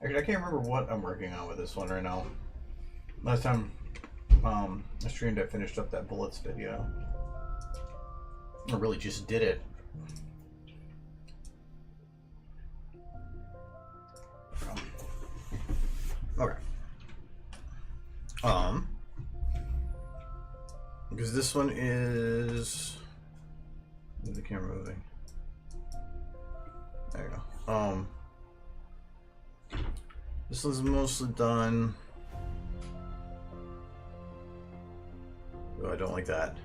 Actually, I can't remember what I'm working on with this one right now. Last time I streamed, I finished up that bullets video. I really just did it. Okay. Because this one is... Is the camera moving? There you go. This one's mostly done. Oh, I don't like that.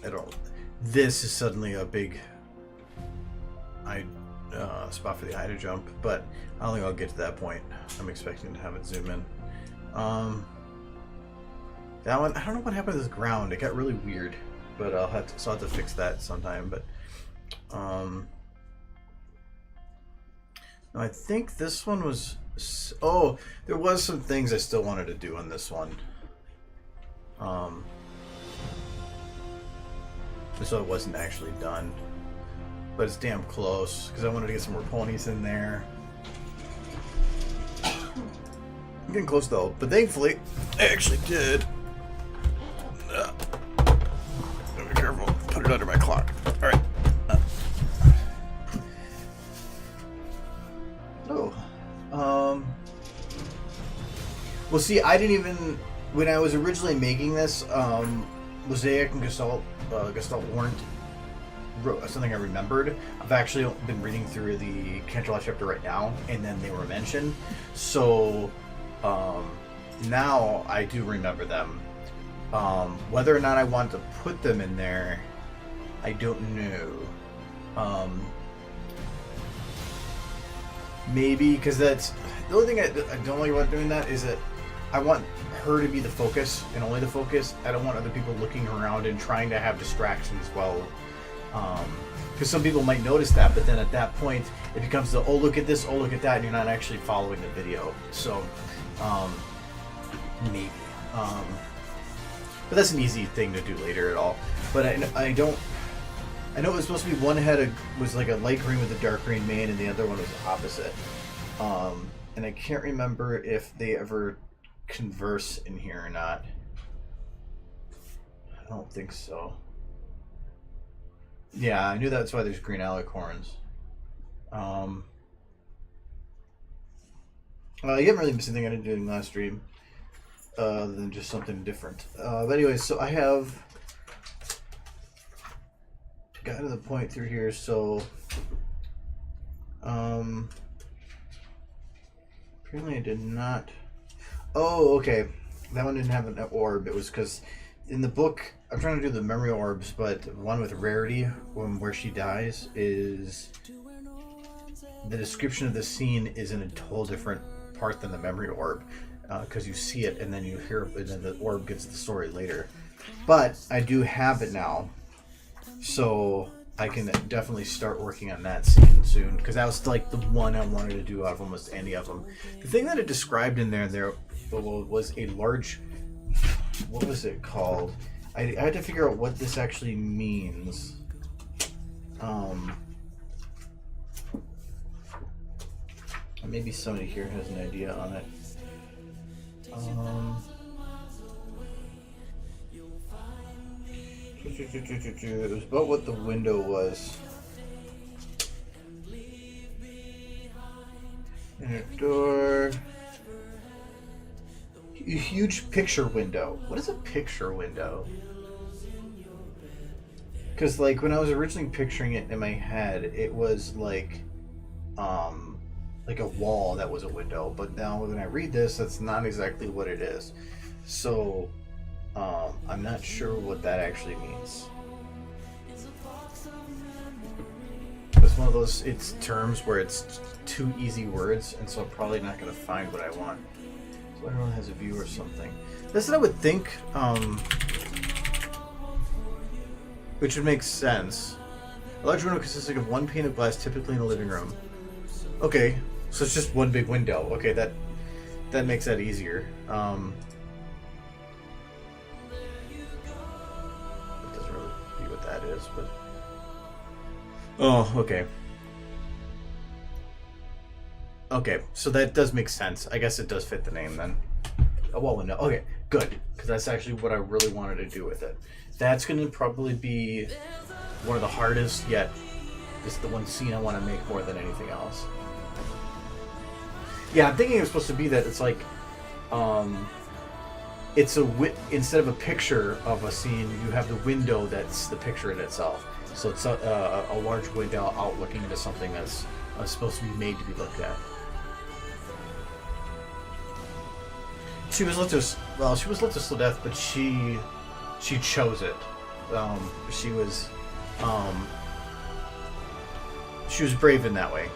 I don't. This is suddenly a big spot for the eye to jump, but I don't think I'll get to that point. I'm expecting to have it zoom in. That one, I don't know what happened to this ground. It got really weird, but I'll have to fix that sometime. But I think this one was. Oh, there was some things I still wanted to do on this one. So it wasn't actually done, but it's damn close because I wanted to get some more ponies in there. I'm getting close though, but thankfully I actually did. Be careful. Put it under my clock. All right. Well, see, I didn't even when I was originally making this. Mosaic and Gestalt weren't something I remembered. I've actually been reading through the Canterlot chapter right now, and then they were mentioned. So now I do remember them. Whether or not I want to put them in there, I don't know. Maybe because that's the only thing I don't like about doing that is that I want her to be the focus and only the focus. I don't want other people looking around and trying to have distractions as well. Because some people might notice that, but then at that point it becomes the, oh, look at this, oh, look at that, and you're not actually following the video. So maybe. But that's an easy thing to do later at all. But I don't. I know it was supposed to be one was like a light green with a dark green mane, and the other one was the opposite. And I can't remember if they ever converse in here or not. I don't think so. Yeah, I knew that's why there's green alicorns. You haven't really missed anything I didn't do in the last stream, other than just something different. But anyways, so I have gotten to the point through here, so apparently I did not. Oh, okay. That one didn't have an orb. It was because in the book, I'm trying to do the memory orbs, but one with Rarity, where she dies, is the description of the scene is in a total different part than the memory orb, because you see it and then you hear it, and then the orb gets the story later. But I do have it now, so I can definitely start working on that scene soon, because that was like the one I wanted to do out of almost any of them. The thing that it described in there was a large, what was it called? I had to figure out what this actually means. Maybe somebody here has an idea on it. It was about what the window was. And a door. A huge picture window. What is a picture window? Because like when I was originally picturing it in my head, it was like a wall that was a window. But now when I read this, that's not exactly what it is. So I'm not sure what that actually means. It's one of those terms where it's two easy words, and so I'm probably not going to find what I want. So everyone has a view or something. That's what I would think, which would make sense. A large window consisting of one pane of glass, typically in a living room. Okay, so it's just one big window. Okay, that makes that easier. It doesn't really be what that is, but Oh, okay. Okay, so that does make sense. I guess it does fit the name then. Oh, well, no. Okay, good. Because that's actually what I really wanted to do with it. That's going to probably be one of the hardest, yet it's the one scene I want to make more than anything else. Yeah, I'm thinking it's supposed to be that it's like, it's instead of a picture of a scene, you have the window that's the picture in itself. So it's a large window out looking into something that's supposed to be made to be looked at. She was lit to death, but she chose it. She was brave in that way.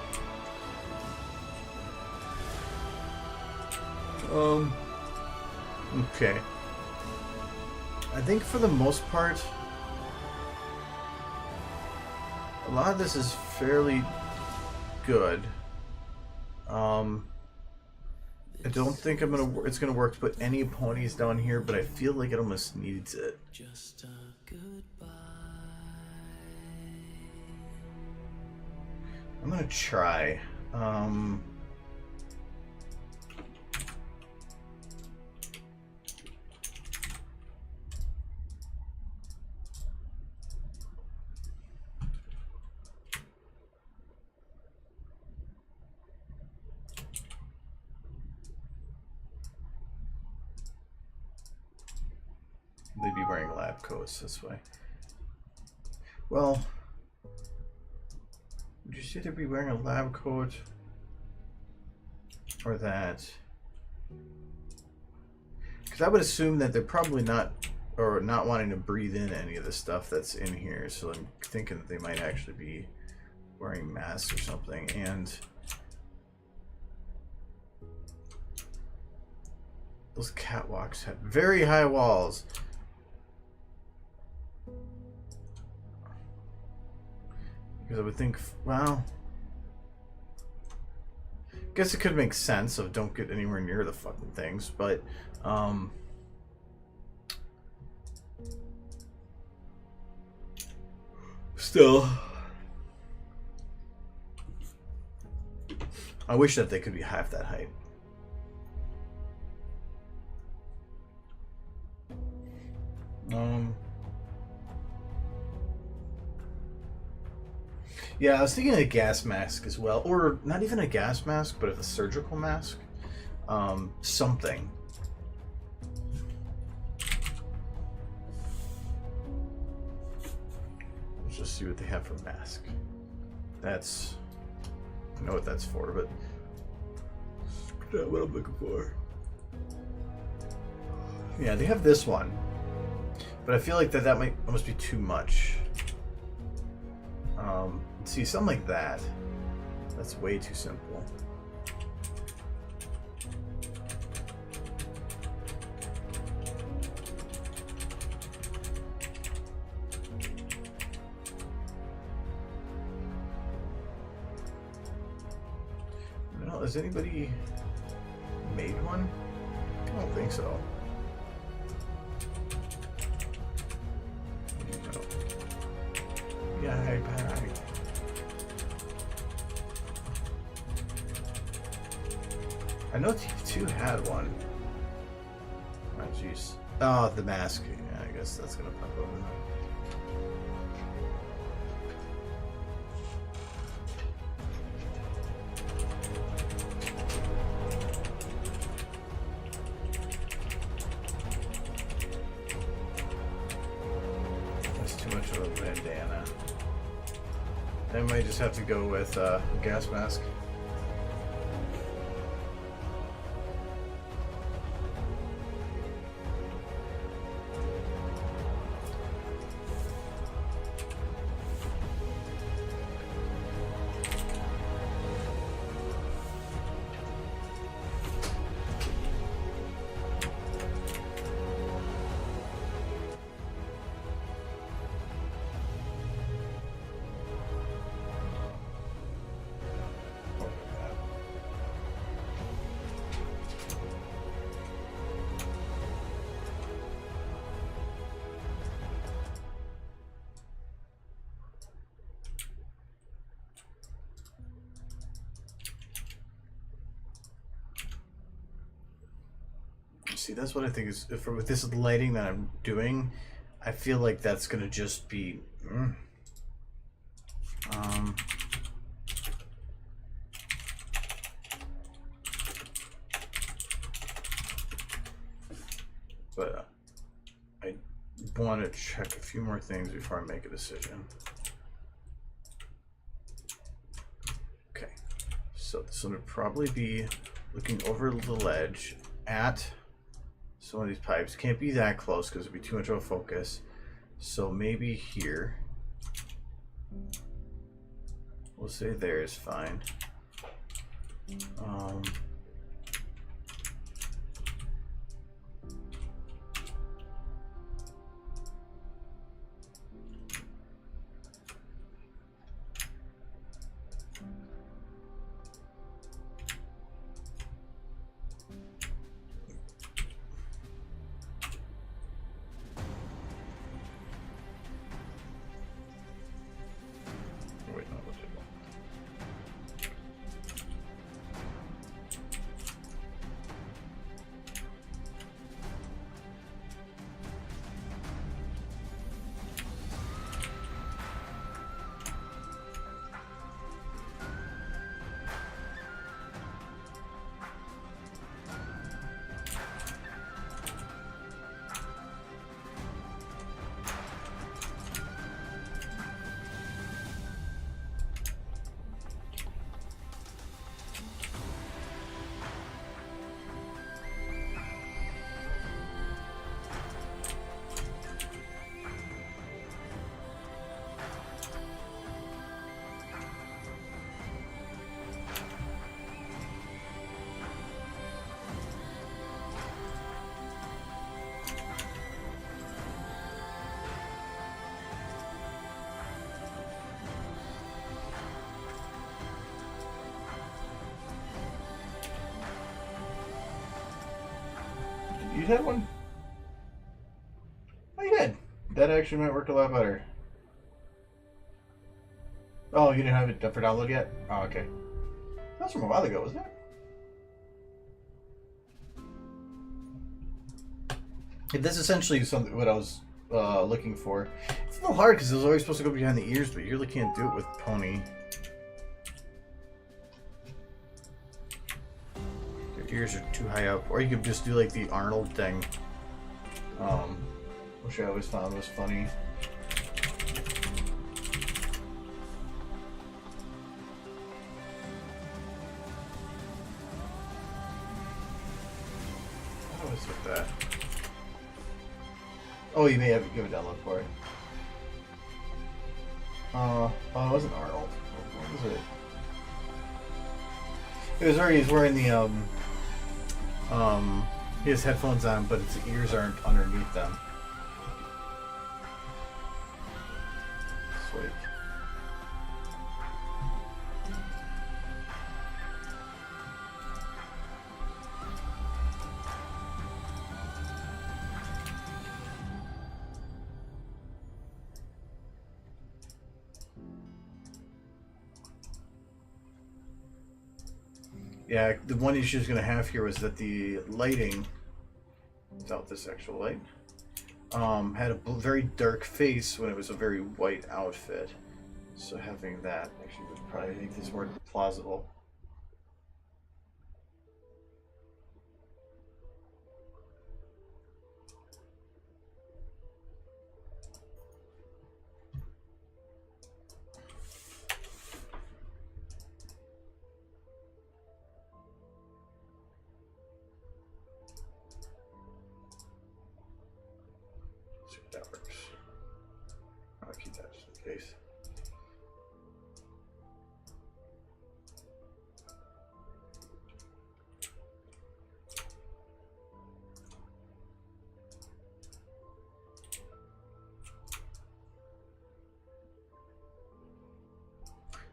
Okay. I think for the most part, a lot of this is fairly good. I don't think it's gonna work to put any ponies down here, but I feel like it almost needs it. Just a goodbye. I'm gonna try. They'd be wearing lab coats this way. Well, would you say they'd be wearing a lab coat? Or that? Because I would assume that they're probably not wanting to breathe in any of the stuff that's in here. So I'm thinking that they might actually be wearing masks or something. And those catwalks have very high walls. Because I would think, well, I guess it could make sense of don't get anywhere near the fucking things, but still, I wish that they could be half that height. Yeah, I was thinking a gas mask as well, or not even a gas mask, but a surgical mask. Something. Let's just see what they have for mask. That's, I know what that's for, but that's not what I'm looking for. Yeah, they have this one, but I feel like that might almost be too much. See, something like that. That's way too simple. No, has anybody made one? I don't think so. Yeah, hi. I know T2 had one. Oh, jeez. Oh, the mask. Yeah, I guess that's gonna pop over now. That's too much of a bandana. I might just have to go with a gas mask. See, that's what I think is for with this lighting that I'm doing. I feel like that's gonna just be. But I want to check a few more things before I make a decision. Okay, so this one would probably be looking over the ledge at some of these pipes. Can't be that close because it'd be too much of a focus. So maybe here. We'll say there is fine. You had one? Oh, you did. That actually might work a lot better. Oh, you didn't have it for download yet? Oh, okay. That was from a while ago, wasn't it? This is essentially something what I was looking for. It's a little hard because it was always supposed to go behind the ears, but you really can't do it with Pony. Your ears are too high up, or you could just do like the Arnold thing, which I always found was funny. What was with that? Oh, you may have to give a download for it. Oh, it wasn't Arnold. What was it? It was where he's wearing the he has headphones on, but his ears aren't underneath them. Sweet. Yeah, the one issue I was going to have here was that the lighting, without this actual light, had a very dark face when it was a very white outfit. So having that actually would probably make this more plausible. That works. I'll keep that just in case.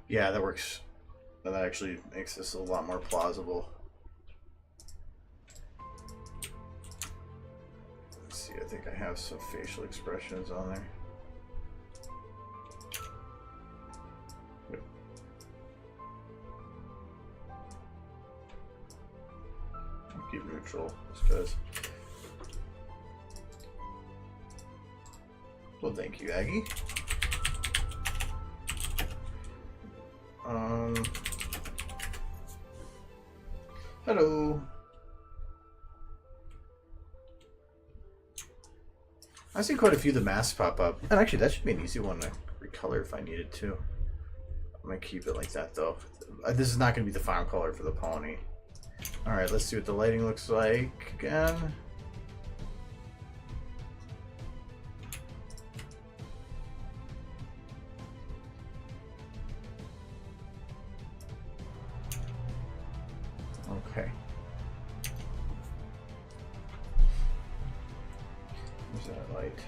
Yeah, that works. That actually makes this a lot more plausible. I think I have some facial expressions on there. Yep. Keep neutral, just because Well, thank you, Aggie. Hello. I see quite a few of the masks pop up. And actually, that should be an easy one to recolor if I needed to. I'm going to keep it like that, though. This is not going to be the final color for the pony. Alright, let's see what the lighting looks like again. Okay. Where's that light?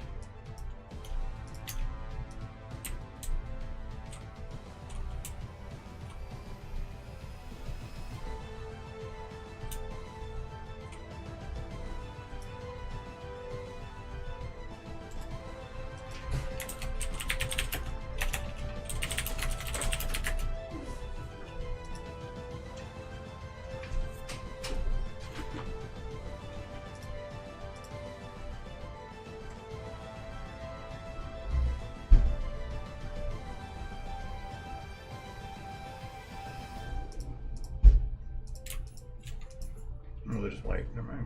Oh, they're just white. Never mind.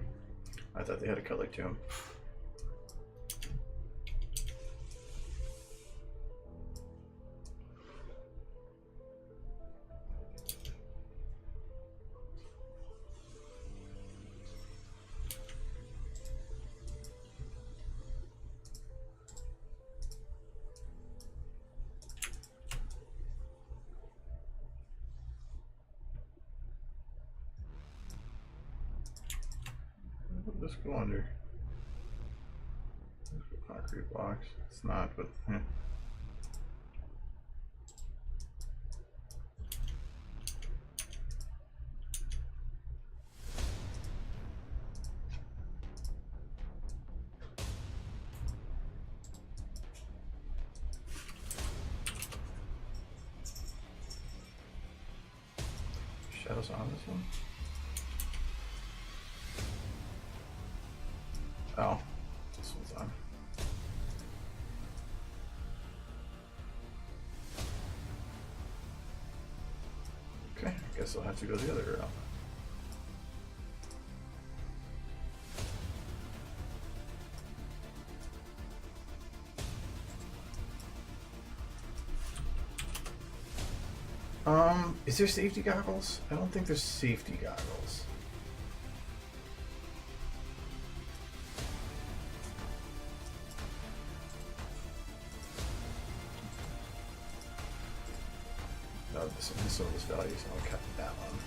I thought they had a color to them. Let's go under. Concrete blocks. It's not, but eh. Shadows on this one. Oh, this one's on. Okay, I guess I'll have to go the other route. Is there safety goggles? I don't think there's safety goggles. No, some of this value, so I'll cut that one.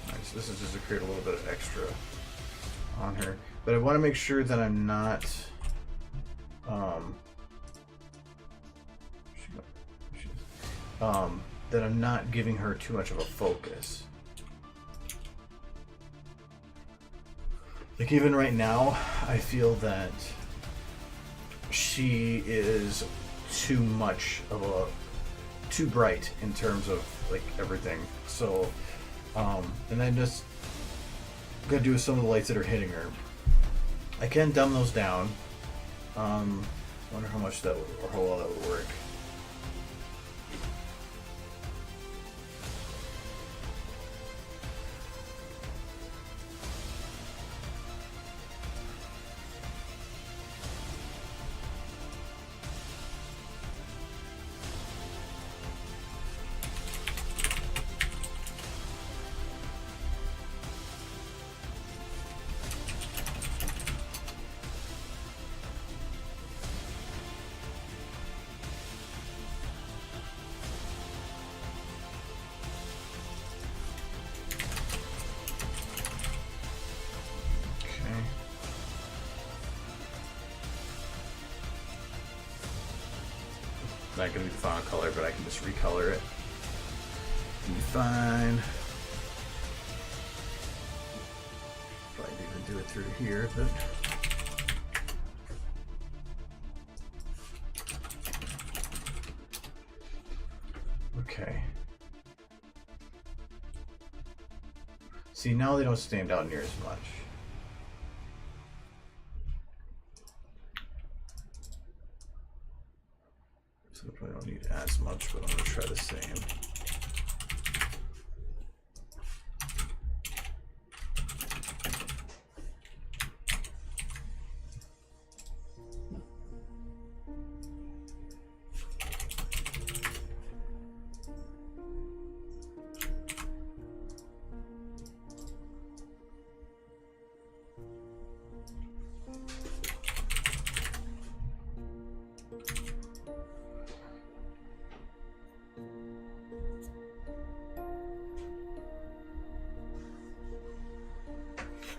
Alright, so this is just to create a little bit of extra on her. But I want to make sure that I'm not that I'm not giving her too much of a focus. Like even right now, I feel that she is too bright in terms of like everything. So, and then just gotta do with some of the lights that are hitting her. I can dumb those down. Wonder how much that would, or how well that would work. Not gonna be the final color, but I can just recolor it. Be fine. Probably even do it through here, but okay. See, now they don't stand out near as much.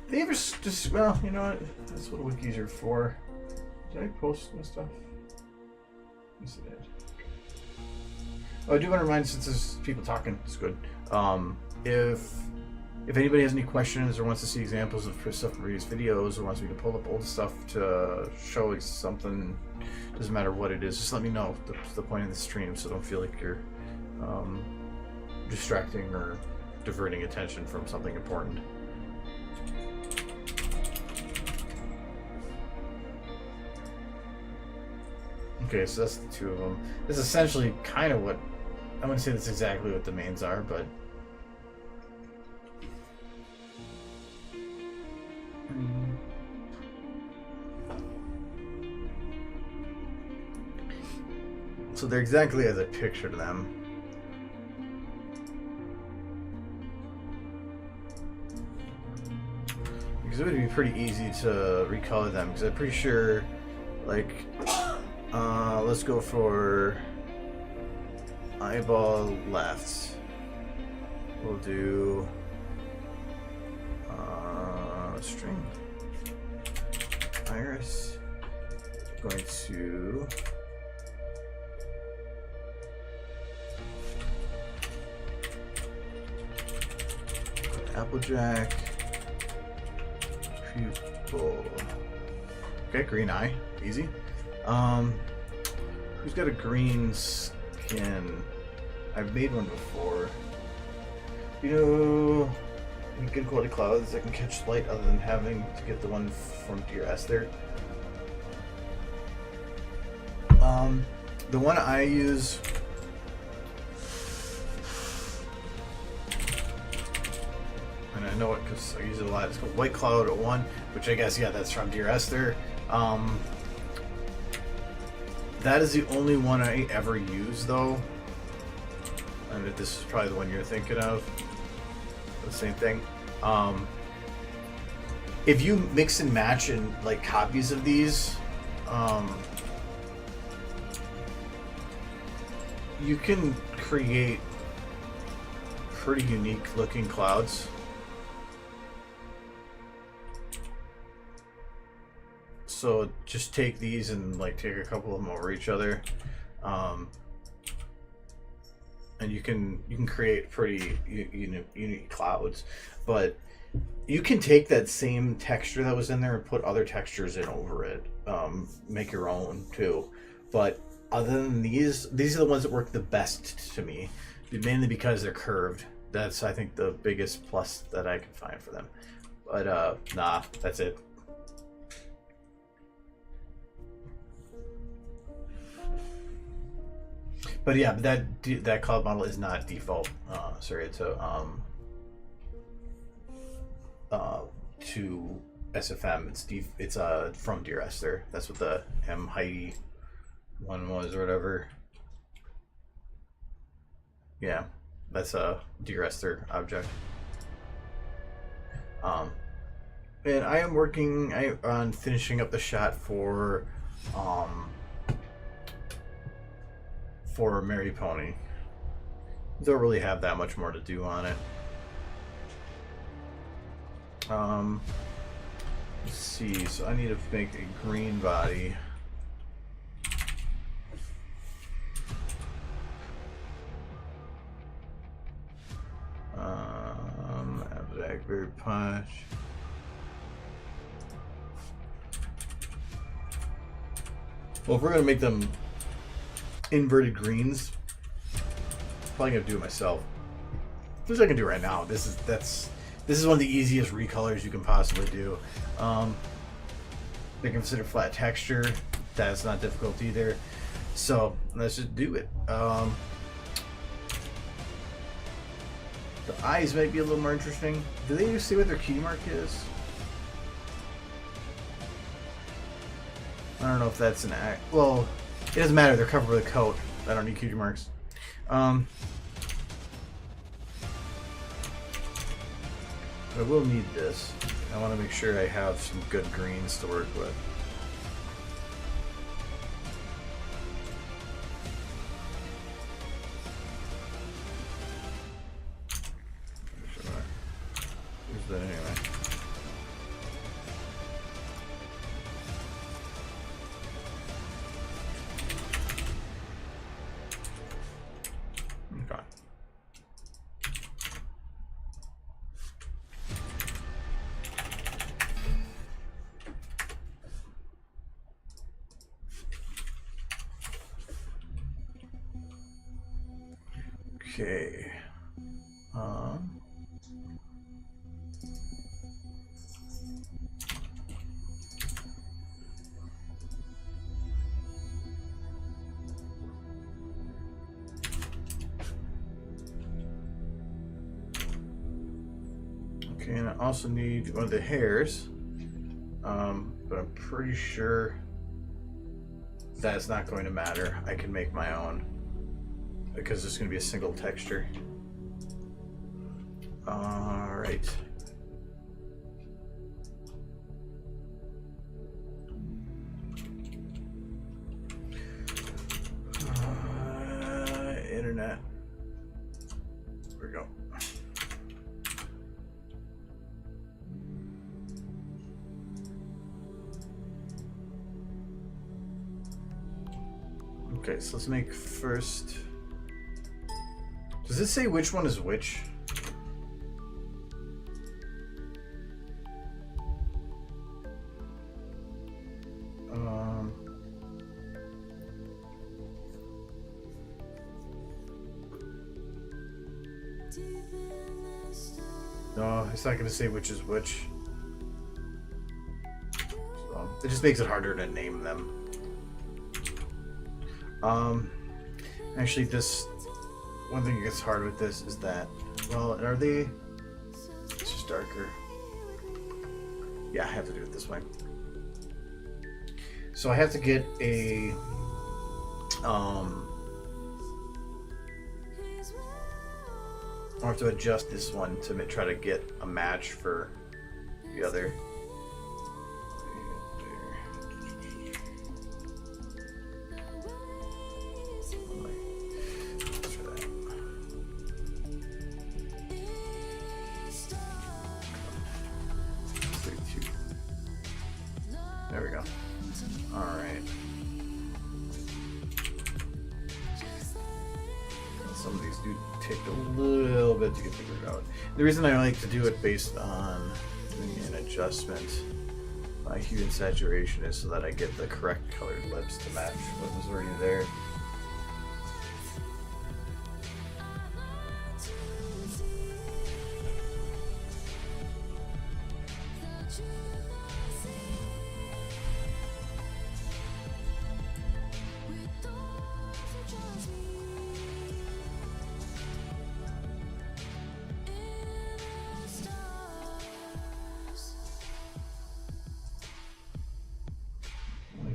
They ever just, well, you know what? That's what wikis are for. Did I post my stuff? Yes, I did. Oh, I do want to remind, since there's people talking, it's good. If anybody has any questions or wants to see examples of stuff from previous videos or wants me to pull up old stuff to show something, doesn't matter what it is, just let me know. That's the point of the stream, so don't feel like you're distracting or diverting attention from something important. Okay, so that's the two of them. This is essentially kind of what, I wouldn't say that's exactly what the mains are, but so they're exactly as I pictured them. Because it would be pretty easy to recolor them, because I'm pretty sure, like, let's go for eyeball left. We'll do string iris. Going to Applejack, pupil. Okay, green eye, easy. Who's got a green skin? I've made one before. You know, any good quality clouds that can catch light other than having to get the one from DRS there. The one I use, and I know it because I use it a lot, it's called White Cloud 1, which I guess, yeah, that's from DRS there. That is the only one I ever use, though. And this is probably the one you're thinking of. The same thing. If you mix and match in like copies of these, you can create pretty unique looking clouds. So just take these and like take a couple of them over each other, and you can create pretty unique clouds. But you can take that same texture that was in there and put other textures in over it, make your own too. But other than these are the ones that work the best to me, mainly because they're curved. That's, I think, the biggest plus that I can find for them. But nah, that's it. But yeah, that cloud model is not default. Sorry, to SFM. It's from DRS there. That's what the M Heidi one was or whatever. Yeah, that's a DRS there object. And I am working on finishing up the shot for Mary Pony. Don't really have that much more to do on it. Let's see, so I need to make a green body. Blackberry Punch. Well, if we're gonna make them inverted greens, probably gonna do it myself. Which I can do right now. This is one of the easiest recolors you can possibly do. They consider flat texture. That's not difficult either. So let's just do it. The eyes might be a little more interesting. Do they see what their key mark is? I don't know if that's an act. Well, it doesn't matter. They're covered with a coat. I don't need cutie marks. I will need this. I want to make sure I have some good greens to work with. Where's that anyway? Okay. Okay, and I also need one of the hairs, but I'm pretty sure that's not going to matter. I can make my own because it's going to be a single texture. All right. Internet. There we go. Okay, so let's make first. Does it say which one is which? No, it's not going to say which is which. So, it just makes it harder to name them. Actually, this one thing that gets hard with this is that, well, are they? It's just darker. Yeah, I have to do it this way. So I have to get a I have to adjust this one to try to get a match for the other. There we go. All right. Some of these do take a little bit to get figured out. The reason I like to do it based on doing an adjustment by hue and saturation is so that I get the correct colored lips to match what was already there.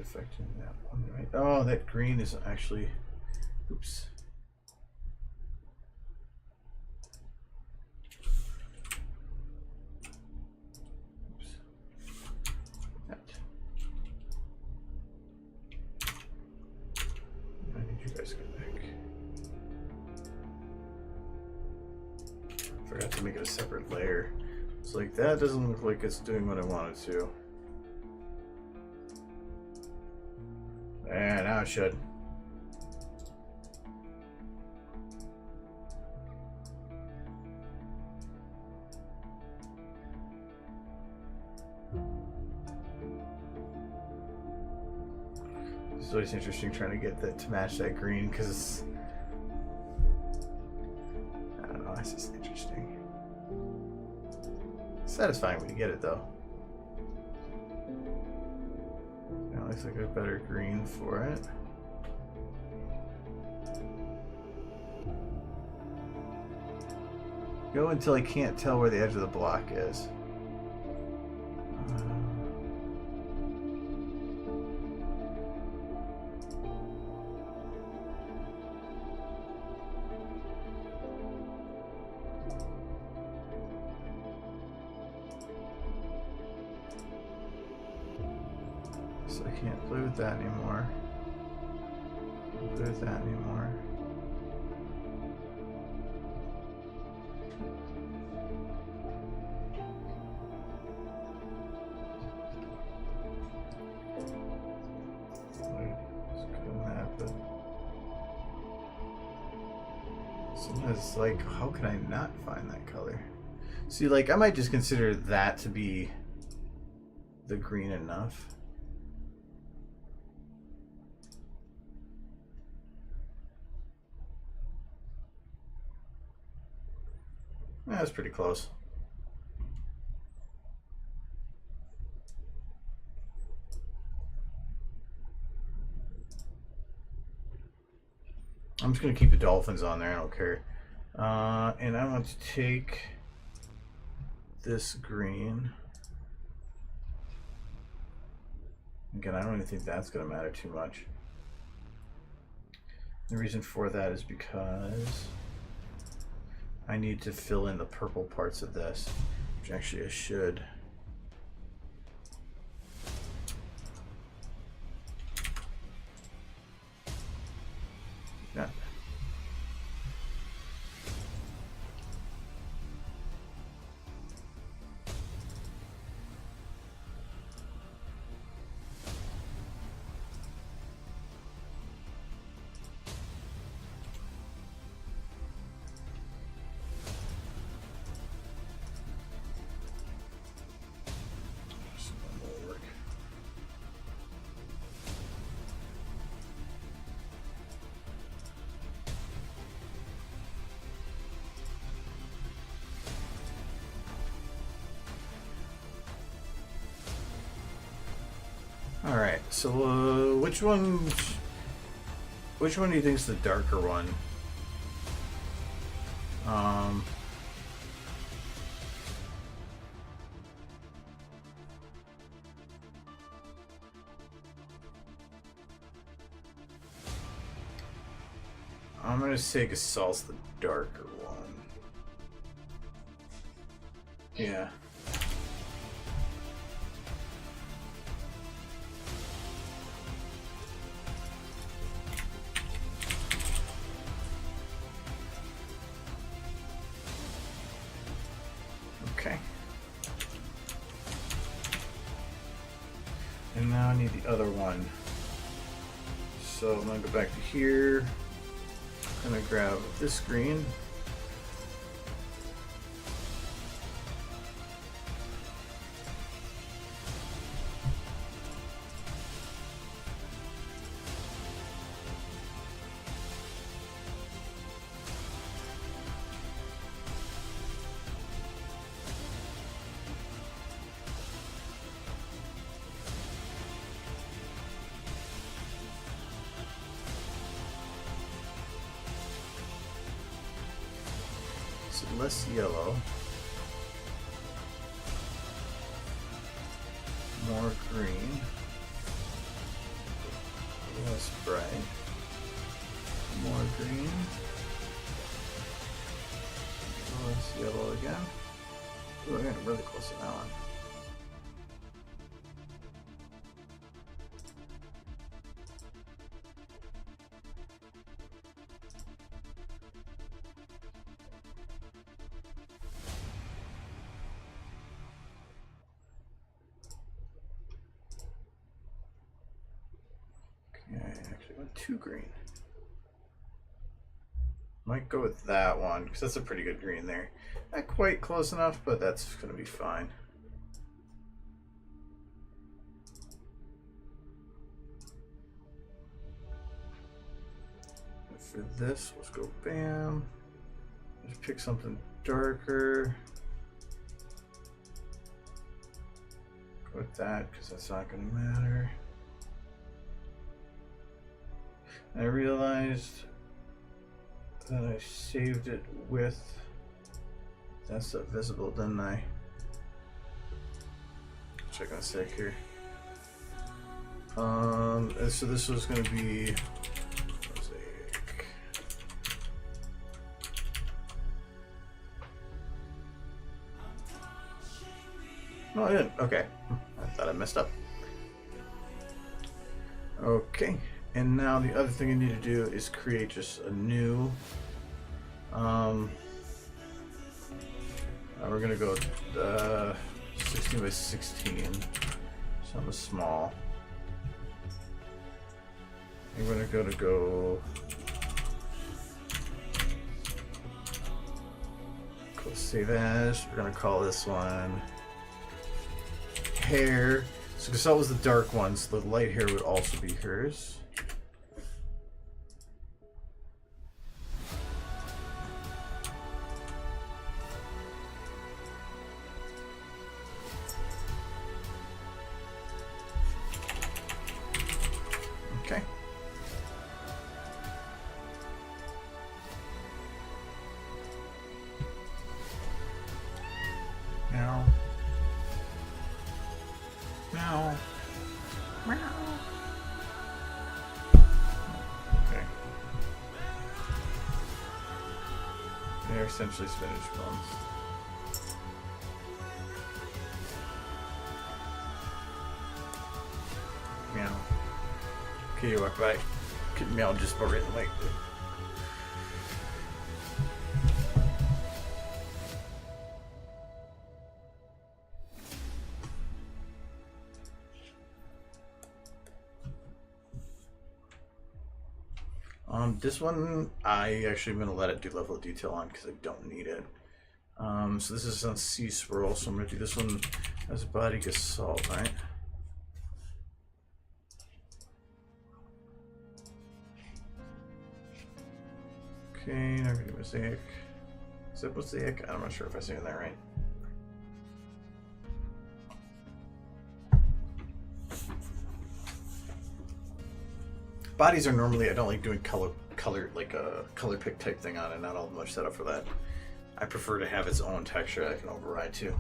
Affecting that one, right? Oh, that green is actually, oops. Oops. That. I need you guys to come back. Forgot to make it a separate layer. It's like that doesn't look like it's doing what I wanted to. Yeah, now it should. It's always interesting trying to get that to match that green because I don't know, it's just interesting. Satisfying when you get it though. Looks like a better green for it. Go until I can't tell where the edge of the block is. So I can't play with that anymore. Can't play with that anymore. Sometimes, like, how can I not find that color? See, like, I might just consider that to be the green enough. That's pretty close. I'm just going to keep the dolphins on there. I don't care. And I want to take this green. Again, I don't even think that's going to matter too much. The reason for that is because I need to fill in the purple parts of this, which actually I should. Yeah. All right, so which one do you think is the darker one? I'm gonna say Gasal's the darker one. Yeah. Okay. And now I need the other one. So I'm gonna go back to here. I'm gonna grab this green. Less yellow, more green, less bright, more green, less yellow again. Ooh, I'm getting really close to that one. Too green. Might go with that one because that's a pretty good green there. Not quite close enough, but that's going to be fine. And for this, let's go bam. Just pick something darker. Go with that because that's not going to matter. I realized that I saved it with that stuff visible, didn't I? Check on a sec here. So this was going to be mosaic. No, I didn't. Okay, I thought I messed up. Okay. And now the other thing I need to do is create just a new, we're gonna go 16 by 16, something small. And we're gonna go save as. We're gonna call this one hair. So Gasol was the dark one, so the light hair would also be hers. Meow. Meow. Meow. Okay. They're essentially spinach buns. Meow. Okay, you walk by. Could meow just right in the mic. This one, I actually am going to let it do level of detail on because I don't need it. So this is on Sea Swirl, so I'm going to do this one as Body Assault, right? Okay, now we're going to do Mosaic. Is that Mosaic? I'm not sure if I'm saying that right. Bodies are normally, I don't like doing color like a color pick type thing on it, not all much set up for that. I prefer to have its own texture that I can override too.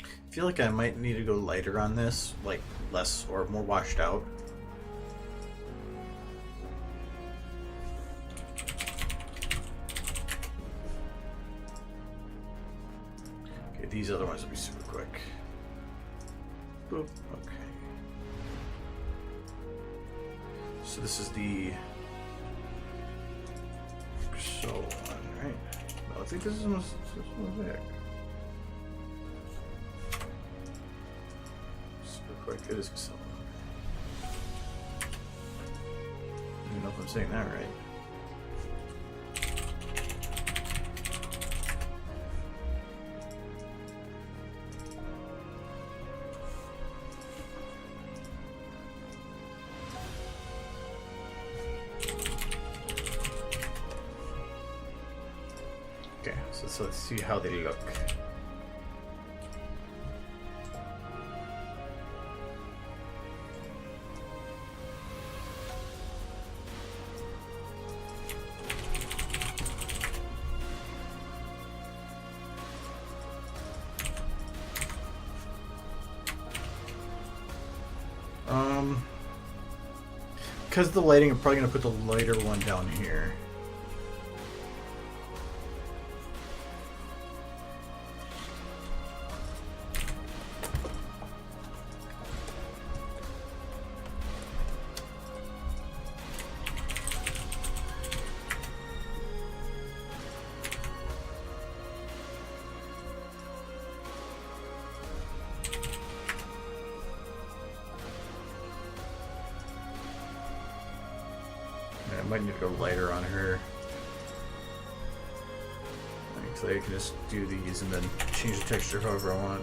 I feel like I might need to go lighter on this, like less or more washed out. Okay, these other ones will be super quick. Boop, okay. So this is the so one, right? No, I think this is Mosaic. Super quick, it is so. I don't even know if I'm saying that right. So let's see how they look. Because of the lighting, I'm probably going to put the lighter one down here. I might need to go lighter on her. So I can just do these and then change the texture however I want.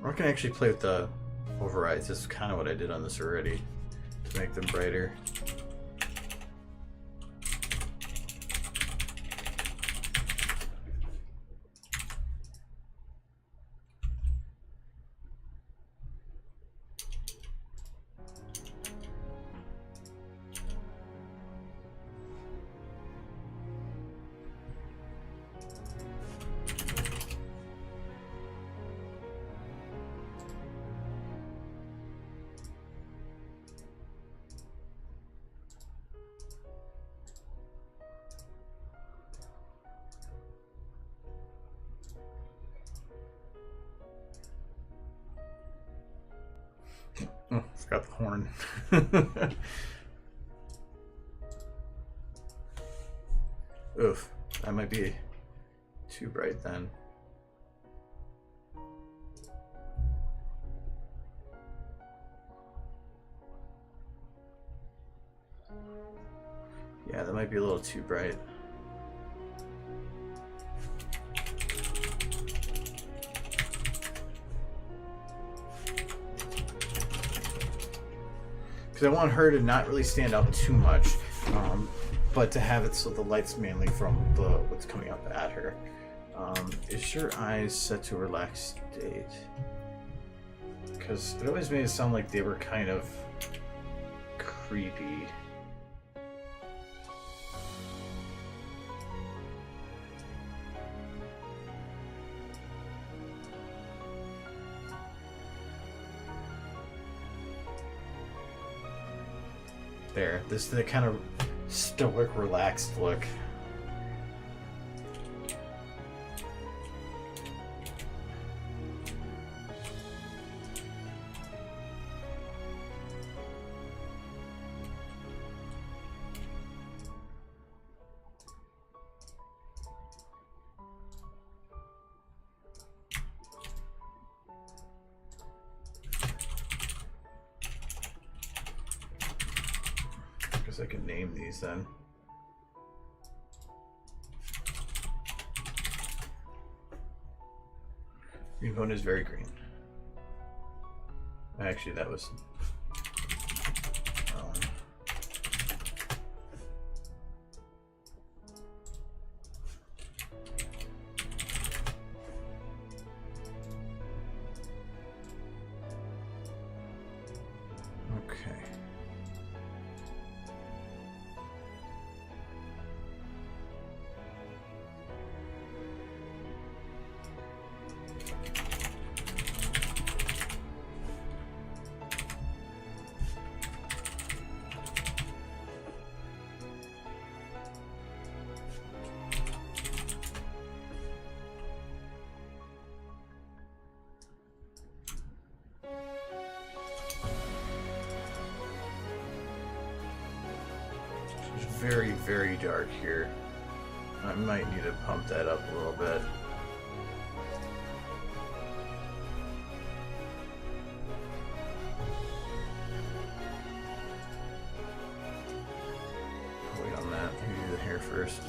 Or I can actually play with the overrides. That's kind of what I did on this already to make them brighter. Oh, forgot the horn. Oof, that might be too bright then. Yeah, that might be a little too bright. I want her to not really stand out too much. but to have it so the light's mainly from what's coming up at her. Is your eyes set to a relaxed state? Because it always made it sound like they were kind of creepy. There, this is the kind of stoic, relaxed look. I can name these then. Green bone is very green. Actually, that was. Very, very dark here. I might need to pump that up a little bit. Wait on that. Let me do the hair first.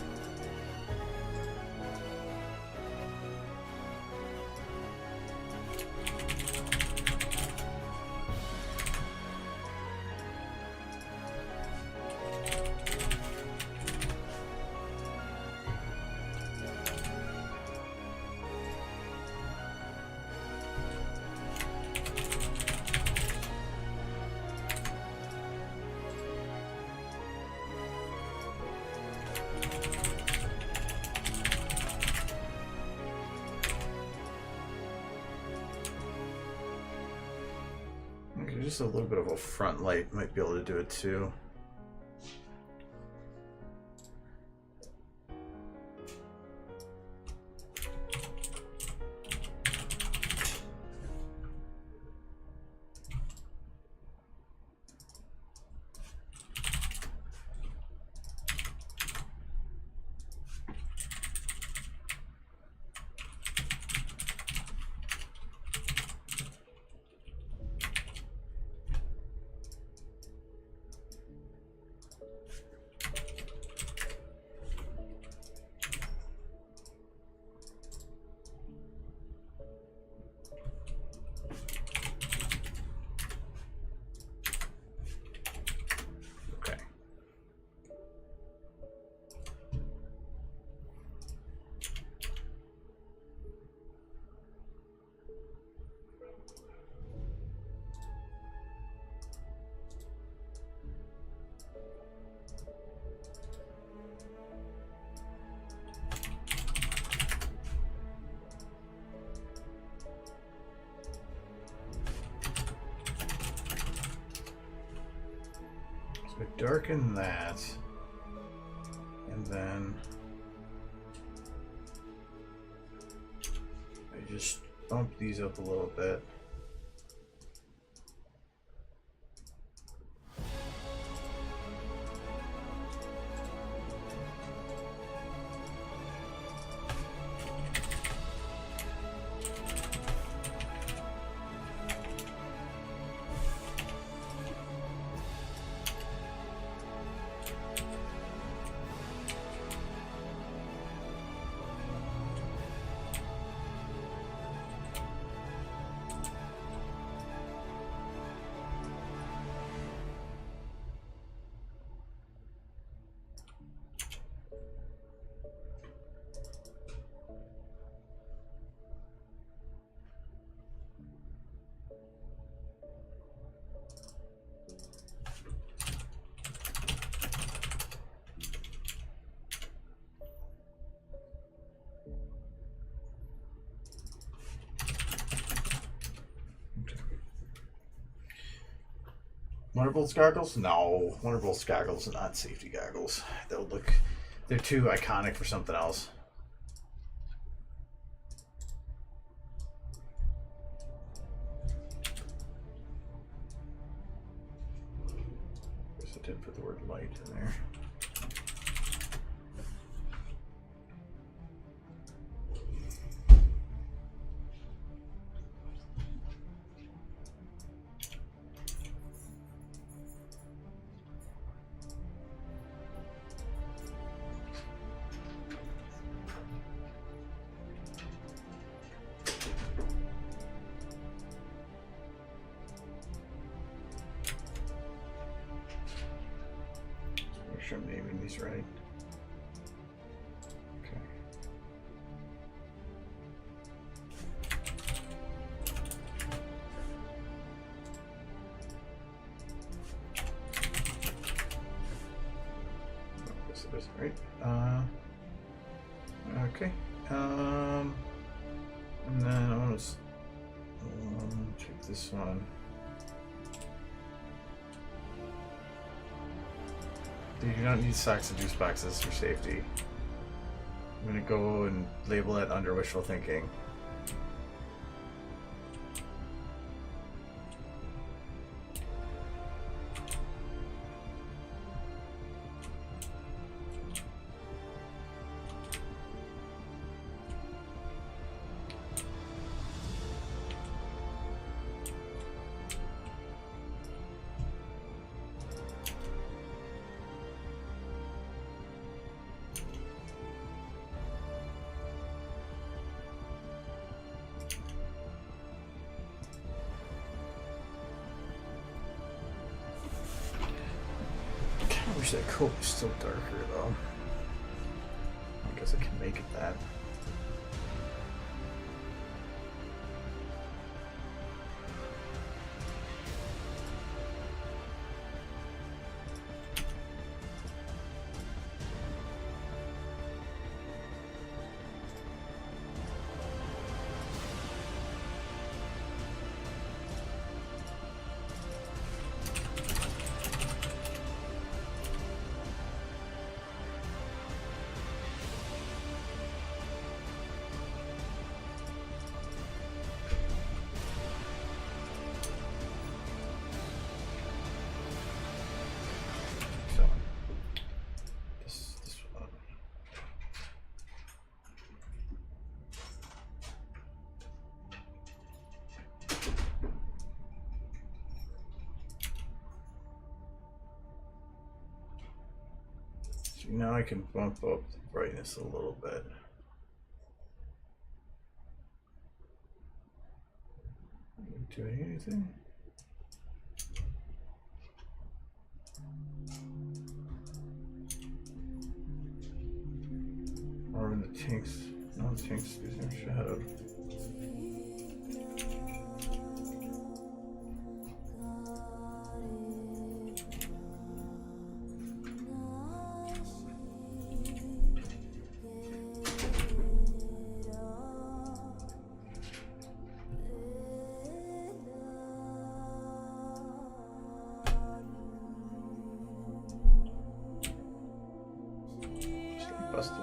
Just a little bit of a front light might be able to do it too. So darken that, and then I just bump these up a little bit. Wonderbolt's goggles? No, Wonderbolt's goggles are not safety goggles. They'll look, they're too iconic for something else. Guess I did put the word light in there. Make sure I'm naming these right. Okay. This is right. Okay. And then I want to check this one. You do not need socks and juice boxes for safety. I'm gonna go and label that under wishful thinking. I wish that coat was still darker though. I guess I can make it that. Now I can bump up the brightness a little bit. Doing anything? Or in the tanks? No, the tanks is in shadow. Busted.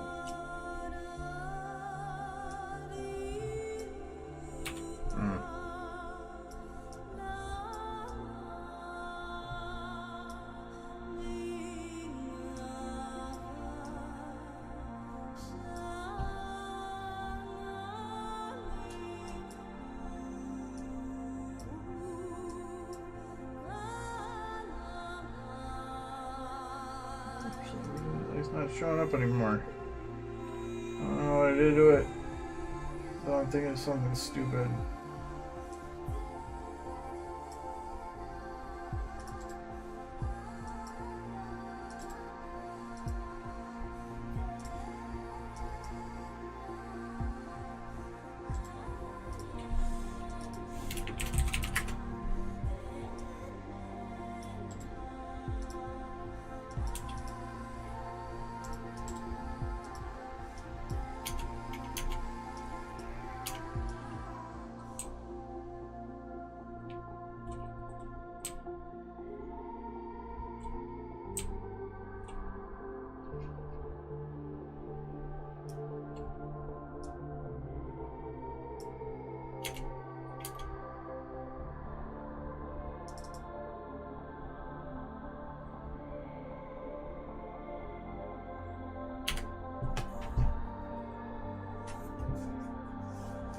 It's not showing up anymore. I don't know what I did to it. So I'm thinking of something stupid.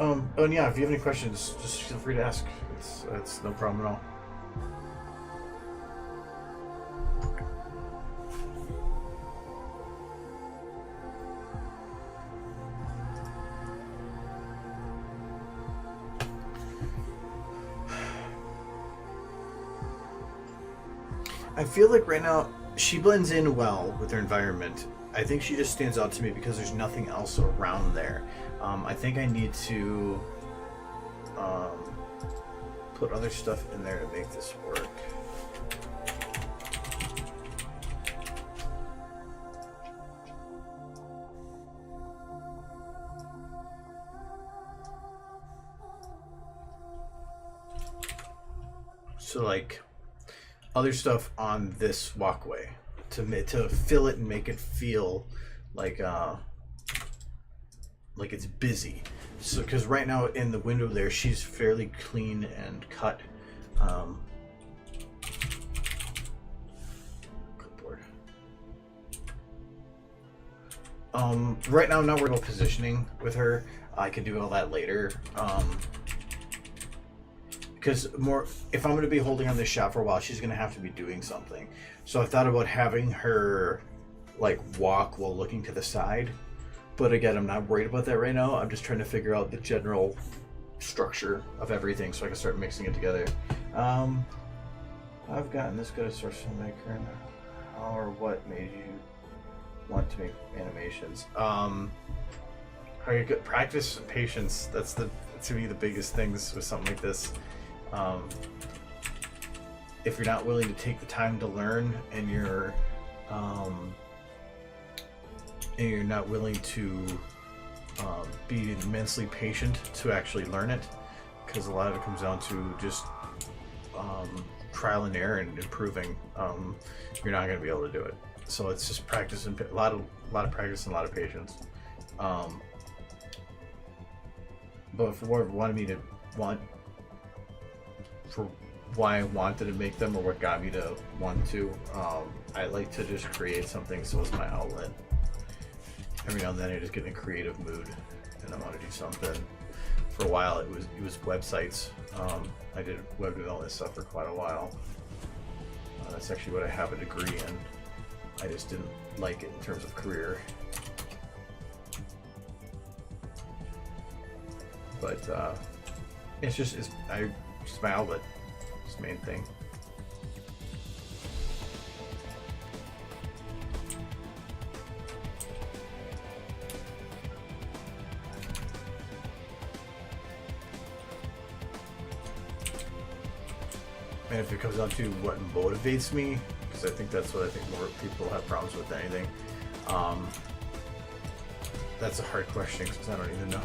Oh, and yeah, if you have any questions, just feel free to ask. It's no problem at all. I feel like right now she blends in well with her environment. I think she just stands out to me because there's nothing else around there. I think I need to put other stuff in there to make this work. So like other stuff on this walkway to fill it and make it feel like it's busy. So because right now in the window there, she's fairly clean and cut. Clipboard. Right now I'm not worried about positioning with her. I can do all that later. Because more, if I'm going to be holding on this shot for a while, she's going to have to be doing something. So I thought about having her like walk while looking to the side. But again, I'm not worried about that right now. I'm just trying to figure out the general structure of everything so I can start mixing it together. I've gotten this good a source filmmaker. How or what made you want to make animations? Practice and patience. That's to me the biggest things with something like this. If you're not willing to take the time to learn and you're not willing to be immensely patient to actually learn it, because a lot of it comes down to just trial and error and improving, you're not going to be able to do it. So it's just practice and a lot of practice and a lot of patience. But for whoever wanted me to for why I wanted to make them or what got me to want to, I like to just create something so it's my outlet. Every now and then I just get in a creative mood and I want to do something. For a while it was websites. I did web development stuff for quite a while. That's actually what I have a degree in. I just didn't like it in terms of career. But it's just my outlet. It's the main thing. And if it comes down to what motivates me, because I think that's what I think more people have problems with than anything. That's a hard question because I don't even know.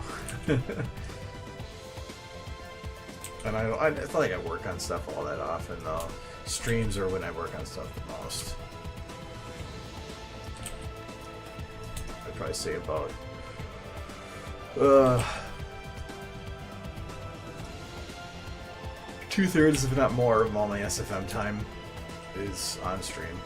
And it's not like I work on stuff all that often though. Streams are when I work on stuff the most. I'd probably say about 2/3, if not more, of all my SFM time is on stream.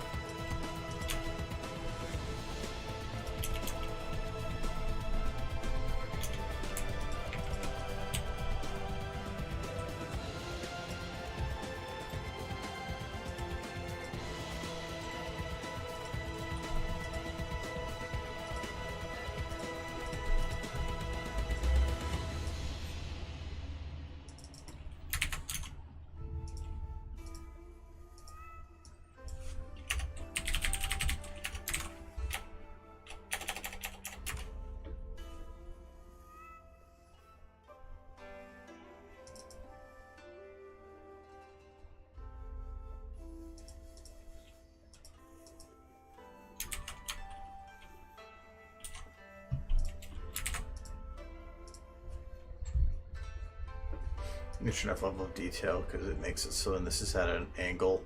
Make enough level of detail because it makes it so when this is at an angle,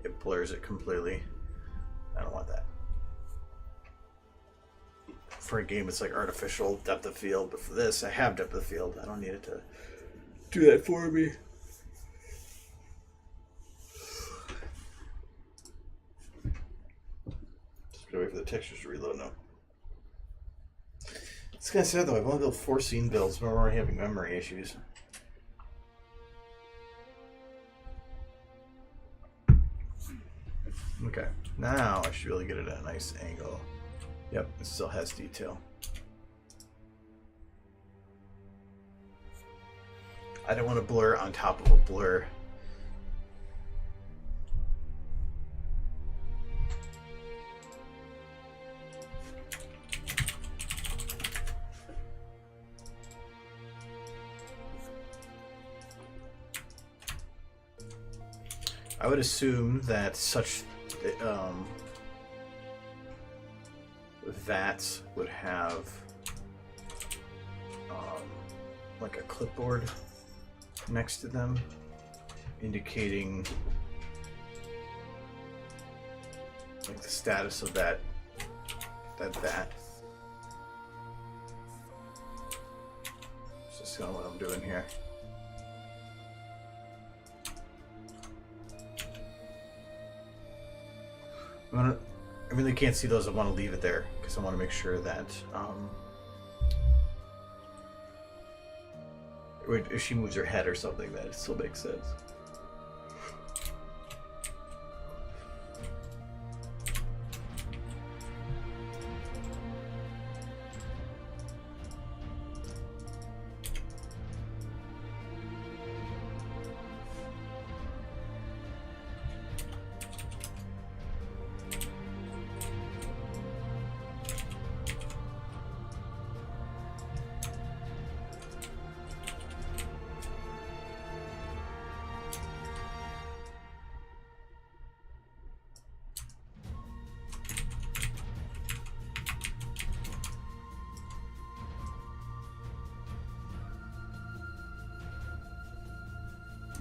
it blurs it completely. I don't want that. For a game, it's like artificial depth of field, but for this, I have depth of field. I don't need it to do that for me. Just gonna wait for the textures to reload now. It's kind of sad though. I've only built 4 scene builds, but we're already having memory issues. Okay, now I should be able to get it at a nice angle. Yep, it still has detail. I don't want to blur on top of a blur. I would assume that such vats would have like a clipboard next to them indicating like the status of that vat. That's just kind of what I'm doing here. I really can't see those. I want to leave it there because I want to make sure that if she moves her head or something, that it still makes sense.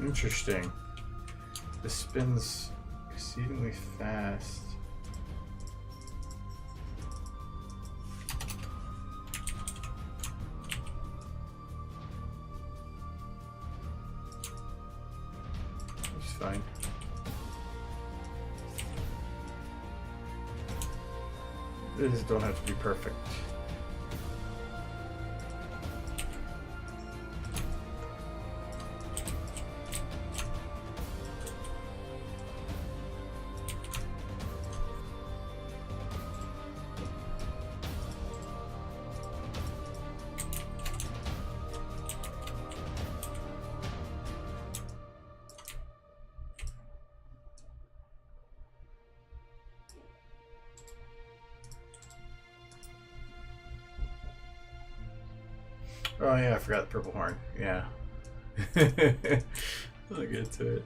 Interesting. This spins exceedingly fast. It's fine. These don't have to be perfect. Oh yeah, I forgot the purple horn. Yeah. I'll get to it.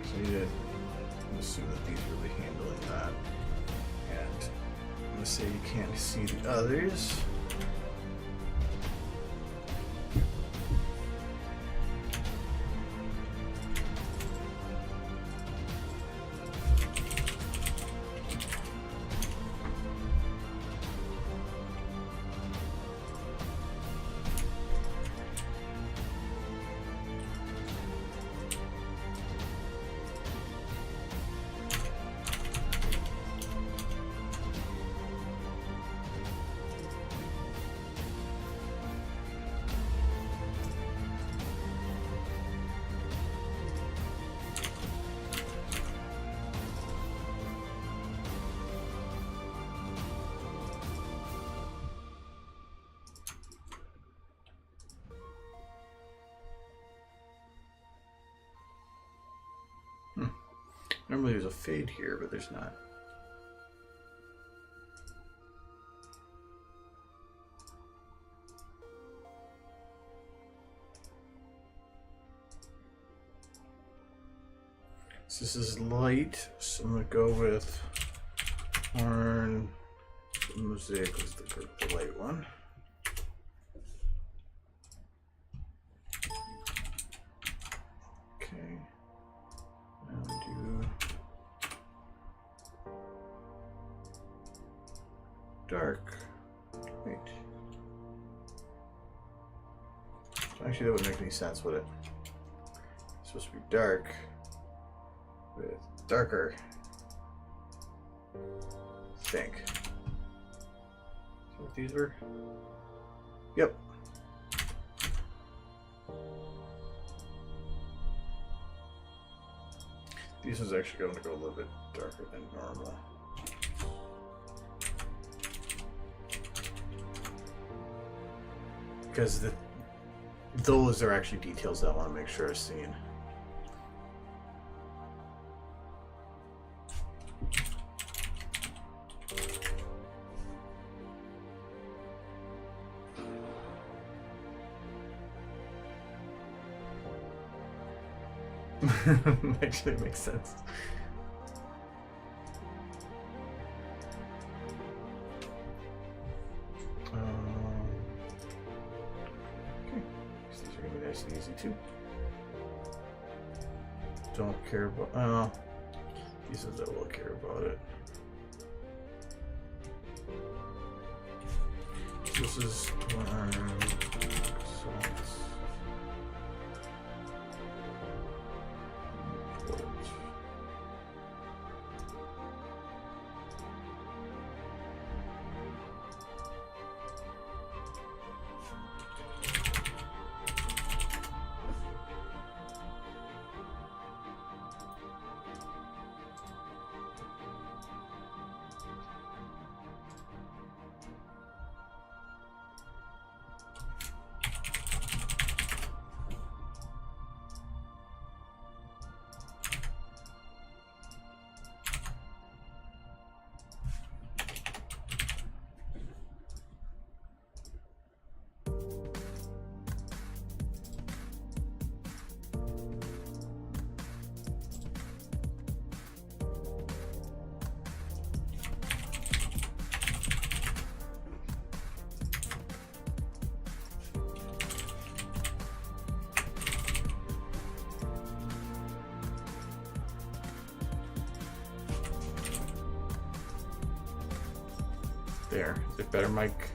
So you assume that these are really handling that. And I'm gonna say you can't see the others. Normally there's a fade here, but there's not. So this is light, so I'm gonna go with horn. Mosaic was the light one. Okay. Now we do dark. dark. Wait. Actually, that wouldn't make any sense, would it? It's supposed to be dark with darker. I think. See what these were? Yep. This is actually going to go a little bit darker than normal. Because those are actually details that I want to make sure are seen. Actually makes sense. Okay, these are gonna be nice and easy too. Don't care about. He says I will care about it. This is there. Is it better, Mike?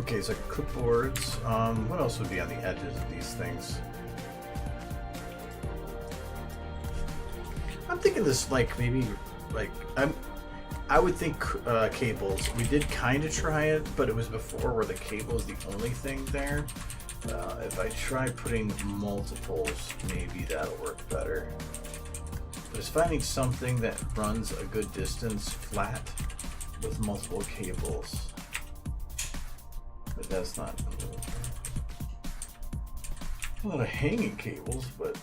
Okay, so clipboards. What else would be on the edges of these things? I'm thinking this like maybe like I would think cables. We did kind of try it, but it was before where the cable is the only thing there. If I try putting multiples, maybe that'll work better. But it's finding something that runs a good distance flat with multiple cables. But that's not a lot of hanging cables, but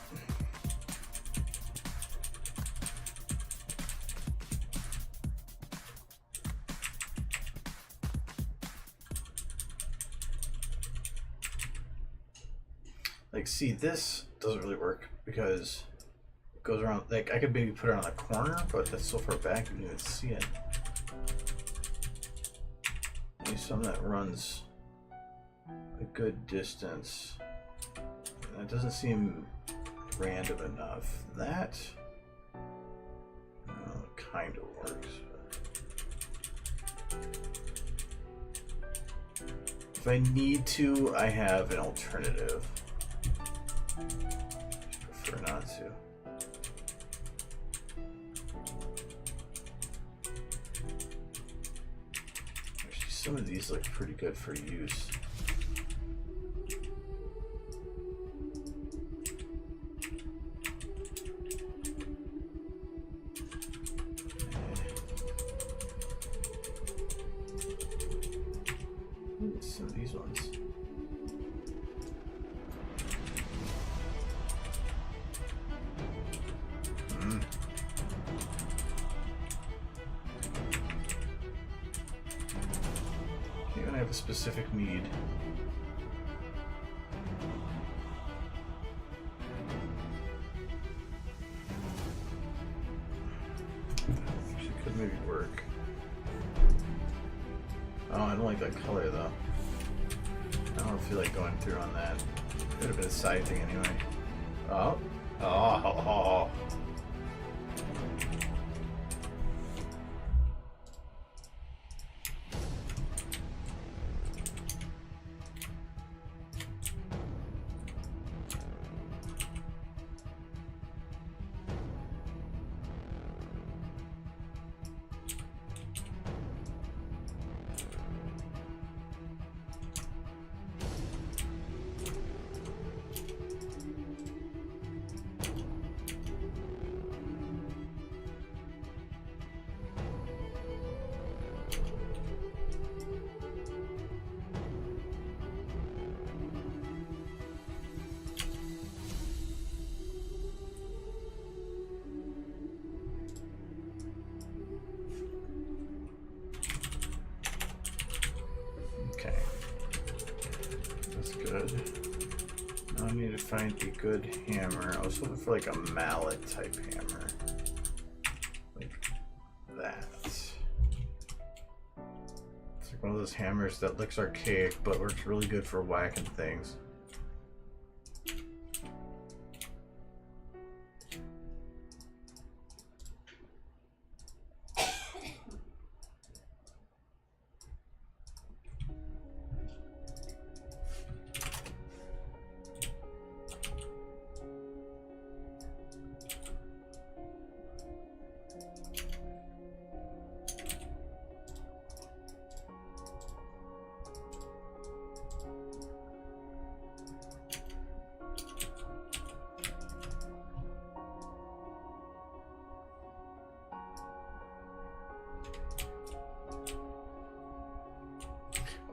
like, see, this doesn't really work because it goes around. Like, I could maybe put it on a corner, but that's so far back you can even see it. Maybe some that runs a good distance. That doesn't seem random enough. That kind of works. If I need to, I have an alternative. Just prefer not to. Actually, some of these look pretty good for use. Some of these ones. a specific need. Actually, could maybe work. Oh, I don't like that color though. I don't feel like going through on that. Could have been a side thing anyway. Oh. Oh. Okay. That's good. Now I need to find a good hammer. I was looking for like a mallet type hammer. Like that. It's like one of those hammers that looks archaic but works really good for whacking things.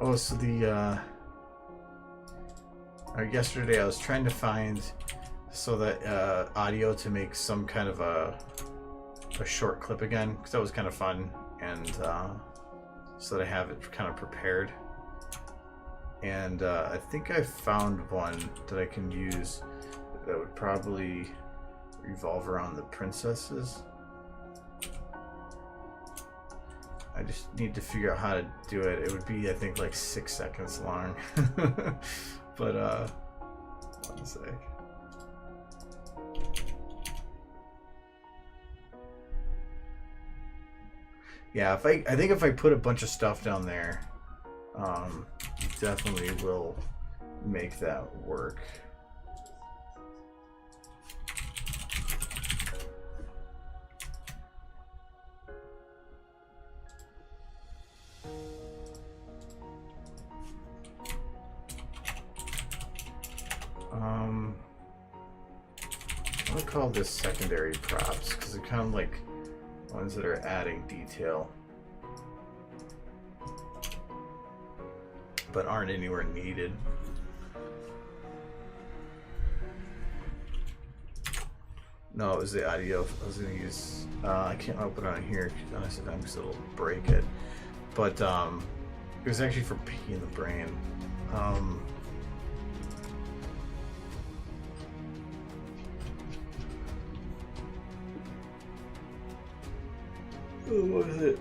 Oh, so yesterday I was trying to find that audio to make some kind of a short clip again, because that was kind of fun, and so that I have it kind of prepared. And I think I found one that I can use that would probably revolve around the princesses. I just need to figure out how to do it. It would be, I think, like 6 seconds long. But, one sec. Yeah, I think if I put a bunch of stuff down there, definitely will make that work. I'm gonna call this secondary props because they're kind of like ones that are adding detail but aren't anywhere needed. No, it was the audio. I was gonna use. I can't open it on here because it'll break it. But it was actually for pee in the brain. What was it?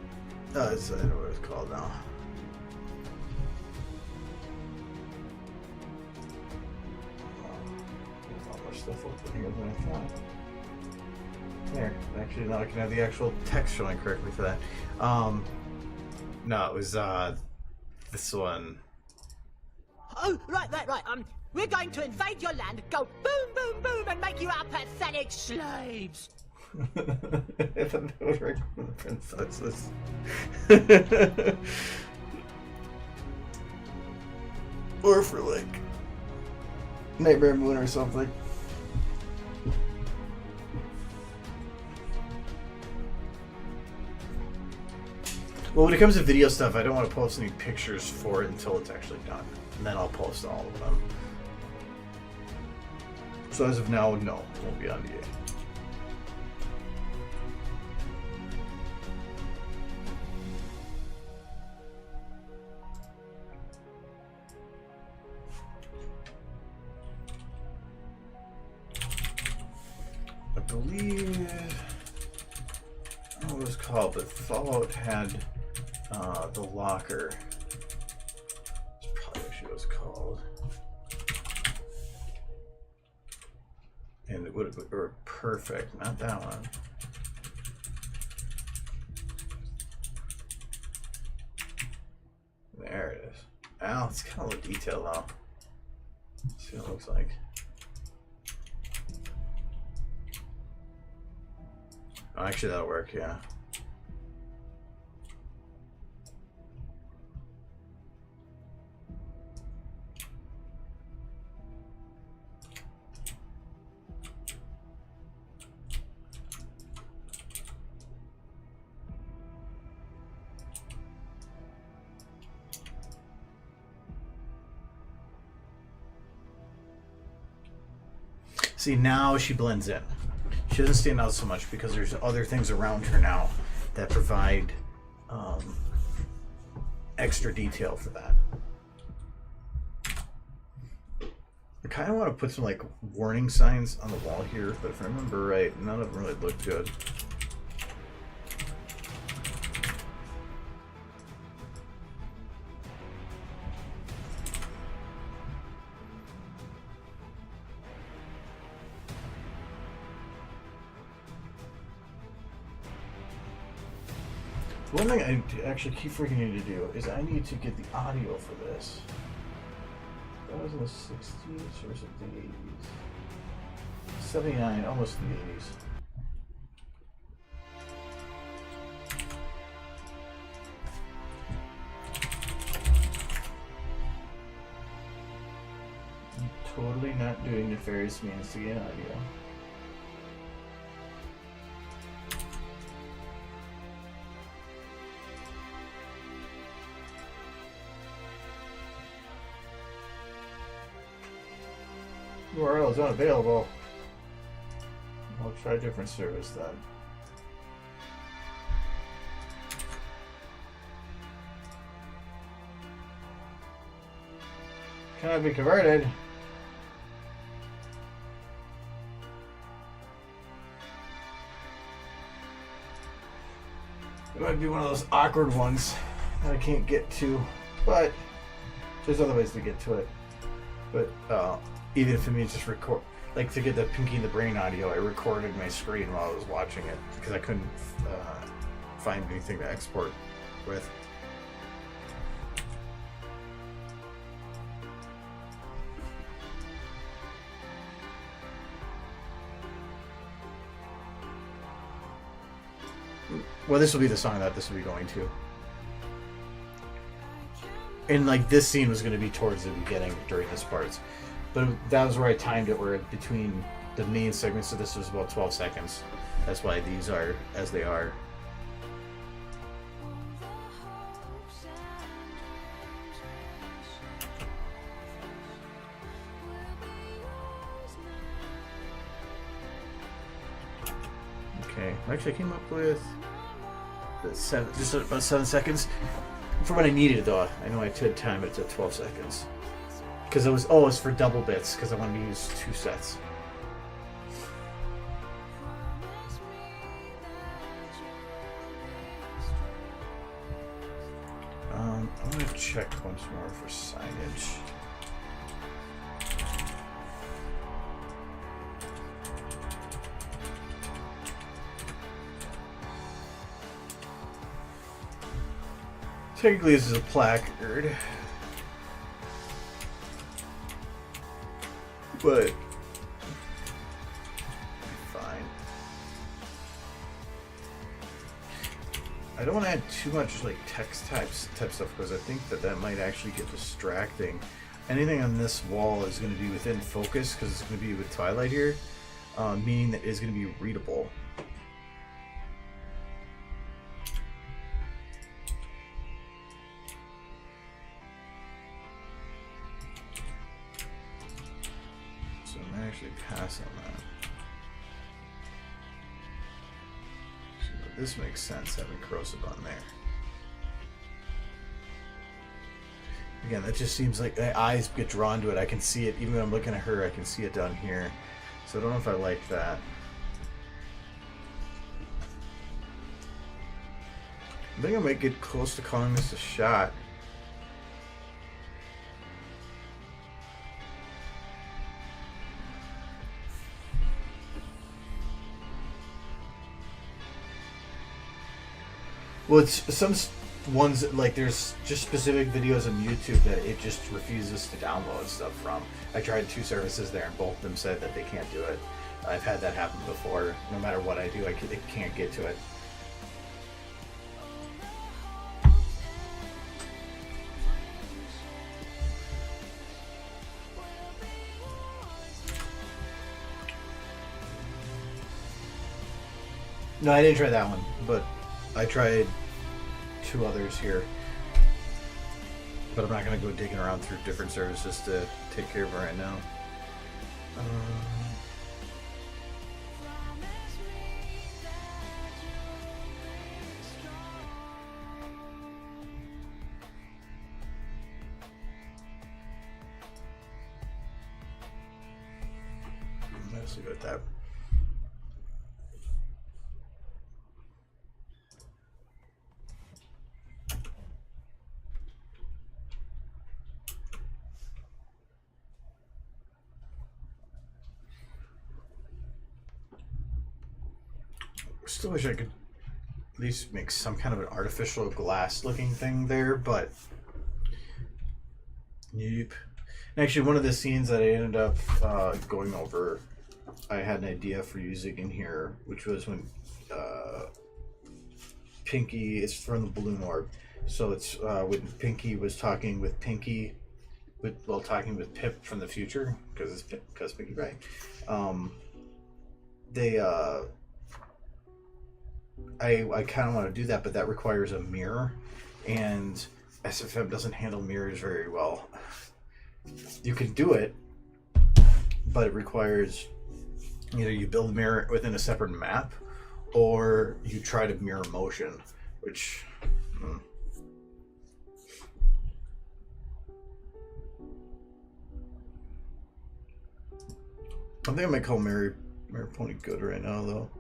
I know what it's called now. There's not much stuff open here than I thought. There. Actually, now I can have the actual text showing correctly for that. No, it was this one. Oh, right. We're going to invade your land, go boom, boom, boom, and make you our pathetic slaves. I thought that was right for the princesses. Or for like Nightmare Moon or something. Well, when it comes to video stuff, I don't want to post any pictures for it until it's actually done. And then I'll post all of them. So as of now, no, it won't be on DA. believe, I don't know what it was called, but Fallout had the locker. That's probably what it was called. And it would have been perfect, not that one. There it is. Ow, it's kind of low detail though. Let's see what it looks like. Oh, actually, that'll work, yeah. See, now she blends in. She doesn't stand out so much because there's other things around her now that provide extra detail for that. I kind of want to put some like warning signs on the wall here, but if I remember right, none of them really look good. One thing I actually keep forgetting to do is I need to get the audio for this. That was in the 60s or was it the 80s? 79, almost the 80s. I'm totally not doing nefarious means to get audio. URL is unavailable. I'll try a different service then. Cannot be converted. It might be one of those awkward ones that I can't get to, but there's other ways to get to it. But even if it means just record, like to get the Pinky and the Brain audio, I recorded my screen while I was watching it because I couldn't find anything to export with. Well, this will be the song that this will be going to. And like this scene was going to be towards the beginning during this part. But that was where I timed it, where between the main segments of this was about 12 seconds. That's why these are as they are. Okay, actually I came up with just about 7 seconds. For what I needed though, I know I did time it to 12 seconds. Because it was, it's for double bits, because I wanted to use 2 sets. I'm going to check once more for signage. Technically, this is a placard. But fine. I don't want to add too much like text type stuff because I think that might actually get distracting. Anything on this wall is going to be within focus because it's going to be with Twilight here, meaning that it's going to be readable. Actually pass on that. So this makes sense having corrosive on there. Again, that just seems like my eyes get drawn to it. I can see it even when I'm looking at her. I can see it down here. So I don't know if I like that. I think I might get close to calling this a shot. Well, it's some ones that, like, there's just specific videos on YouTube that it just refuses to download stuff from. I tried 2 services there, and both of them said that they can't do it. I've had that happen before. No matter what I do, it can't get to it. No, I didn't try that one, but I tried 2 others here. But I'm not going to go digging around through different services to take care of it right now. Let's leave it at that. Still wish I could at least make some kind of an artificial glass looking thing there, but nope. And actually, one of the scenes that I ended up going over, I had an idea for using in here, which was when Pinky is from the balloon orb. So it's when Pinky was talking with Pinky, while talking with Pip from the future, because Pinky, right? I kind of want to do that, but that requires a mirror, and SFM doesn't handle mirrors very well. You can do it, but it requires either you build a mirror within a separate map, or you try to mirror motion, which... I think I might call Mirror Pony good right now, though.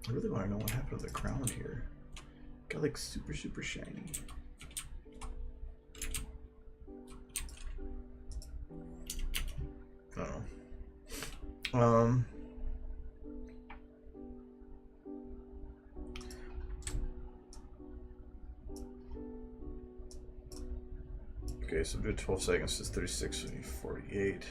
I really want to know what happened to the crown here. Got like super shiny. Oh. Okay, so do 12 seconds is 36 and 48.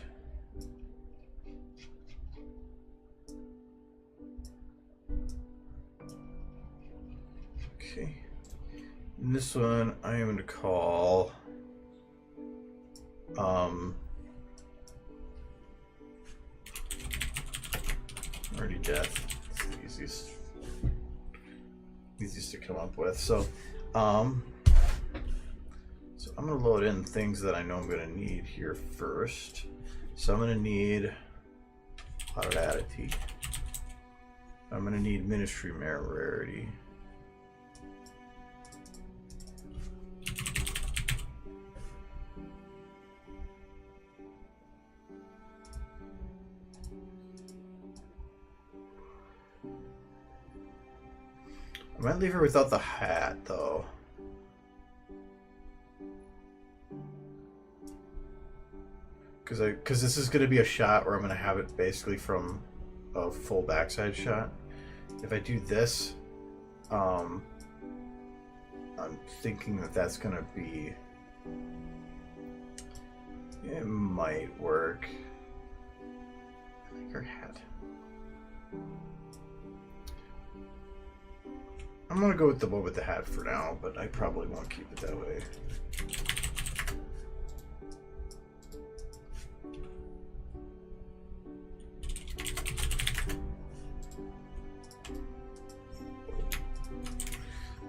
Okay. And this one I am going to call already death. It's the easiest to come up with. So I'm going to load in things that I know I'm going to need here first. So I'm going to need Auto-Adity. I'm going to need Ministry Rarity. I might leave her without the hat, though. Because this is going to be a shot where I'm going to have it basically from a full backside shot. If I do this, I'm thinking that that's going to be... It might work. I think her hat... I'm going to go with the one with the hat for now, but I probably won't keep it that way.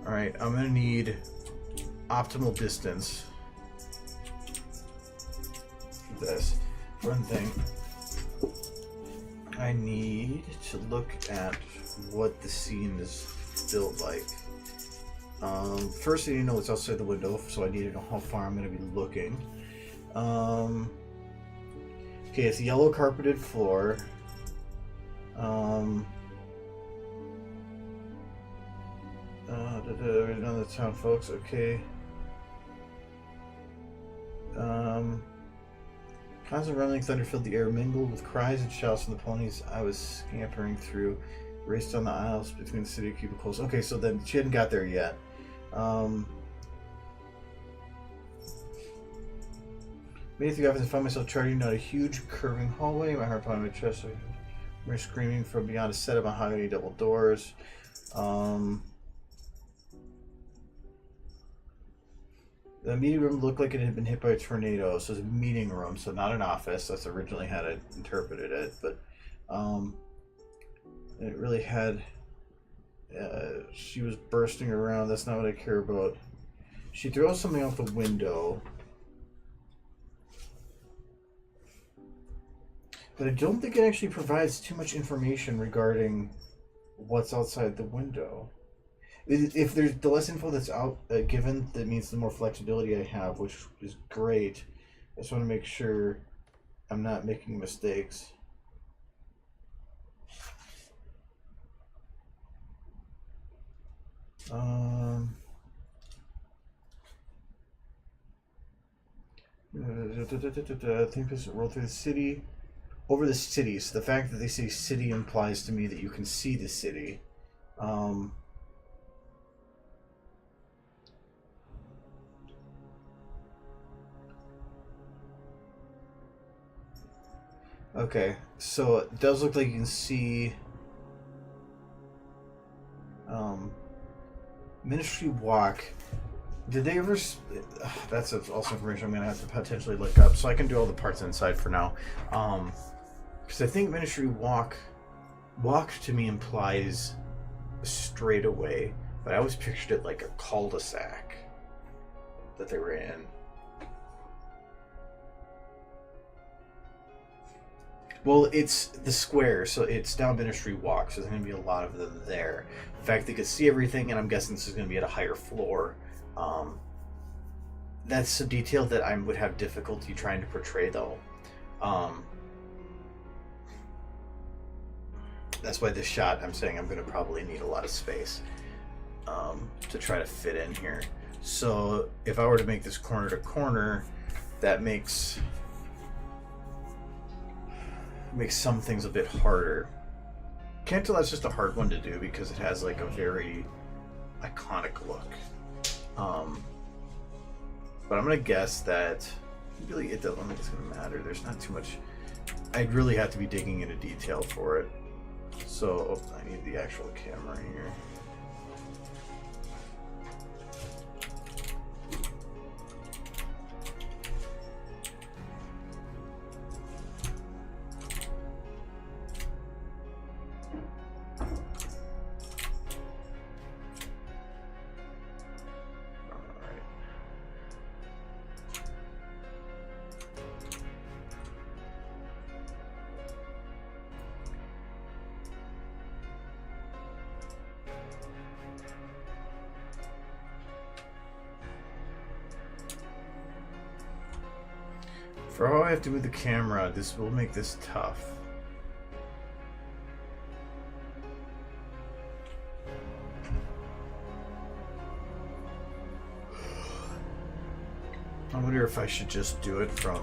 Alright, I'm going to need optimal distance for this. One thing, I need to look at what the scene is built like. First I need to know what's outside the window, so I need to know how far I'm going to be looking. Okay, it's a yellow carpeted floor. Another town, folks. Okay. Constant rumbling thunder filled the air, mingled with cries and shouts from the ponies I was scampering through, raced down the aisles between the city cubicles. Okay, so then she hadn't got there yet. Made it through the office and found myself charging down a huge curving hallway. My heart pounding my chest. We're screaming from beyond a set of mahogany double doors. The meeting room looked like it had been hit by a tornado. So it was a meeting room, so not an office. That's originally how I interpreted it, but it really had. She was bursting around. That's not what I care about. She throws something out the window. But I don't think it actually provides too much information regarding what's outside the window. If there's the less info that's out given, that means the more flexibility I have, which is great. I just want to make sure I'm not making mistakes. I think this roll through the city. Over the cities. The fact that they say city implies to me that you can see the city. Okay, so it does look like you can see Ministry Walk. Did they ever... That's also information I'm going to have to potentially look up, so I can do all the parts inside for now. Because I think Ministry Walk to me implies a straightaway, but I always pictured it like a cul-de-sac that they were in. Well, it's the square, so it's down Ministry Walk, so there's going to be a lot of them there. In fact, they could see everything, and I'm guessing this is going to be at a higher floor. That's a detail that I would have difficulty trying to portray, though. That's why this shot, I'm saying I'm going to probably need a lot of space to try to fit in here. So if I were to make this corner to corner, that makes some things a bit harder. Can't tell that's just a hard one to do because it has like a very iconic look. But I'm gonna guess that really it doesn't think it's gonna matter. There's not too much. I'd really have to be digging into detail for it. So I need the actual camera here. For how I have to move the camera, this will make this tough. I wonder if I should just do it from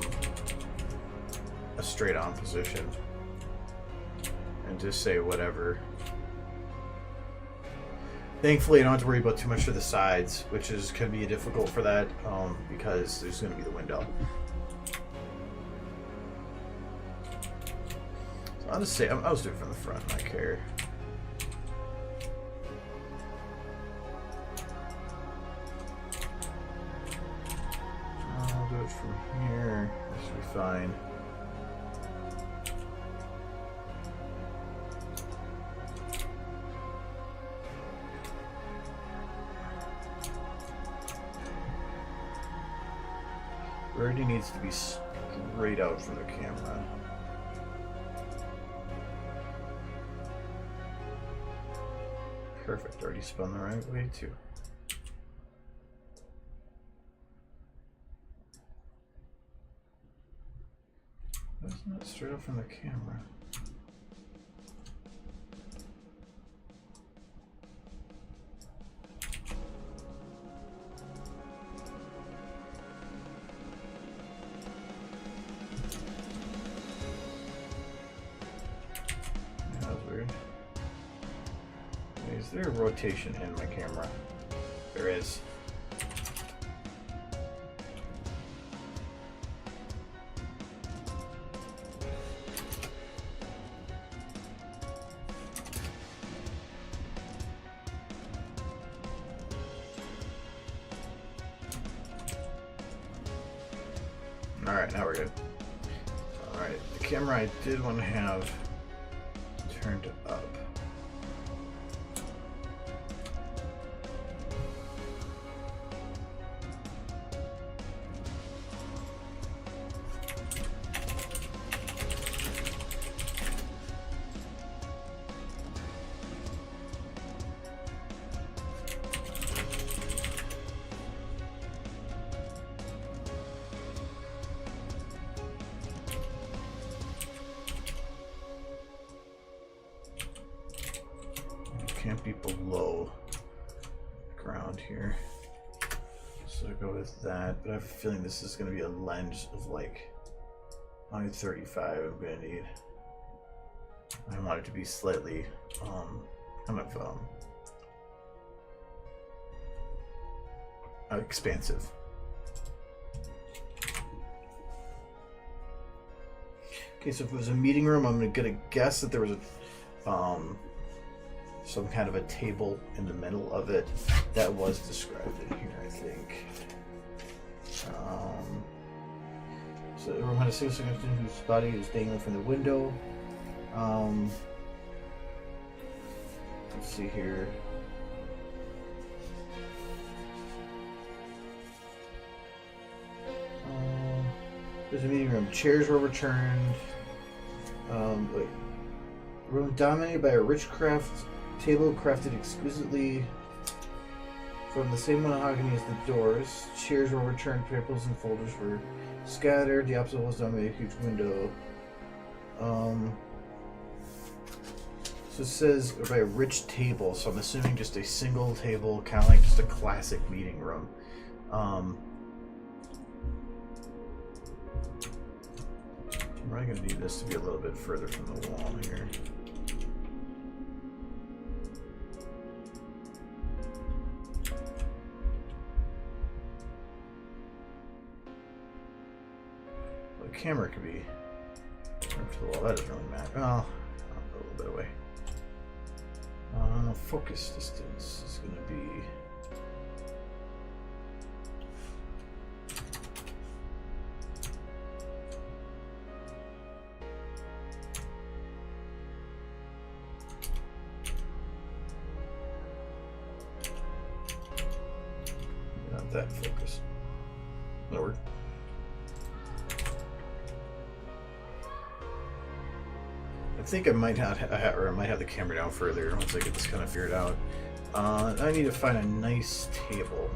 a straight on position and just say whatever. Thankfully, I don't have to worry about too much for the sides, which can be difficult for that because there's going to be the window. I'll just say, I'll just do it from the front, I don't care. I'll do it from here, this should be fine. Rarity needs to be straight out from the camera. Perfect, already spun the right way too. That's not straight up from the camera. there a rotation in my camera? There is. Alright, now we're good. Alright, the camera I did want to have turned up. Can't be below ground here, so I go with that. But I have a feeling this is going to be a lens of like 135. I'm going to need. I want it to be slightly kind of expansive. Okay, so if it was a meeting room, I'm gonna guess that there was a some kind of a table in the middle of it that was described in here, I think. So the room had a single significant whose body was dangling from the window. Let's see here. There's a meeting room. Chairs were overturned. Wait. Room dominated by a rich craft table crafted exquisitely from the same mahogany as the doors. Chairs were overturned, papers and folders were scattered. The opposite was dominated a huge window. So it says by a rich table, so I'm assuming just a single table, kind of like just a classic meeting room. I'm probably going to need this to be a little bit further from the wall here. The camera could be turned to the wall. That doesn't really matter. Well, a little bit away. Focus distance is going to be. Not that focused. That'll work. I think I might not have, or I might have the camera down further once I get this kind of figured out. I need to find a nice table.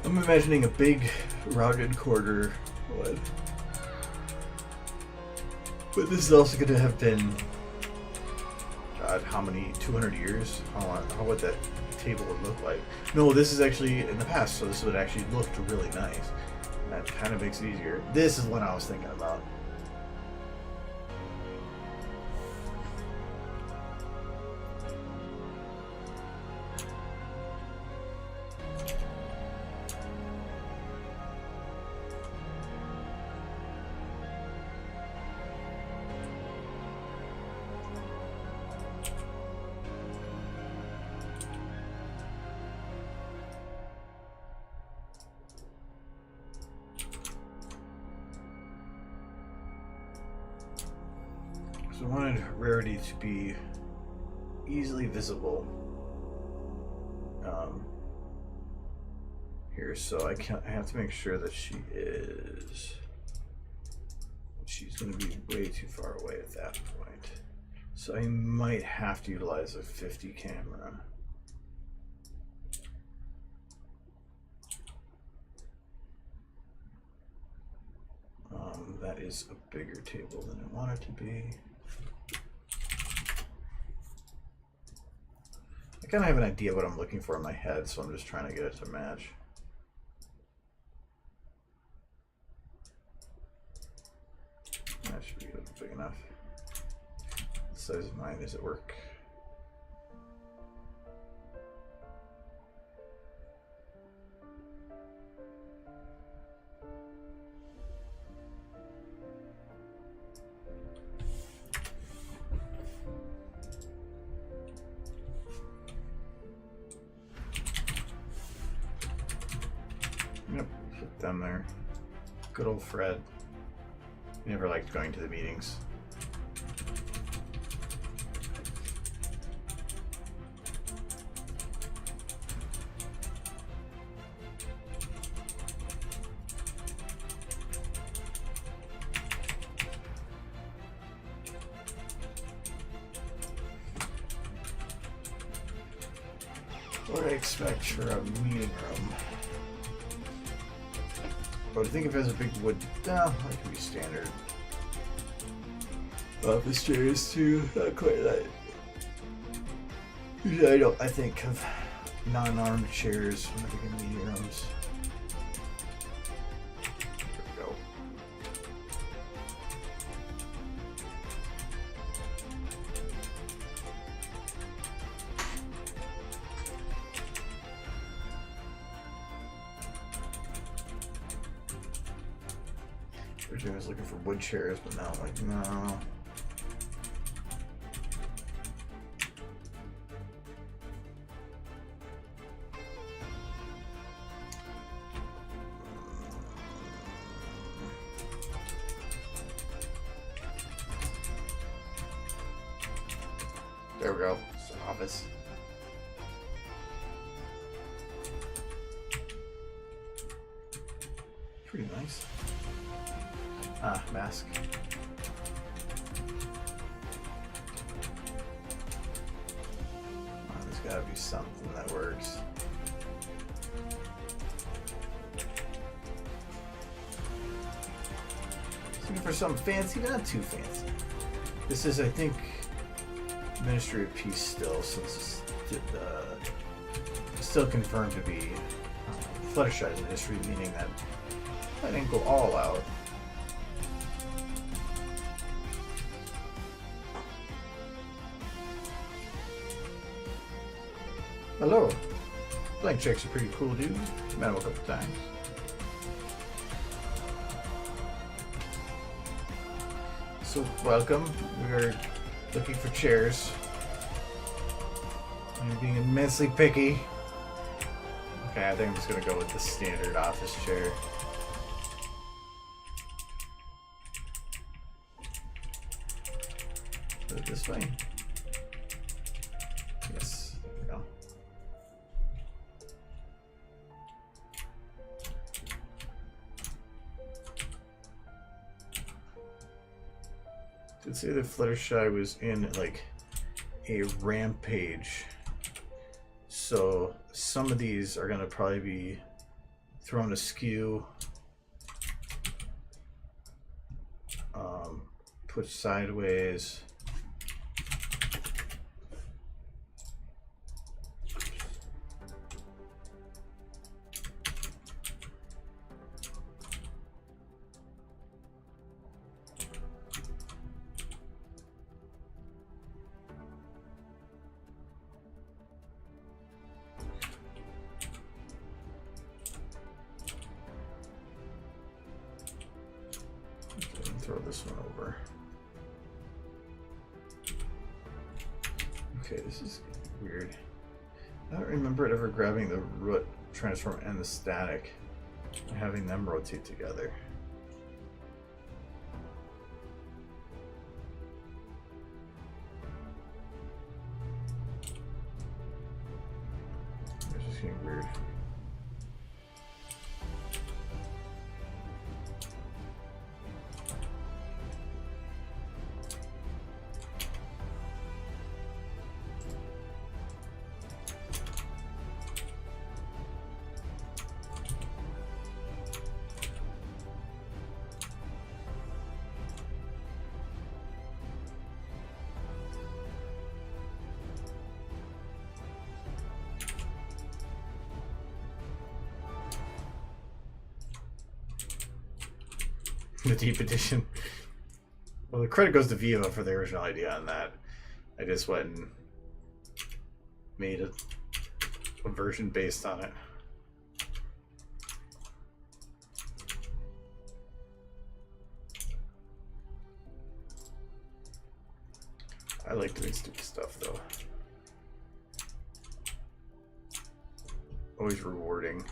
I'm imagining a big, rounded corner one. But this is also going to have been, God, how many, 200 years? How would that table would look like? No, this is actually in the past, so this would actually look really nice. That kind of makes it easier. This is what I was thinking about. So I wanted Rarity to be easily visible here, so I have to make sure that she's going to be way too far away at that point. So I might have to utilize a 50 camera. That is a bigger table than I want it to be. I kind of have an idea what I'm looking for in my head, so I'm just trying to get it to match. That should be big enough. The size of mine is at work. Yep, put them there. Good old Fred. He never liked going to the meetings. What do I expect for a meeting room? But I think if it has a big wood, that can be standard. Office chairs too, not quite that. Usually I think of non-armed chairs when I think of meeting rooms. There we go. Originally I was looking for wood chairs, but now I'm like, no. There we go. It's the office. Pretty nice. Ah, mask. Oh, there's gotta be something that works. Looking for something fancy, but not too fancy. This is, I think, Ministry of Peace still, since it's still confirmed to be Fluttershy's ministry, meaning that I didn't go all out. Hello. Blank checks are pretty cool, dude. Met him a couple times. So, welcome. We are looking for chairs. I'm being immensely picky. Okay, I think I'm just gonna go with the standard office chair. Put it this way. Yes, there we go. Did say that Fluttershy was in like a rampage, so some of these are gonna probably be thrown askew, put sideways. Throw this one over. Okay, this is weird. I don't remember it ever grabbing the root transform and the static and having them rotate together. It's just getting weird. The deep edition. Well, the credit goes to Viva for the original idea on that. I just went and made a version based on it. I like doing stupid stuff, though. Always rewarding.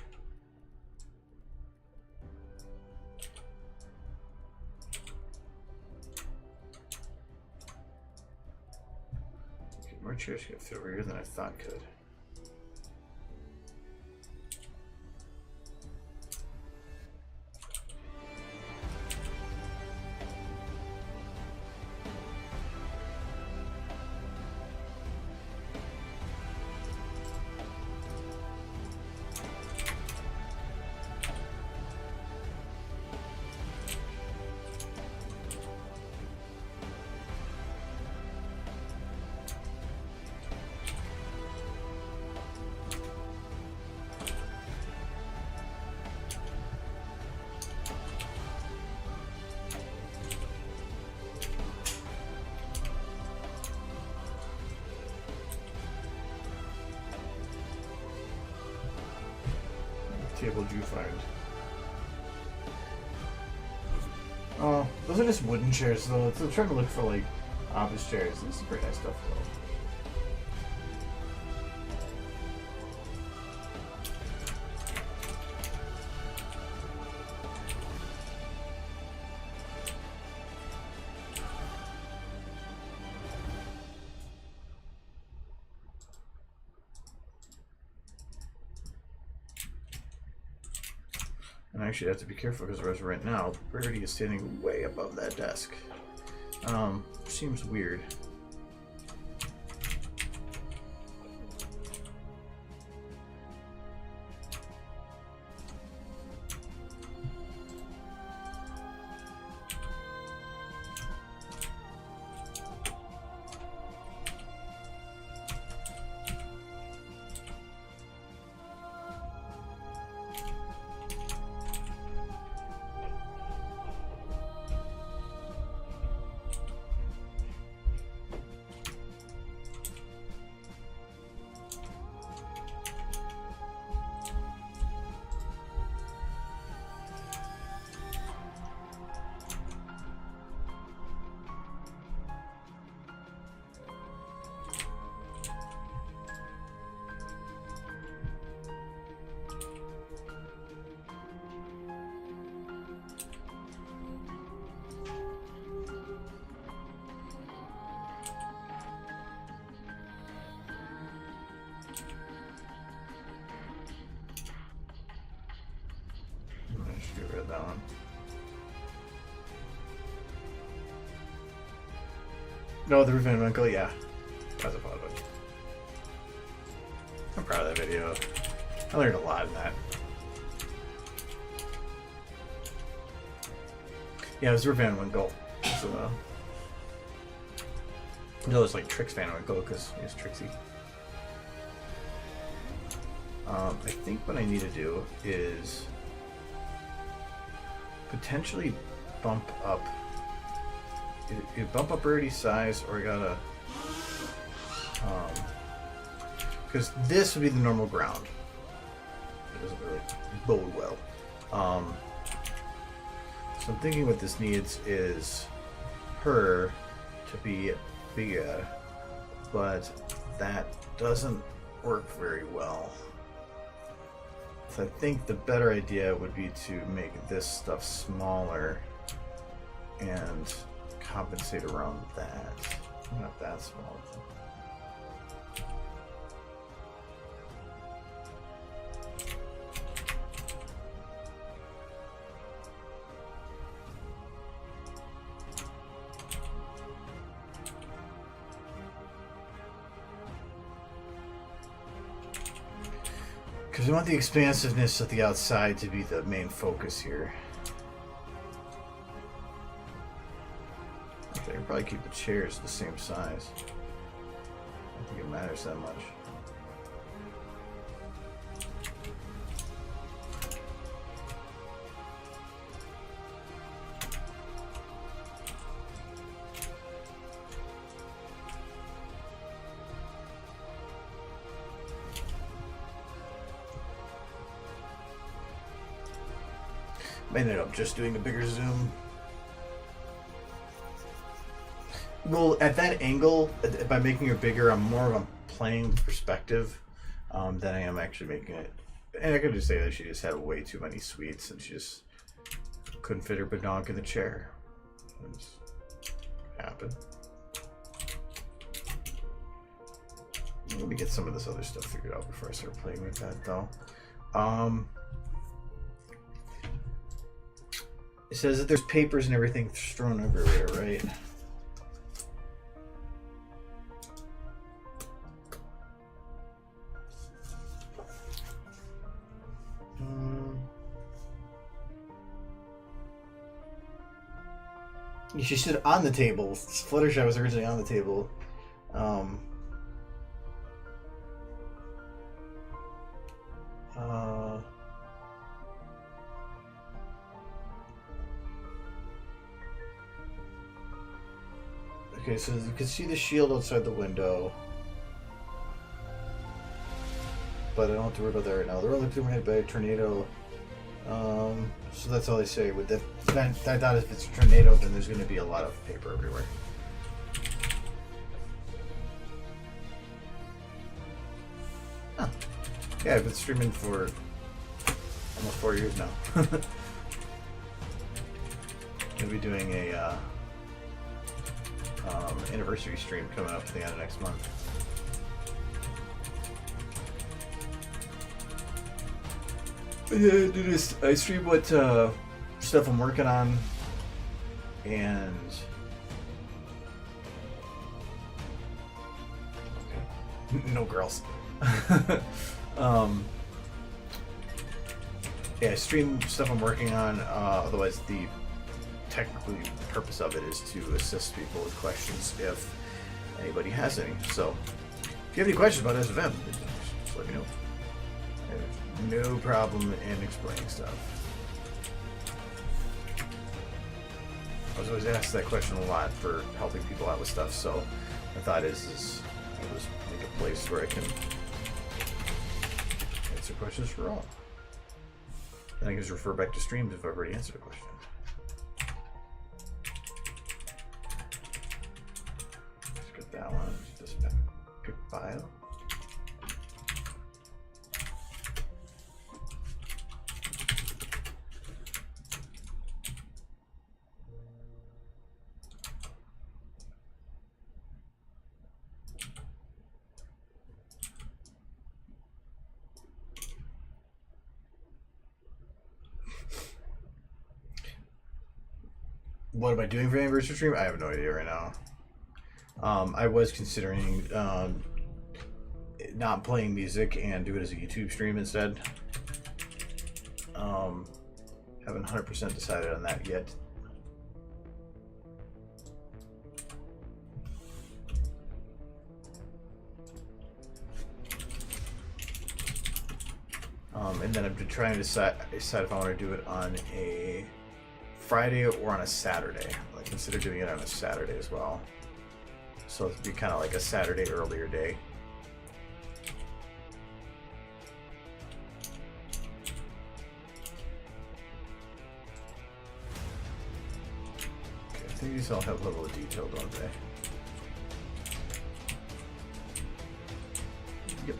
More chairs can fit over here than I thought could. Table did you find? Oh, those are just wooden chairs though. So I'm trying to look for like office chairs. This is pretty nice stuff though. And I actually have to be careful because right now, Rarity is standing way above that desk. Seems weird. Get rid of that one. No, the Revenge Uncle, yeah. That's a fun one. I'm proud of that video. I learned a lot in that. Yeah, it was Revenge Uncle. So, no, it's like Trix Van Winkle because he's Trixie. I think what I need to do is potentially bump up. You bump up Rarity's size, or I gotta, because this would be the normal ground. It doesn't really bode well. So I'm thinking what this needs is her to be bigger, but that doesn't work very well. So I think the better idea would be to make this stuff smaller and compensate around that. Not that small. Because we want the expansiveness of the outside to be the main focus here. Okay, I can probably keep the chairs the same size. I don't think it matters that much. I ended up just doing a bigger zoom. Well, at that angle, by making it bigger, I'm more of a playing perspective than I am actually making it. And I could just say that she just had way too many sweets and she just couldn't fit her badonk in the chair. It's happened. Let me get some of this other stuff figured out before I start playing with that, though. It says that there's papers and everything strewn everywhere, right? She stood on the table. Fluttershy was originally on the table. Okay, so you can see the shield outside the window. But I don't have to worry about that right now. They're only being hit by a tornado. So that's all they say. With the event, I thought if it's a tornado, then there's going to be a lot of paper everywhere. Huh. Yeah, I've been streaming for almost 4 years now. We'll be doing a anniversary stream coming up at the end of next month. I stream what stuff I'm working on, and okay. No girls. Yeah, I stream stuff I'm working on. Otherwise, the purpose of it is to assist people with questions if anybody has any. So, if you have any questions about SFM, just let me know. No problem in explaining stuff. I was always asked that question a lot for helping people out with stuff, so my thought is I'll just make a place where I can answer questions for all. And I can just refer back to streams if I've already answered a question. Let's get that one. Just pick file. What am I doing for the anniversary stream? I have no idea right now. I was considering not playing music and do it as a YouTube stream instead. Haven't 100% decided on that yet. And then I'm trying to decide if I want to do it on a Friday or on a Saturday. I consider doing it on a Saturday as well. So it'd be kind of like a Saturday earlier day. Okay, I think these all have a level of detail, don't they? Yep.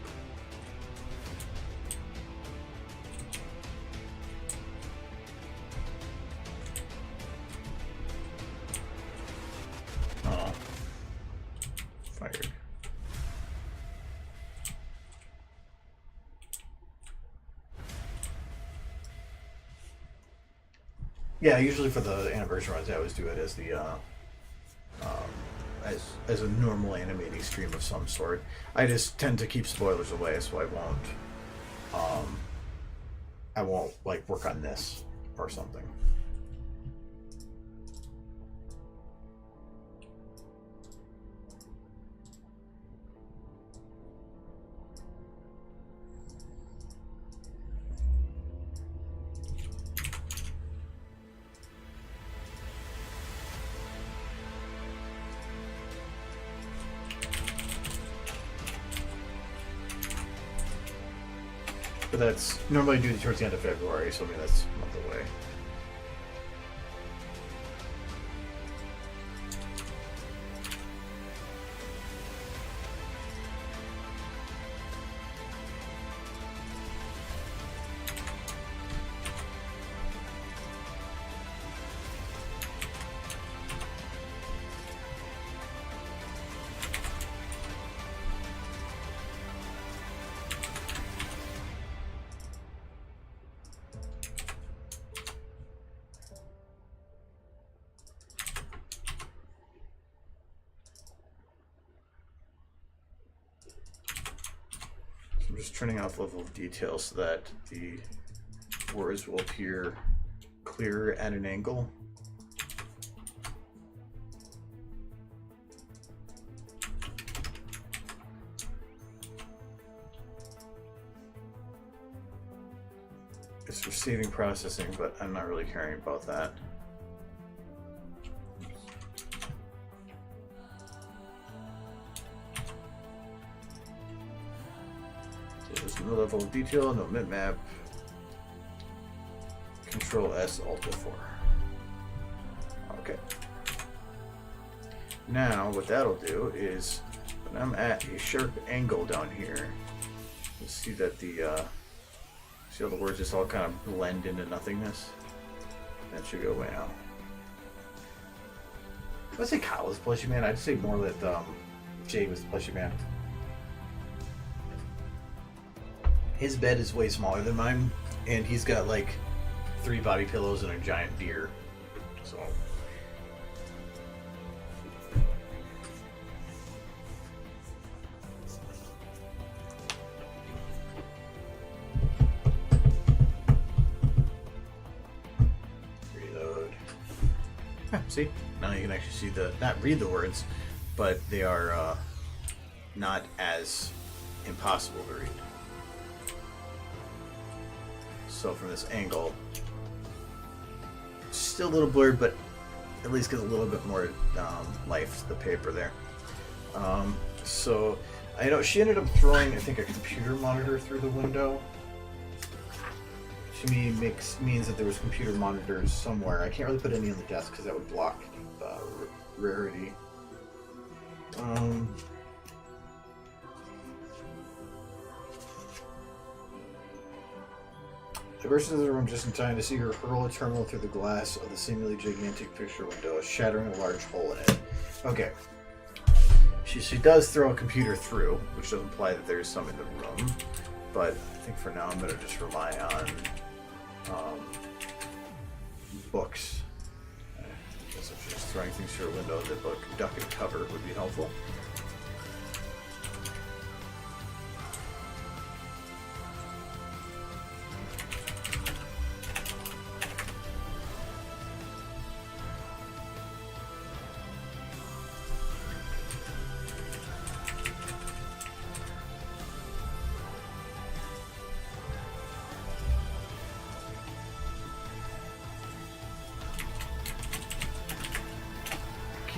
Yeah, usually for the anniversary ones, I always do it as the as a normal animating stream of some sort. I just tend to keep spoilers away, so I won't like work on this or something. But that's normally due towards the end of February, so I mean that's a month away. turning off level of detail so that the words will appear clearer at an angle. It's receiving processing, but I'm not really caring about that. So there's no level of detail, no bitmap. Control S, Alt F4. Okay. Now what that'll do is when I'm at a sharp angle down here, you'll see that the see how the words just all kind of blend into nothingness? That should go away now. I'd say Kyle was the plushy man. I'd say more that Jay was the plushy man. His bed is way smaller than mine, and he's got like 3 body pillows and a giant deer. So reload. See? Now you can actually see not read the words, but they are not as impossible to read. So from this angle, still a little blurred, but at least gives a little bit more life to the paper there. So I know she ended up throwing, I think, a computer monitor through the window. To me, means that there was computer monitors somewhere. I can't really put any on the desk because that would block rarity. I burst into the room just in time to see her hurl a terminal through the glass of the seemingly gigantic picture window, shattering a large hole in it. Okay. She does throw a computer through, which does imply that there's some in the room. But I think for now I'm going to just rely on books. I guess if she's just throwing things through a window, the book duck and cover would be helpful.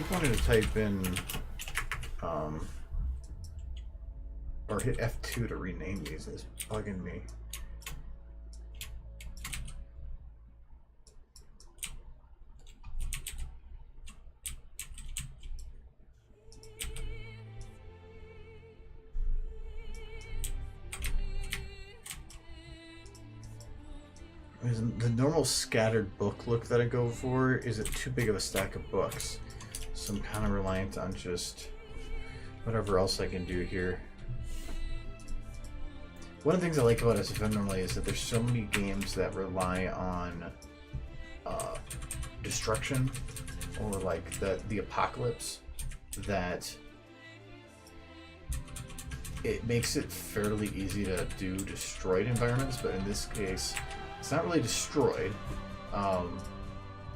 I wanted to type in or hit F2 to rename these. It's bugging me. The normal scattered book look that I go for isn't too big of a stack of books. So I'm kind of reliant on just whatever else I can do here. One of the things I like about SFM normally is that there's so many games that rely on destruction or like the apocalypse that it makes it fairly easy to do destroyed environments, but in this case it's not really destroyed,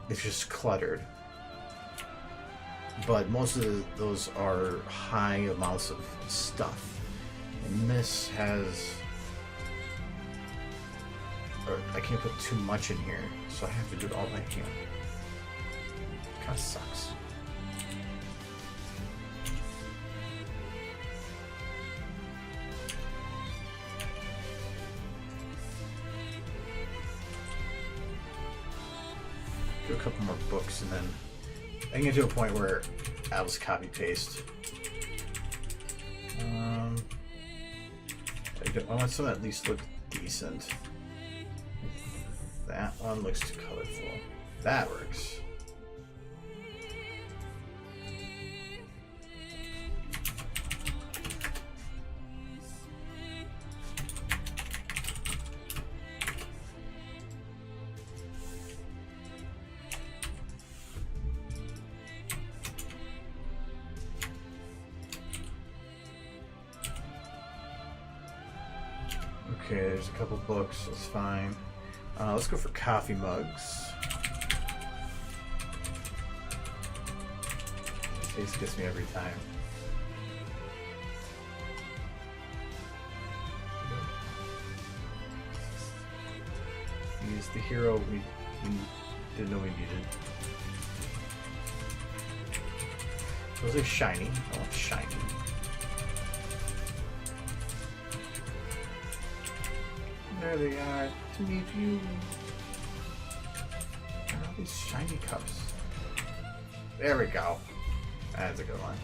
it's just cluttered. But most of those are high amounts of stuff. And this has... Or I can't put too much in here, so I have to do it all by hand. Kinda sucks. Do a couple more books and then I can get to a point where I'll just copy paste. I want some that at least look decent. That one looks too colorful. That works. Okay, there's a couple books. That's fine. Let's go for coffee mugs. This gets me every time. He's the hero we didn't know we needed. Those are shiny. I want shiny. There they are. To meet you. Where are all these shiny cups? There we go. That's a good one.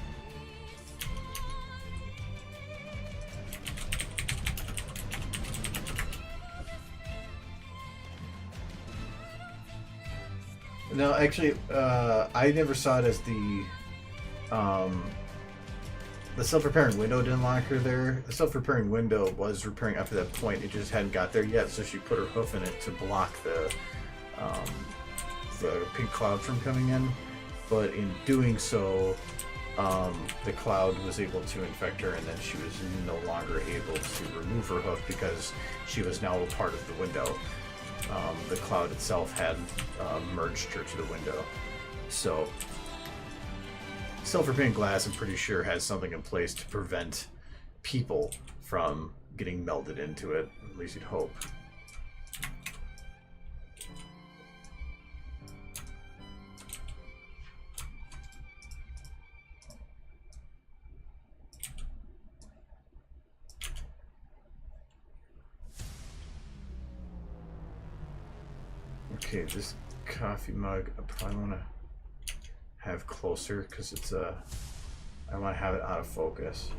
No, actually, I never saw it as the self-repairing window didn't lock her there. The self-repairing window was repairing up to that point. It just hadn't got there yet, so she put her hoof in it to block the pink cloud from coming in. But in doing so, the cloud was able to infect her, and then she was no longer able to remove her hoof because she was now a part of the window. The cloud itself had merged her to the window. So, self-repairing glass, I'm pretty sure, has something in place to prevent people from getting melded into it. At least you'd hope. Okay, this coffee mug I probably want to have closer because it's I want to have it out of focus.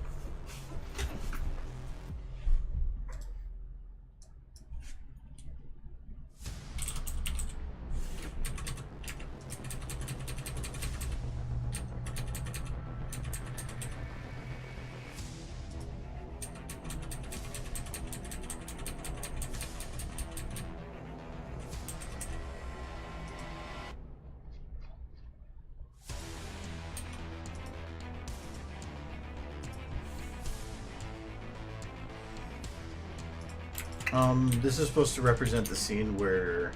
This is supposed to represent the scene where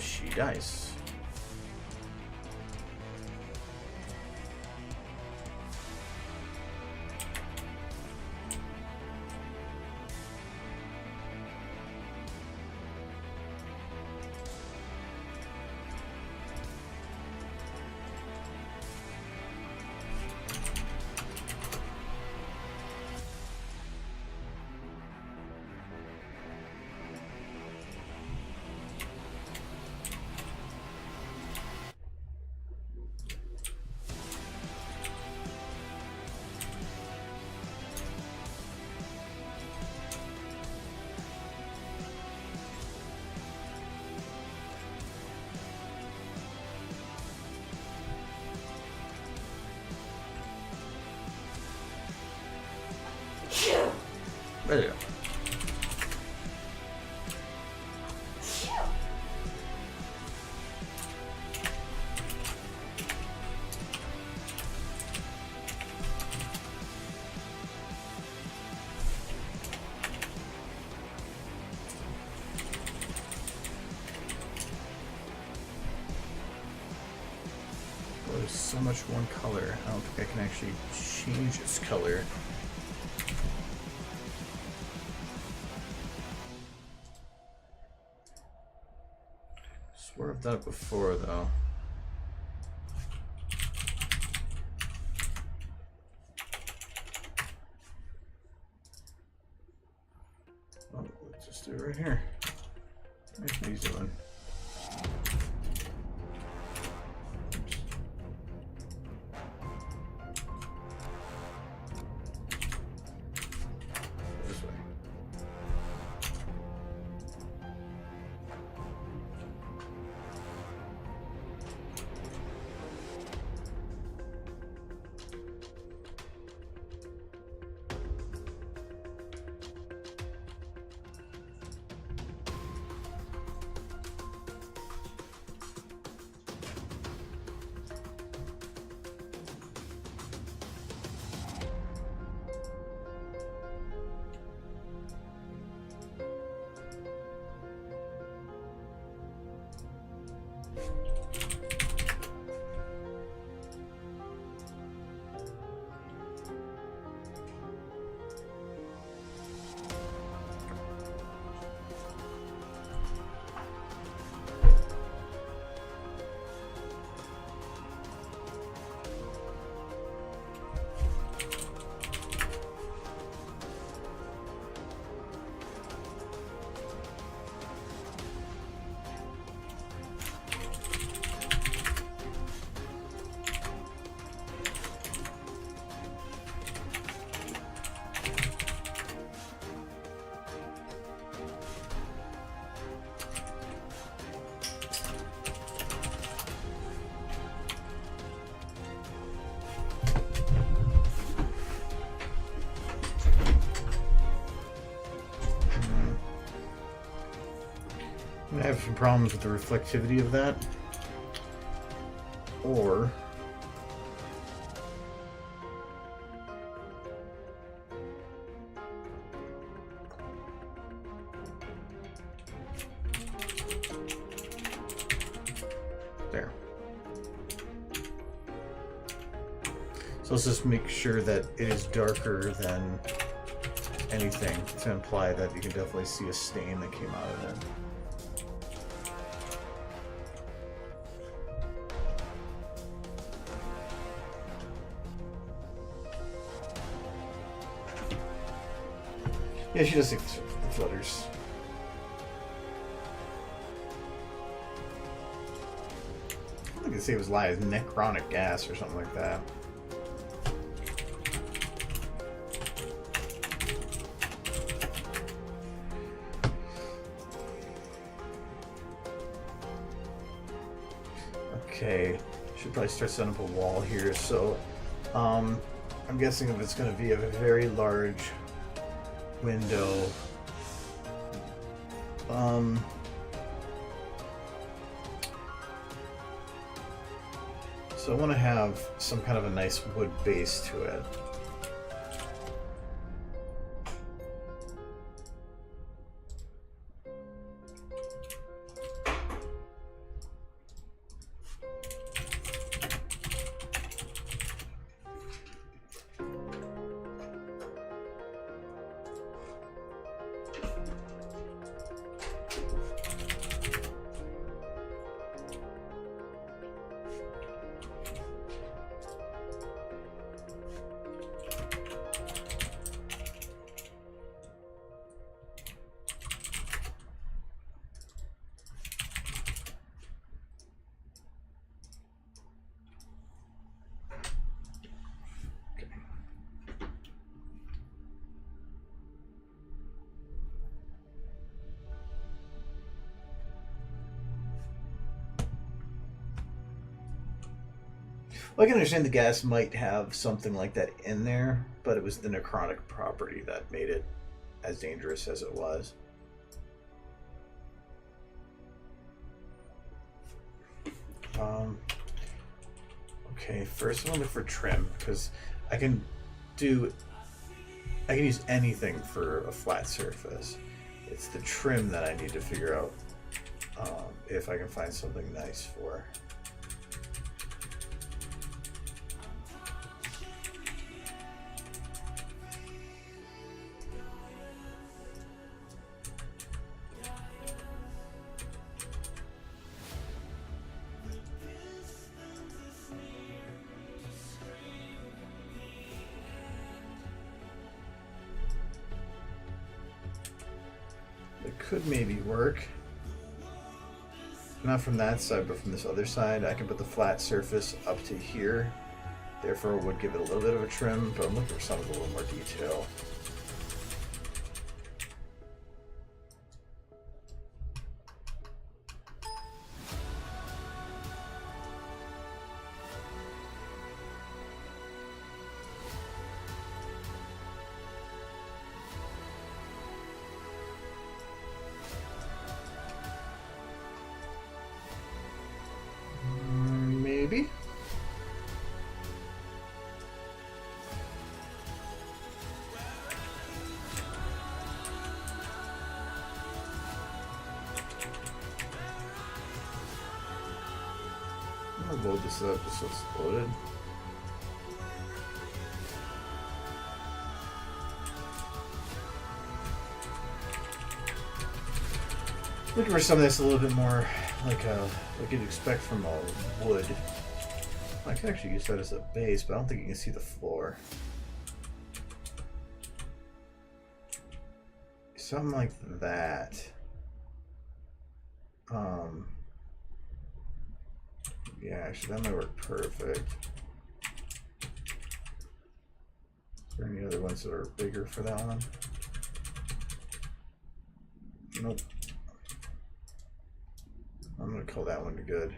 she dies. There you go. Oh, there's so much one color. I don't think I can actually change its color. I've done it before, though. Oh, let's just do it right here. Nice and easy one. This way. I have some problems with the reflectivity of that. Or there. So let's just make sure that it is darker than anything to imply that you can definitely see a stain that came out of it. Yeah, she does take the flutters. I think they say it was live necronic gas or something like that. Okay, should probably start setting up a wall here. So, I'm guessing if it's going to be a very large window, so I want to have some kind of a nice wood base to it. Well, I can understand the gas might have something like that in there, but it was the necrotic property that made it as dangerous as it was. Okay, first I'm gonna look for trim, because I can use anything for a flat surface. It's the trim that I need to figure out if I can find something nice for. Could maybe work. Not from that side, but from this other side. I can put the flat surface up to here. Therefore, it would give it a little bit of a trim, but I'm looking for something with a little more detail. Maybe? I'll load this up just so it's loaded. Looking for something that's a little bit more like you'd expect from a wood. I can actually use that as a base, but I don't think you can see the floor. Something like that. Yeah, actually that might work perfect. Is there any other ones that are bigger for that one? Nope. I'm gonna call that one good.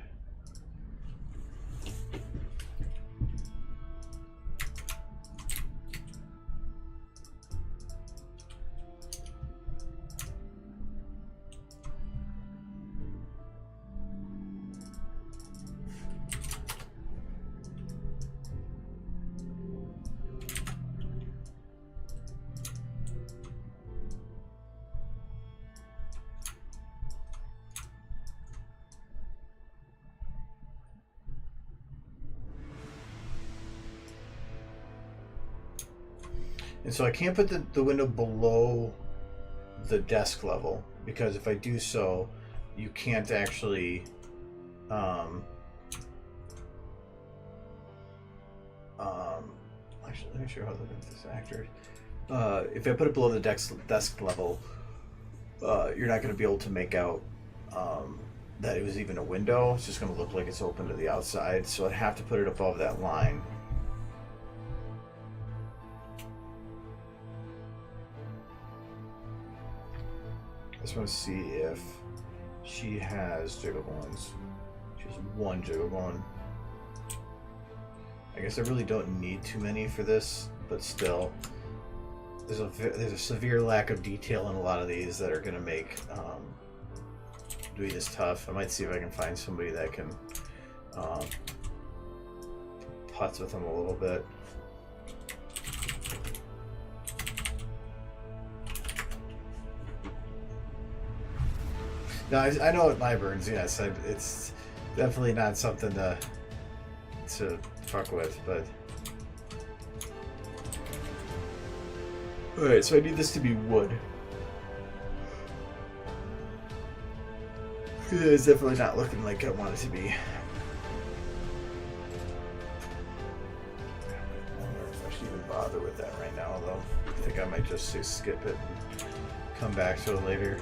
And so I can't put the window below the desk level, because if I do so, you can't actually actually, let me show you how to look at this actor. If I put it below the desk level, you're not going to be able to make out that it was even a window. It's just going to look like it's open to the outside. So I'd have to put it above that line. I just want to see if she has jiggle bones. She has one jiggle bone. I guess I really don't need too many for this, but still, there's a severe lack of detail in a lot of these that are going to make doing this tough. I might see if I can find somebody that can putz with them a little bit. No, I know it Liburns, yes. It's definitely not something to fuck with, but... Alright, so I need this to be wood. It's definitely not looking like I want it to be. I don't know if I should even bother with that right now, though. I think I might just skip it and come back to it later.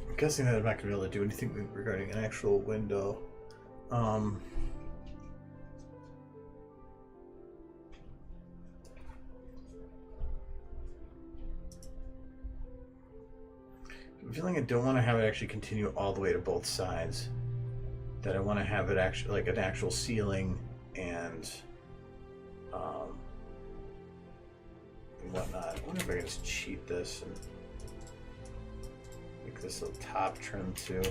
I'm guessing that I'm not going to be able to do anything regarding an actual window. I'm feeling I don't want to have it actually continue all the way to both sides. That I want to have it actually like an actual ceiling and whatnot. I wonder if I can just cheat this and make this a top trim too.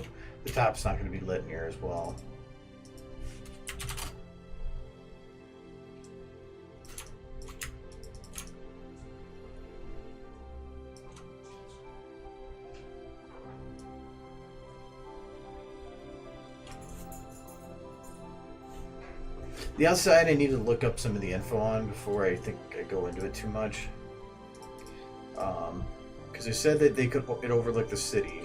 The top's not going to be lit near as well. The outside I need to look up some of the info on before I think I go into it too much. Because they said that it overlook the city,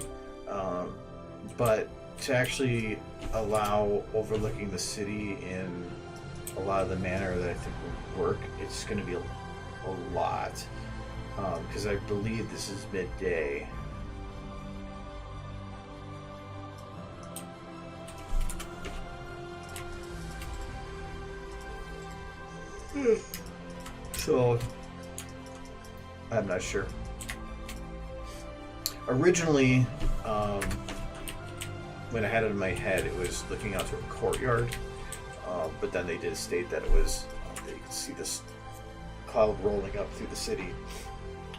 but to actually allow overlooking the city in a lot of the manner that I think would work, it's going to be a lot. Because I believe this is midday. So, I'm not sure. Originally, when I had it in my head, it was looking out to a courtyard, but then they did state that it was, that you can see this cloud rolling up through the city,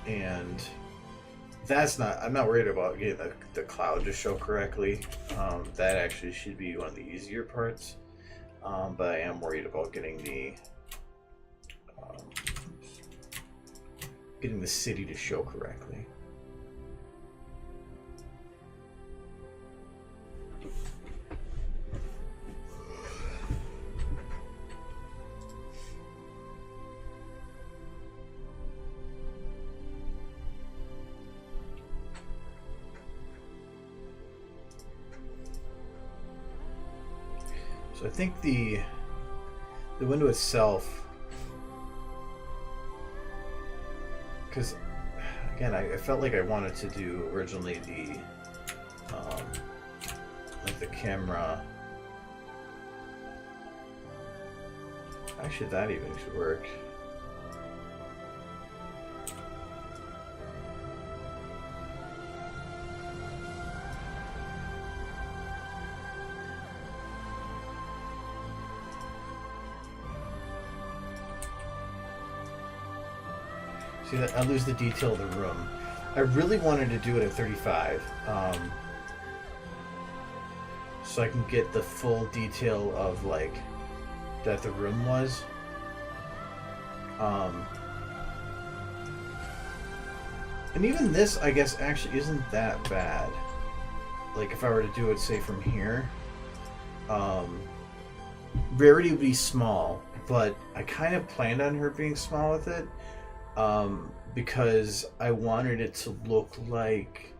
and that's not, I'm not worried about getting the cloud to show correctly. That actually should be one of the easier parts, but I am worried about getting the city to show correctly. So I think the window itself, because again, I felt like I wanted to do originally the like the camera. Actually, that even should work. See that I lose the detail of the room. I really wanted to do it at 35, so I can get the full detail of like that the room was. And even this, I guess, actually isn't that bad. Like if I were to do it, say, from here, Rarity would be small, but I kind of planned on her being small with it. Because I wanted it to look like...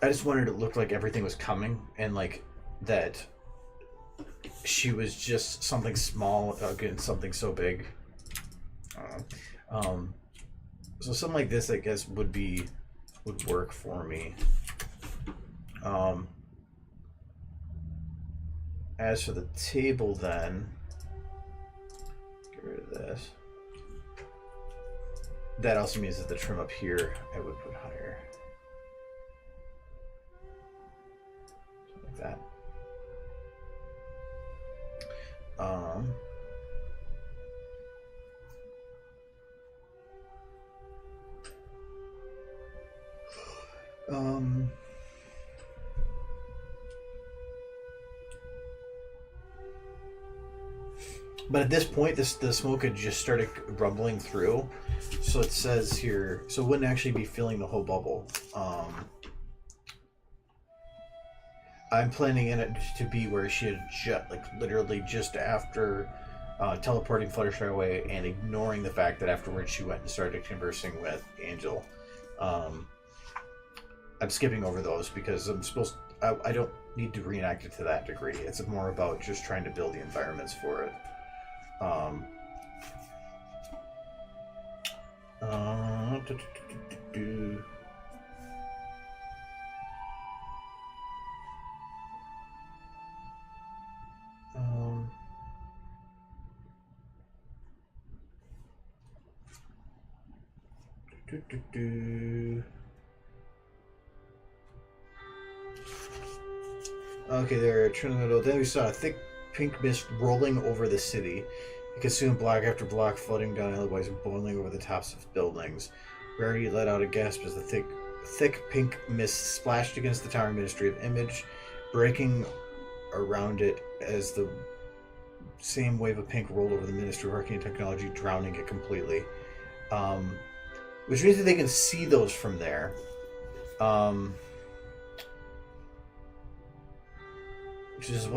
I just wanted it to look like everything was coming, and like that she was just something small against something so big. So something like this, I guess, would work for me. As for the table, then... rid of this. That also means that the trim up here I would put higher. Something like that. But at this point, the smoke had just started rumbling through. So it says here, so it wouldn't actually be filling the whole bubble. I'm planning it to be where she had literally just after teleporting Fluttershy away and ignoring the fact that afterwards she went and started conversing with Angel. I'm skipping over those because I don't need to reenact it to that degree. It's more about just trying to build the environments for it. Okay, there. Turn in the middle. Then we saw a thick pink mist rolling over the city. It consumed block after block, floating down alleyways and boiling over the tops of buildings. Rarity let out a gasp as the thick pink mist splashed against the towering Ministry of Image, breaking around it as the same wave of pink rolled over the Ministry of Arcane Technology, drowning it completely. Which means that they can see those from there. Which is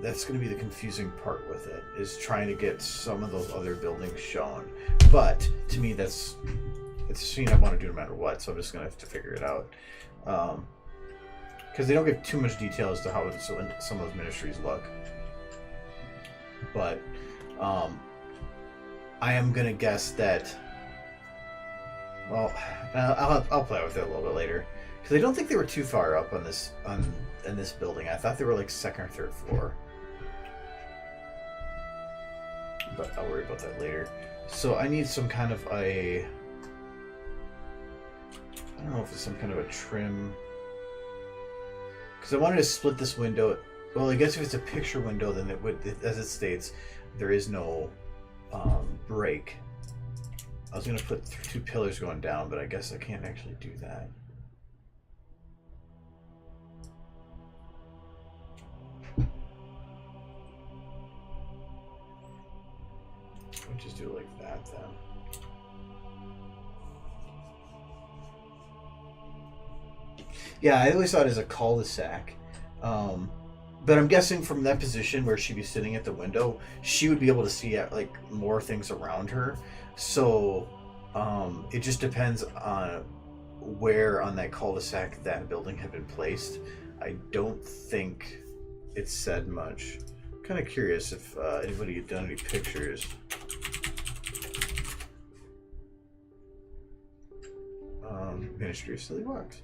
that's going to be the confusing part with it, is trying to get some of those other buildings shown. But to me, it's a scene I want to do no matter what, so I'm just going to have to figure it out. Because they don't give too much detail as to how some of those ministries look. But I am going to guess that... Well, I'll play with it a little bit later. Because I don't think they were too far up in this building. I thought they were like second or third floor. But I'll worry about that later. So I need some kind of I don't know if it's some kind of a trim. Because I wanted to split this window. Well, I guess if it's a picture window, then it would, as it states, there is no break. I was going to put two pillars going down, but I guess I can't actually do that. I'll just do it like that then. Yeah, I always thought it as a cul-de-sac. But I'm guessing from that position where she'd be sitting at the window, she would be able to see like more things around her. So it just depends on where on that cul-de-sac that building had been placed. I don't think it said much. I'm kind of curious if anybody had done any pictures. Ministry of Silly Walks.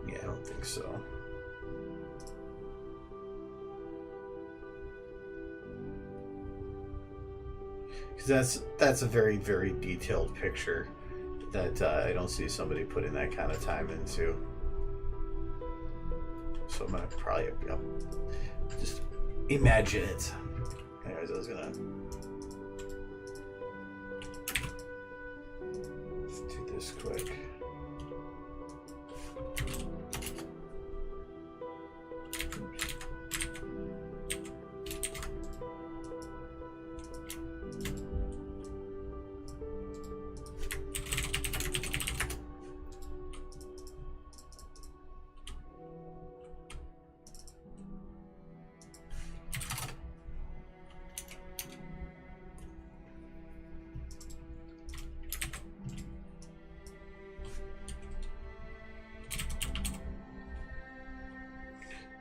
Yeah, I don't think so. Because that's a very, very detailed picture that I don't see somebody putting that kind of time into. So I'm gonna probably just imagine it. Anyways, I was gonna let's do this quick.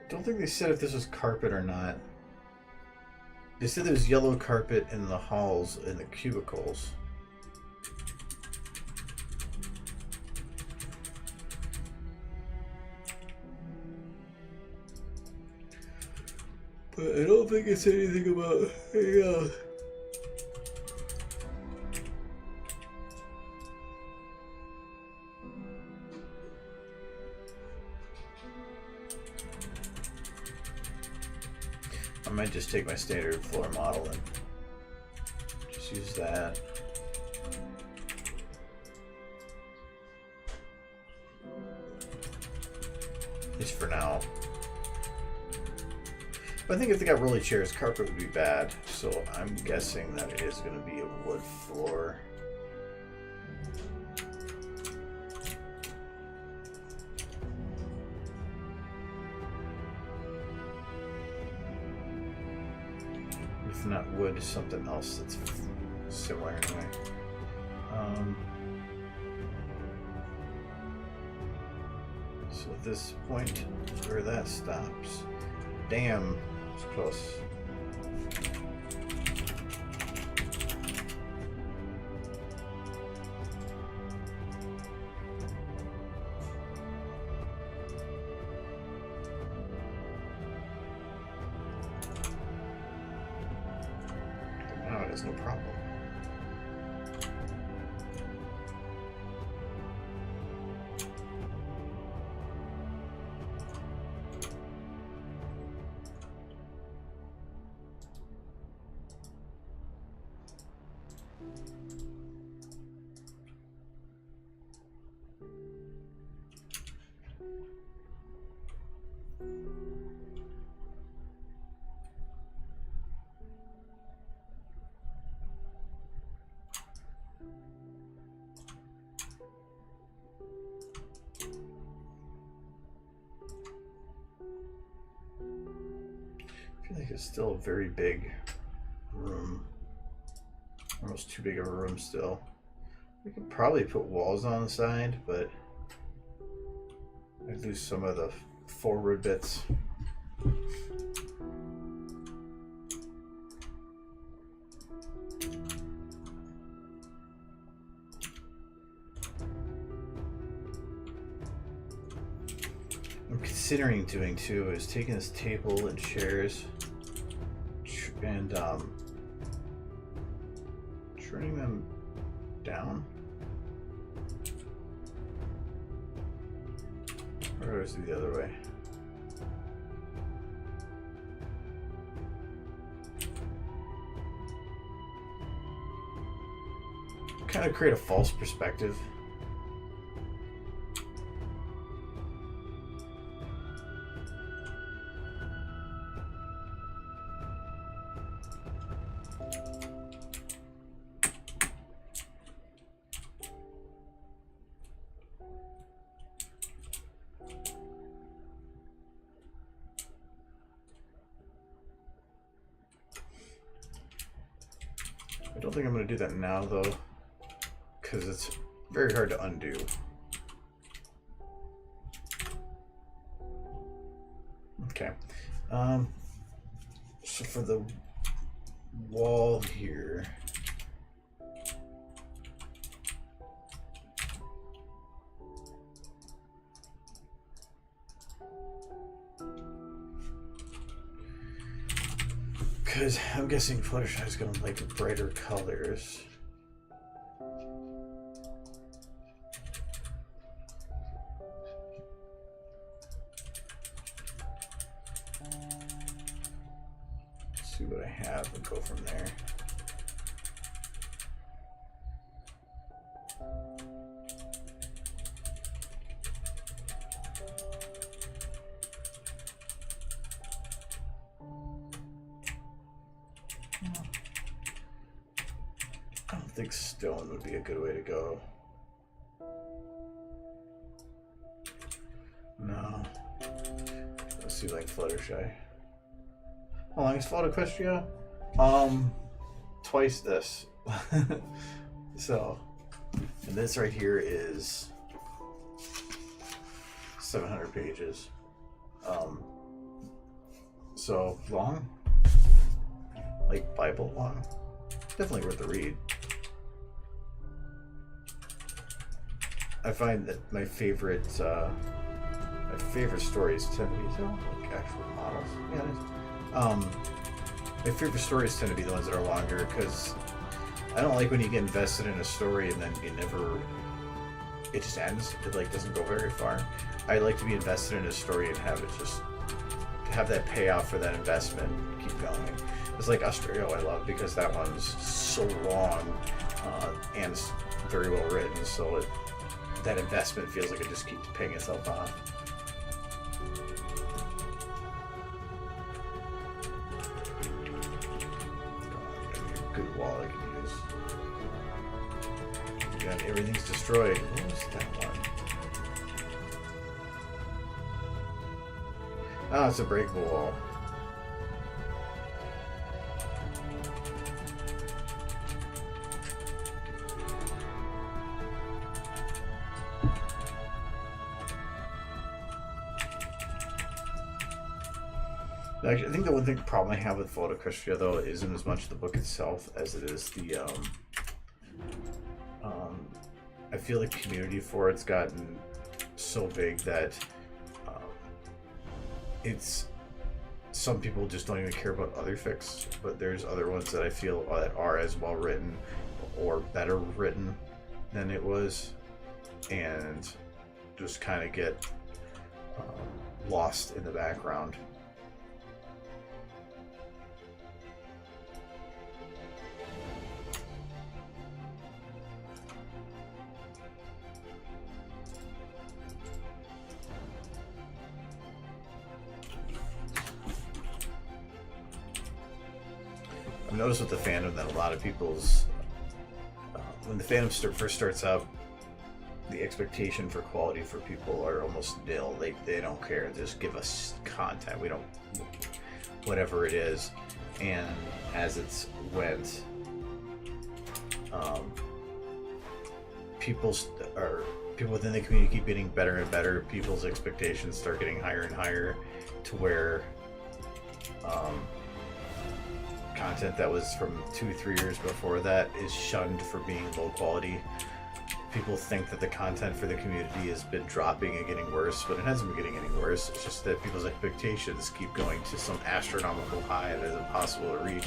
I don't think they said if this was carpet or not. They said there was yellow carpet in the halls, in the cubicles. But I don't think it said anything about I might just take my standard floor model and just use that. At least for now. But I think if they got rolly chairs, carpet would be bad. So I'm guessing that it is going to be a wood floor. If not wood, something else that's similar anyway. So at this point where that stops, damn, it's close. Now it is no problem. I feel like it's still a very big room. Almost too big of a room still. We could probably put walls on the side, but I'd lose some of the forward bits. I'm considering doing too is taking this table and chairs and turning them down. Or is it the other way? Kind of create a false perspective. think I'm going to do that now, though, because it's very hard to undo. Okay. So for the wall here, because I'm guessing Fluttershy is going to like brighter colors. See what I have and go from there. I don't think stone would be a good way to go. No. Let's see, like Fluttershy. How long is Float Equestria? Twice this. So, and this right here is 700 pages. So long, like Bible long. Definitely worth the read. I find that my favorite stories tend to be like actual models. Yeah, it is. My favorite stories tend to be the ones that are longer, because I don't like when you get invested in a story and then it just ends. It like doesn't go very far. I like to be invested in a story and have it just have that payoff for that investment. Keep going. It's like Australia I love, because that one's so long and it's very well written, so that investment feels like it just keeps paying itself off. Good wall I can use. God, everything's destroyed. What was that one? Oh, it's a breakable wall. Actually, I think the one thing problem I have with Float Equestria, though, isn't as much the book itself as it is the I feel the community for it's gotten so big that it's some people just don't even care about other fics, but there's other ones that I feel that are as well written or better written than it was, and just kind of get lost in the background. I've noticed with the fandom that a lot of people's when the fandom first starts out, the expectation for quality for people are almost nil. They don't care. Just give us content. We don't, whatever it is. And as it's went, people within the community keep getting better and better. People's expectations start getting higher and higher, to where content that was from 2-3 years before that is shunned for being low quality. People think that the content for the community has been dropping and getting worse, but it hasn't been getting any worse. It's just that people's expectations keep going to some astronomical high that is impossible to reach.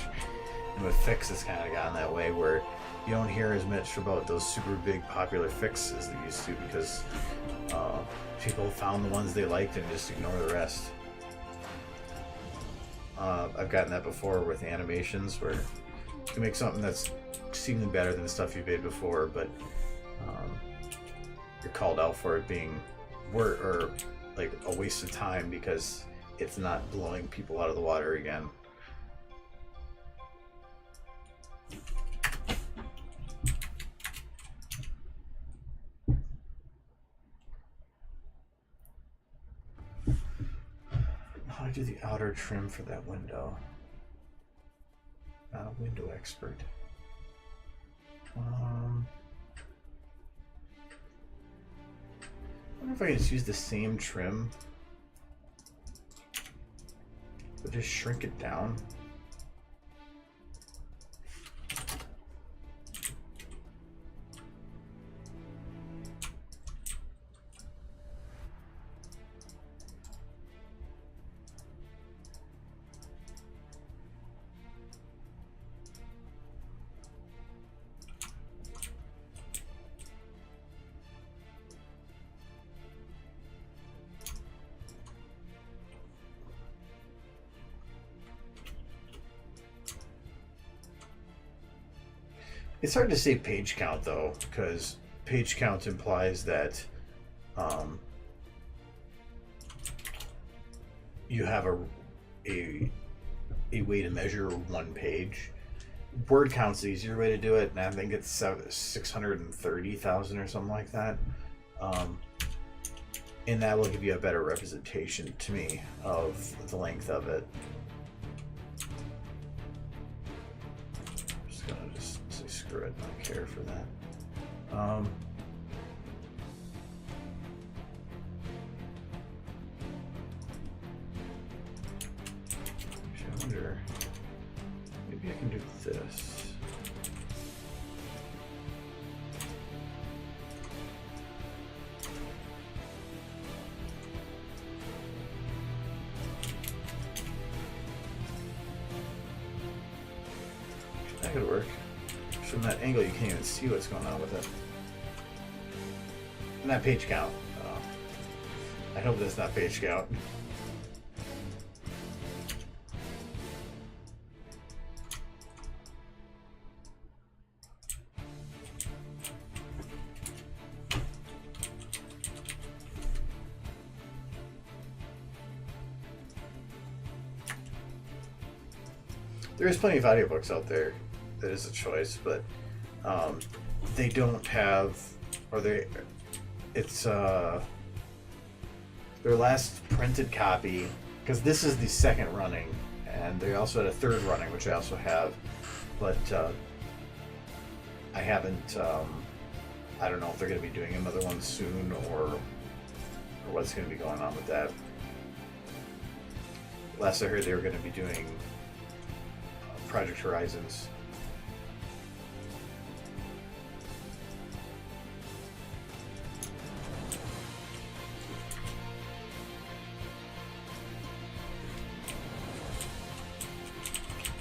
And with fics, it's kind of gotten that way, where you don't hear as much about those super big popular fics as they used to, because people found the ones they liked and just ignore the rest. I've gotten that before with animations, where you can make something that's seemingly better than the stuff you made before, but you're called out for it being like a waste of time because it's not blowing people out of the water again. How do I do the outer trim for that window? Not a window expert. I wonder if I can just use the same trim, but just shrink it down. It's hard to say page count though, because page count implies that you have a way to measure one page. Word count's the easier way to do it, and I think it's 630,000 or something like that. And that will give you a better representation to me of the length of it. Screw it, I don't care for that. I wonder, maybe I can do this. That could work. From that angle, you can't even see what's going on with it. And that page count. I hope that's not page count. There is plenty of audiobooks out there. That is a choice, but they don't have, or it's their last printed copy, because this is the second running, and they also had a third running, which I also have, but I haven't, I don't know if they're going to be doing another one soon, or what's going to be going on with that. Last I heard, they were going to be doing Project Horizons.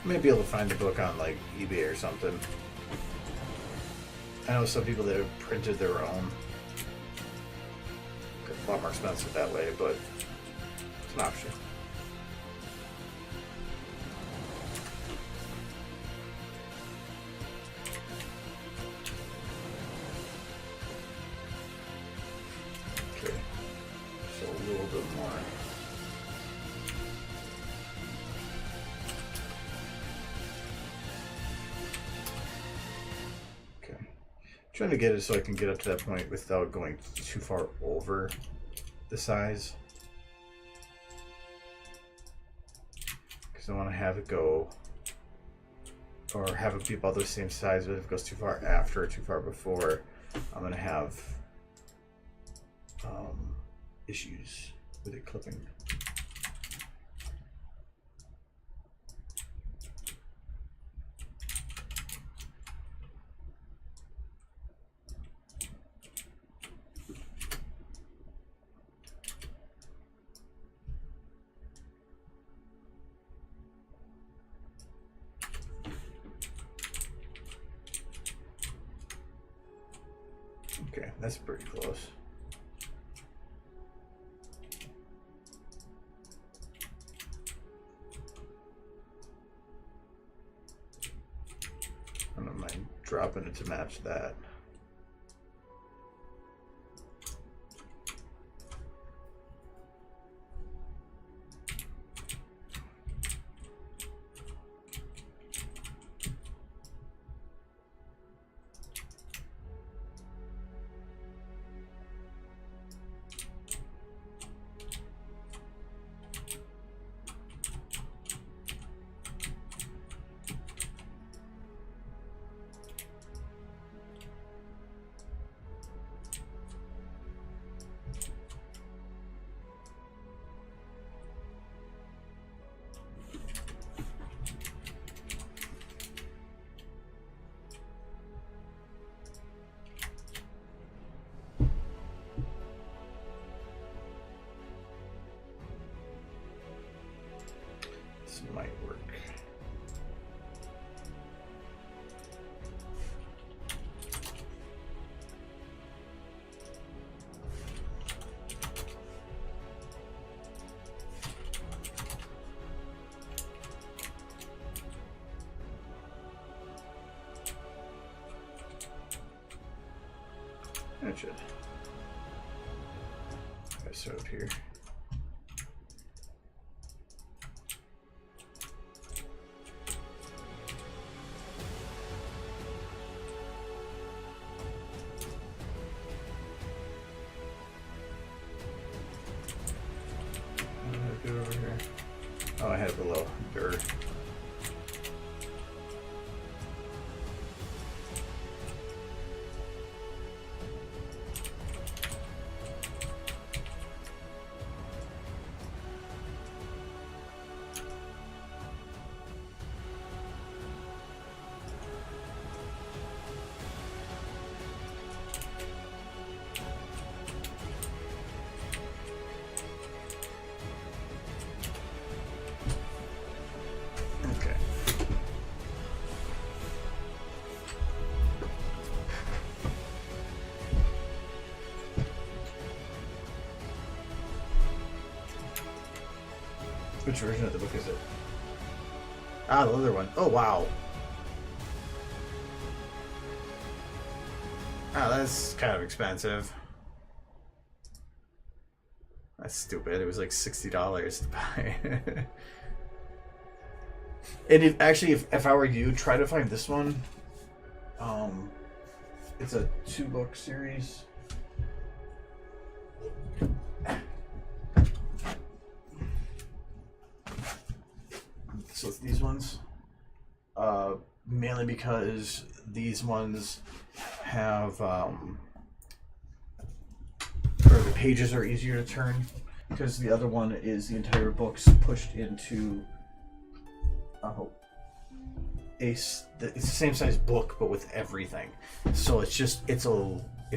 I may be able to find the book on like eBay or something. I know some people that have printed their own. It's a lot more expensive that way, but it's an option. Okay, so a little bit more. Trying to get it so I can get up to that point without going too far over the size. Because I want to have it go, or have it be about the same size, but if it goes too far after or too far before, I'm going to have issues with it clipping. Okay, that's pretty close. I don't mind dropping it to match that. might work. That should. I sewed here. Go over here. Oh, I had it below. Dirt. Which version of the book is it? Ah, the other one. Oh, wow. Ah, that's kind of expensive. That's stupid. It was like $60 to buy. And if I were you, try to find this one. It's a 2-book series. So it's these ones, mainly because these ones have, or the pages are easier to turn, because the other one is the entire book's pushed into it's the same size book but with everything. So it's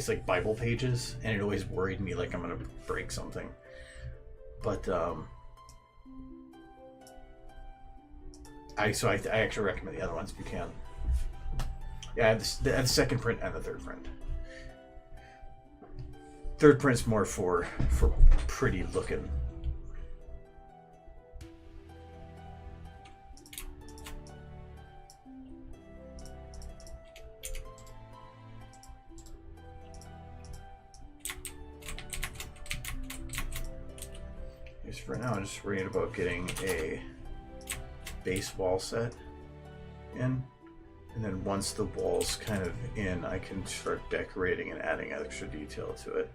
like Bible pages, and it always worried me like I'm gonna break something. But I actually recommend the other ones if you can. Yeah, I have the second print and the third print. Third print's more for pretty looking. Just for now, I'm just worried about getting a base wall set in, and then once the wall's kind of in, I can start decorating and adding extra detail to it.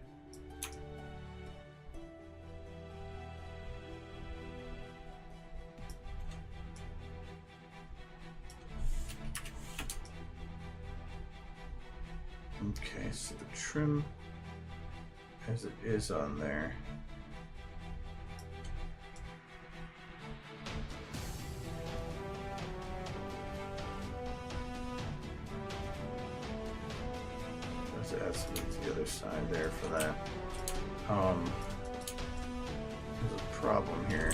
Okay, so the trim as it is on there. Add something to the other side there for that. There's a problem here.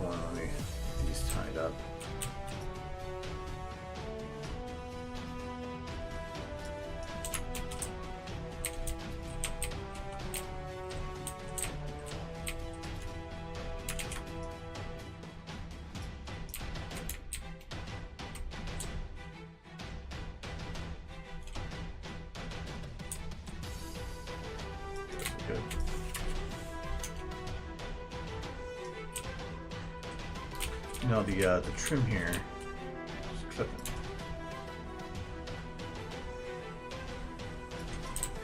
Let me get these tied up. Good. No, the trim here is clipping.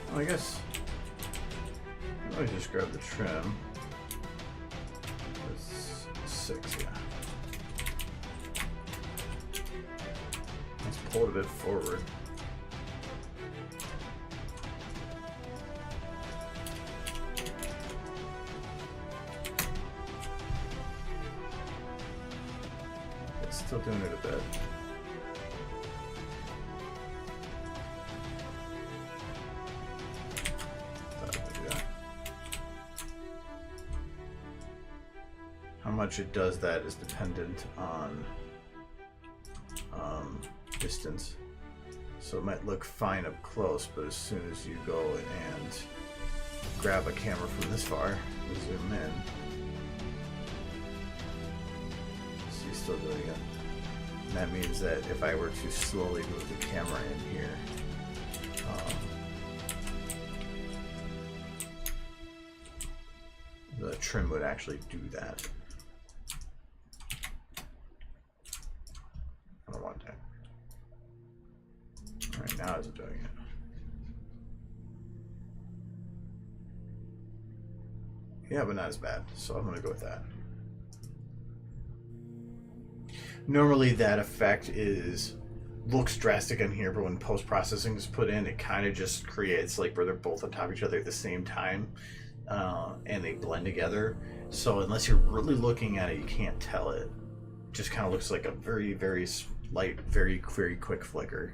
Well, I guess let me just grab the trim. It's 6, yeah. Let's pull it a bit forward. Still doing it a bit. How much it does that is dependent on distance. So it might look fine up close, but as soon as you go and grab a camera from this far and zoom in, so you're still doing it. And that means that if I were to slowly move the camera in here, the trim would actually do that. I don't want that. Alright, now it's doing it. Yeah, but not as bad, so I'm gonna go with that. Normally that effect looks drastic on here, but when post-processing is put in, it kind of just creates like where they're both on top of each other at the same time, and they blend together. So unless you're really looking at it, you can't tell it. It just kind of looks like a very, very slight, very, very quick flicker.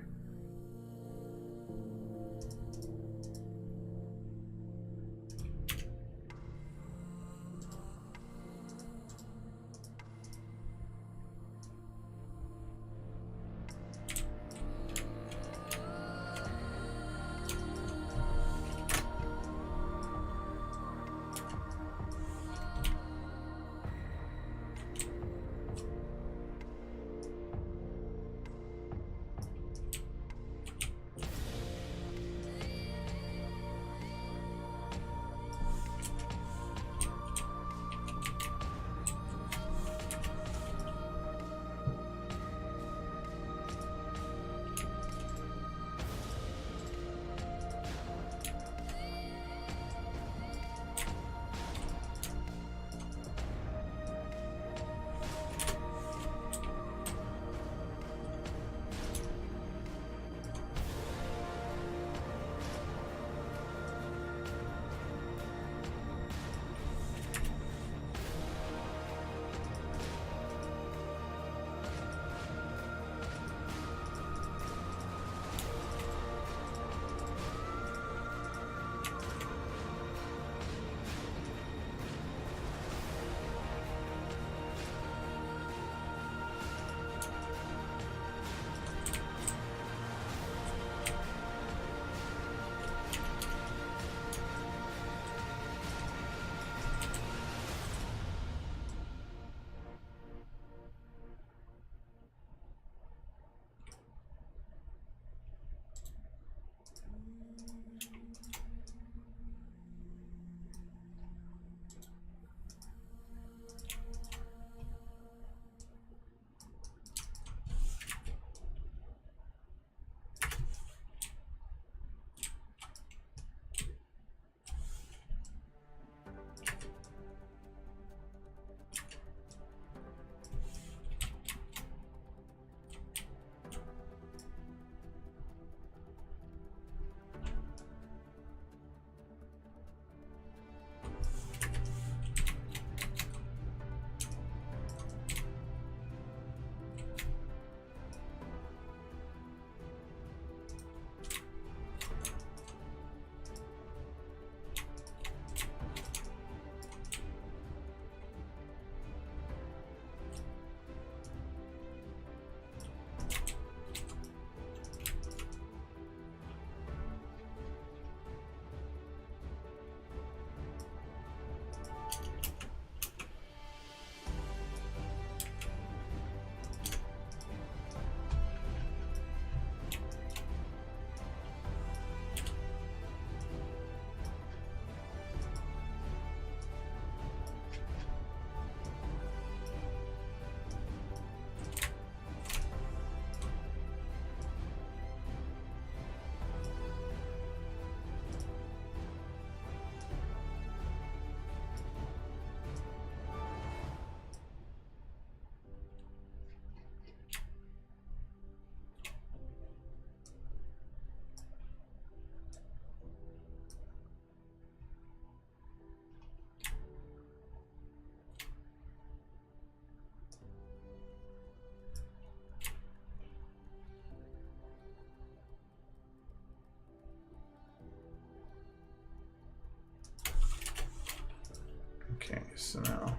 Okay, so now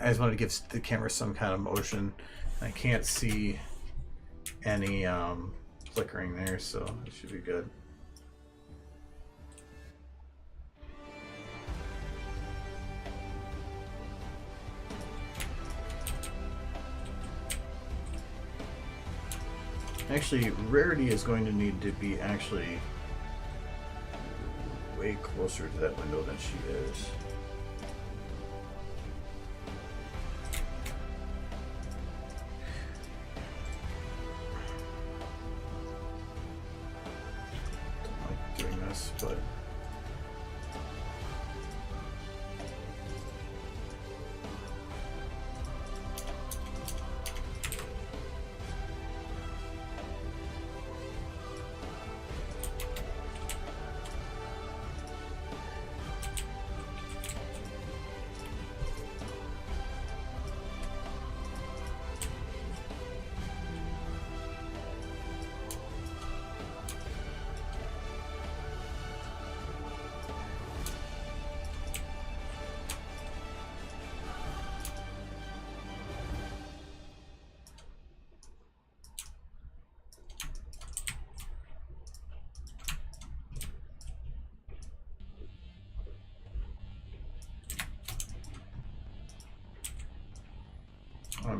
I just wanted to give the camera some kind of motion. I can't see any flickering there, so it should be good. Actually, Rarity is going to need to be actually way closer to that window than she is. Don't like doing this, but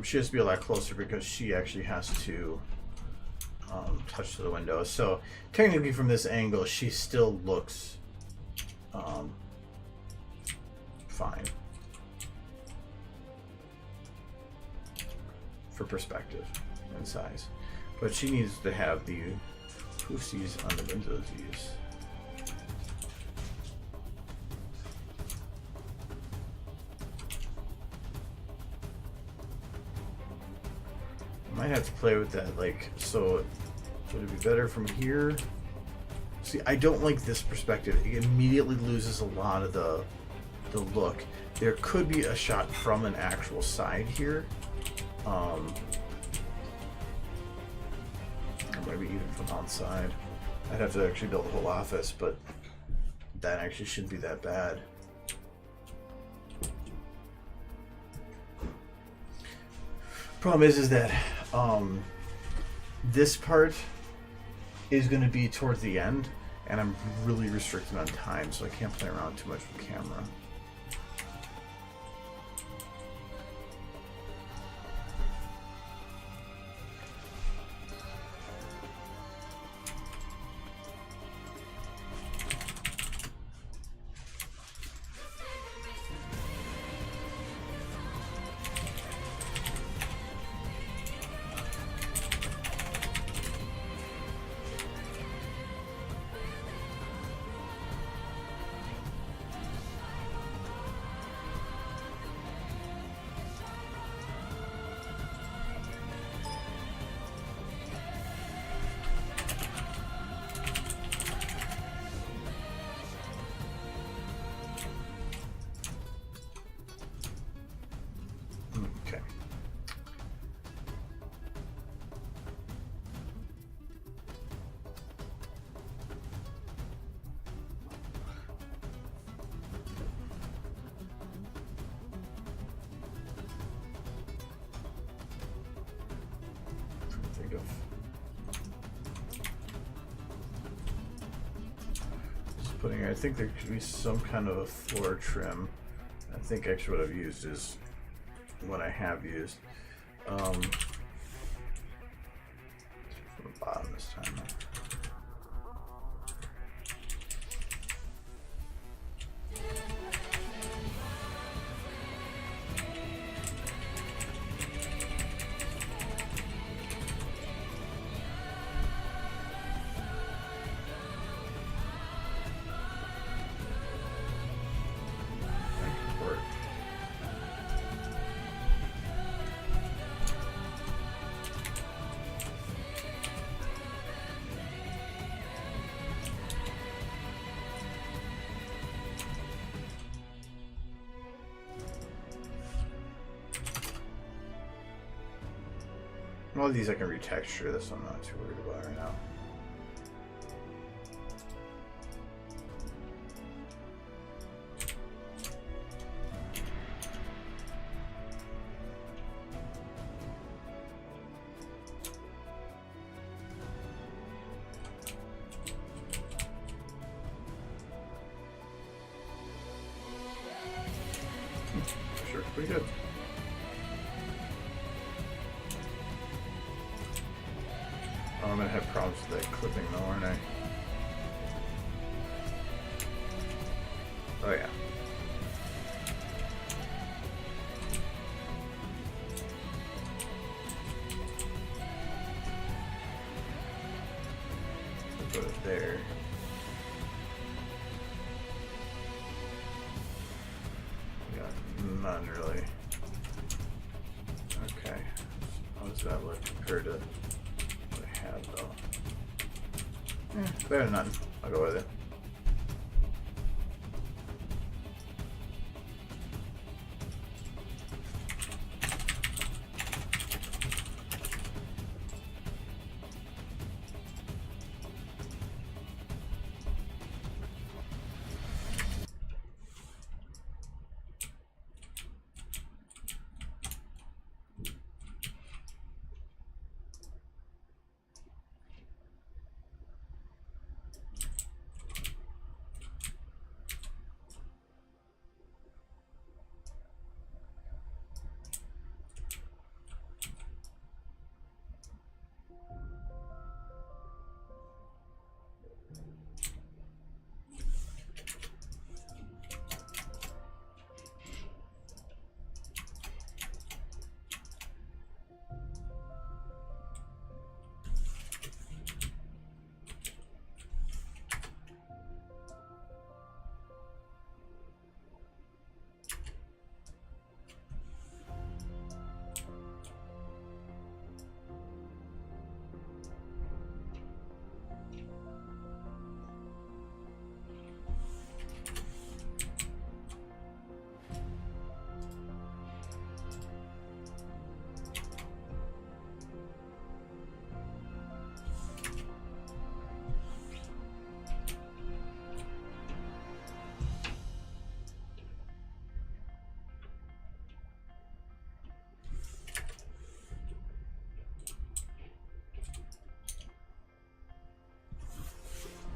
she has to be a lot closer because she actually has to touch to the window. So technically from this angle, she still looks fine for perspective and size. But she needs to have the pussies on the windows used. Might have to play with that, like, so would it be better from here? See, I don't like this perspective. It immediately loses a lot of the look. There could be a shot from an actual side here. Or maybe even from outside. I'd have to actually build a whole office, but that actually shouldn't be that bad. Problem is that this part is going to be towards the end, and I'm really restricted on time, so I can't play around too much with camera. I think there could be some kind of a floor trim. I think actually what I've used is what I have used. From the bottom this time. All of these I can retexture, this I'm not too worried about right now. pretty good. Oh, I'm gonna have problems with that clipping though, aren't I? Oh yeah. Put it there. Yeah, none really. Okay. How does that look compared to what I have though? Better than none. I'll go with it.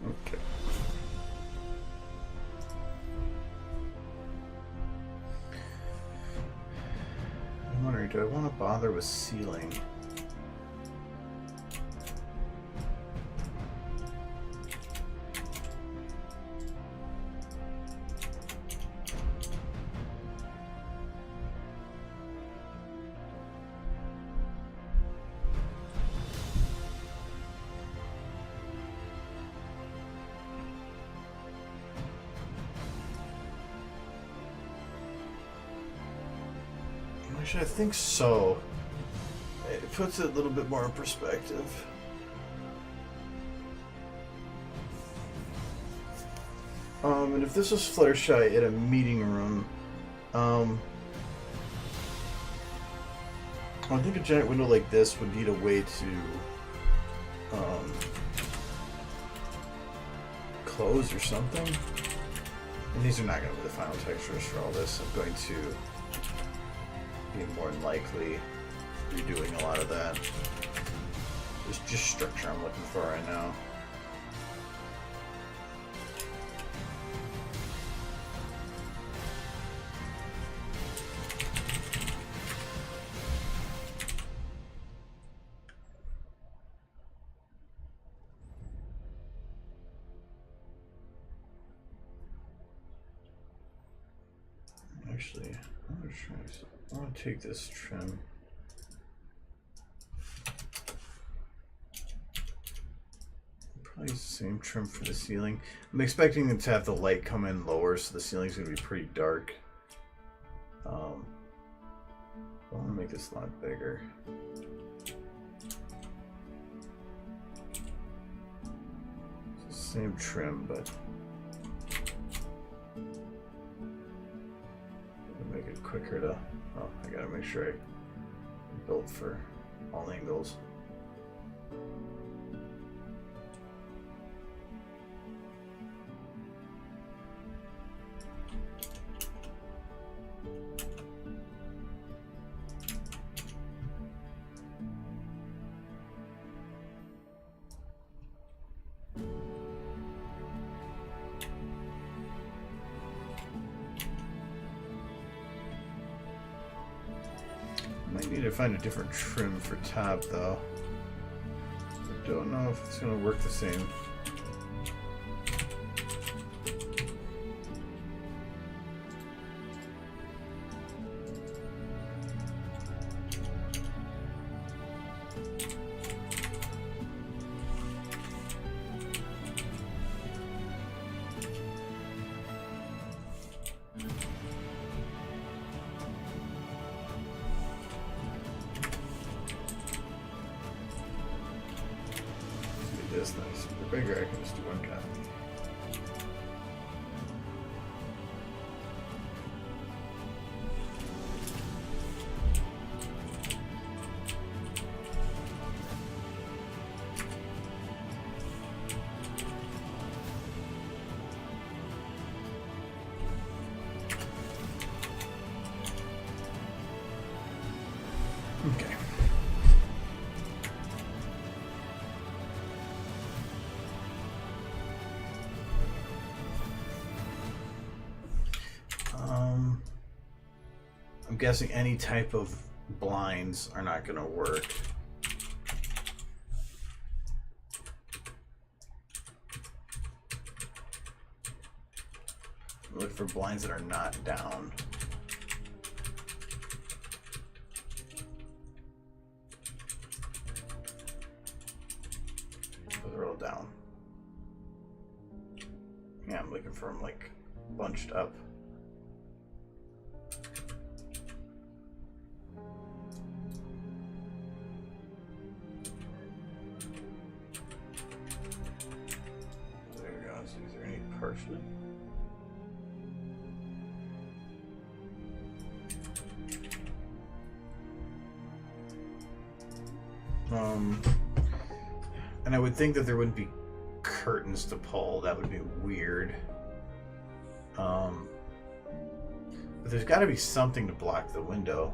Okay. I'm wondering, do I want to bother with ceiling? Actually, I think so. It puts it a little bit more in perspective. And if this was Fluttershy at a meeting room, I think a giant window like this would need a way to close or something. And these are not going to be the final textures for all this. I'm going to be more than likely redoing a lot of that. There's just structure I'm looking for right now. Actually, I want to take this trim. Probably use the same trim for the ceiling. I'm expecting them to have the light come in lower, so the ceiling's going to be pretty dark. I want to make this a lot bigger. It's the same trim, but make it quicker to. Oh, I gotta make sure I build for all angles. Need to find a different trim for top though. I don't know if it's gonna work the same. This nice. The bigger I can just do one copy. Okay. I'm guessing any type of blinds are not going to work. Look for blinds that are not down. They're all down. Yeah, I'm looking for them like bunched up. Partially. And I would think that there wouldn't be curtains to pull. That would be weird. But there's got to be something to block the window.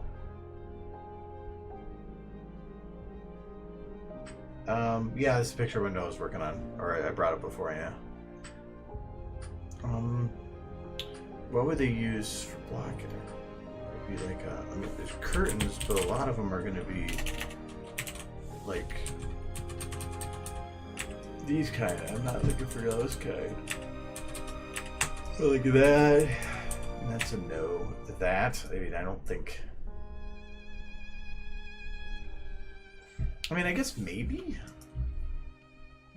Yeah, this picture window I was working on, or I brought it before, yeah. What would they use for blocking it? It'd be like I mean, there's curtains, but a lot of them are going to be like these kind. I'm not looking for those kind. So like that. And that's a no. That, I mean, I don't think. I mean, I guess maybe.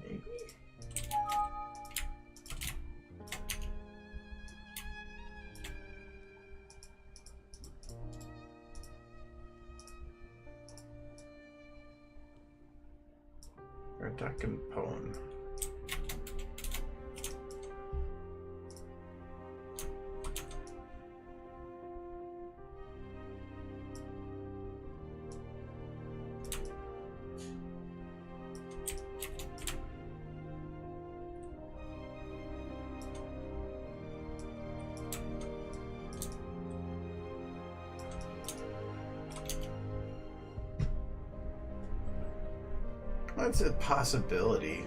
Maybe. Or duck and pone. That's a possibility.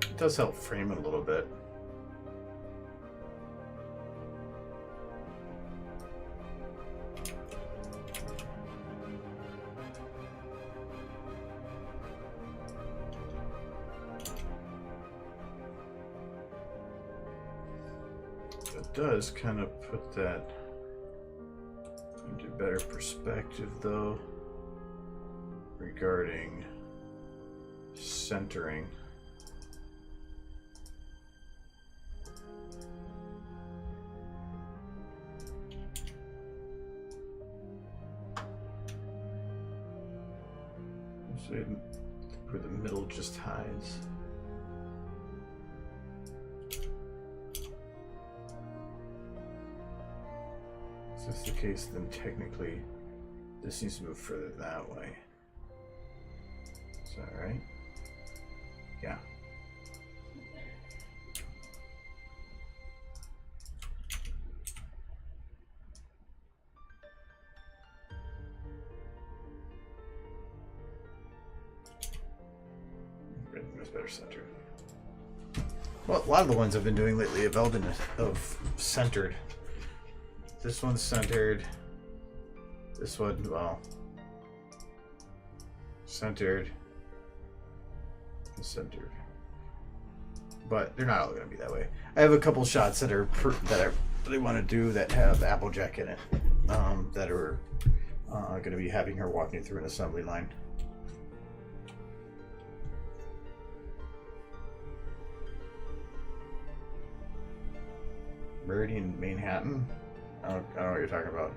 It does help frame it a little bit. Does kind of put that into better perspective though regarding centering. So where the middle just hides. If that's the case, then technically this needs to move further that way. Is that right? Yeah. are centered. Well, a lot of the ones I've been doing lately have all been of centered. This one's centered. This one, well, centered. Centered. But they're not all going to be that way. I have a couple shots that are that I really want to do that have Applejack in it. That are going to be having her walking through an assembly line. Meridian Manhattan? I don't know what you're talking about.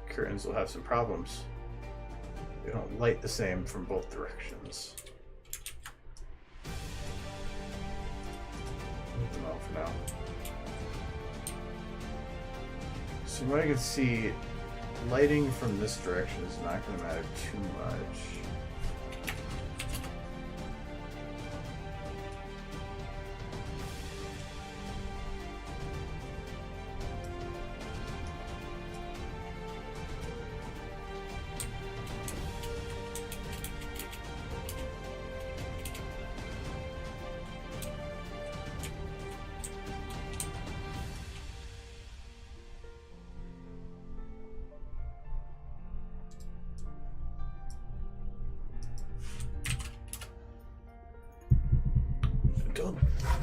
Curtains will have some problems. They don't light the same from both directions. Leave them out for now. So what I can see, lighting from this direction is not going to matter too much.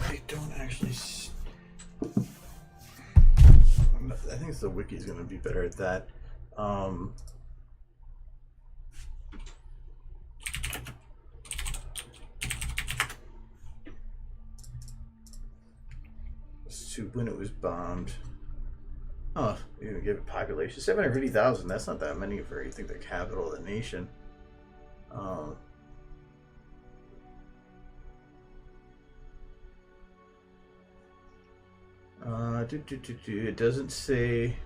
They don't actually. I think the wiki's going to be better at that. To when it was bombed. Oh, you're gonna give it population 750,000. That's not that many for you think the capital of the nation. It doesn't say.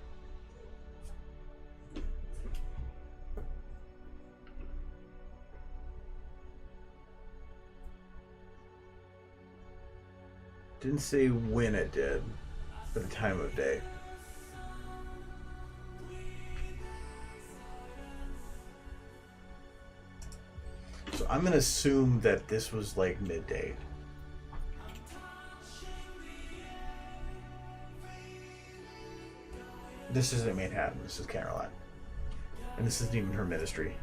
Didn't say when it did, but the time of day. So I'm gonna assume that this was like midday. This isn't Manhattan, this is Caroline. And this isn't even her ministry.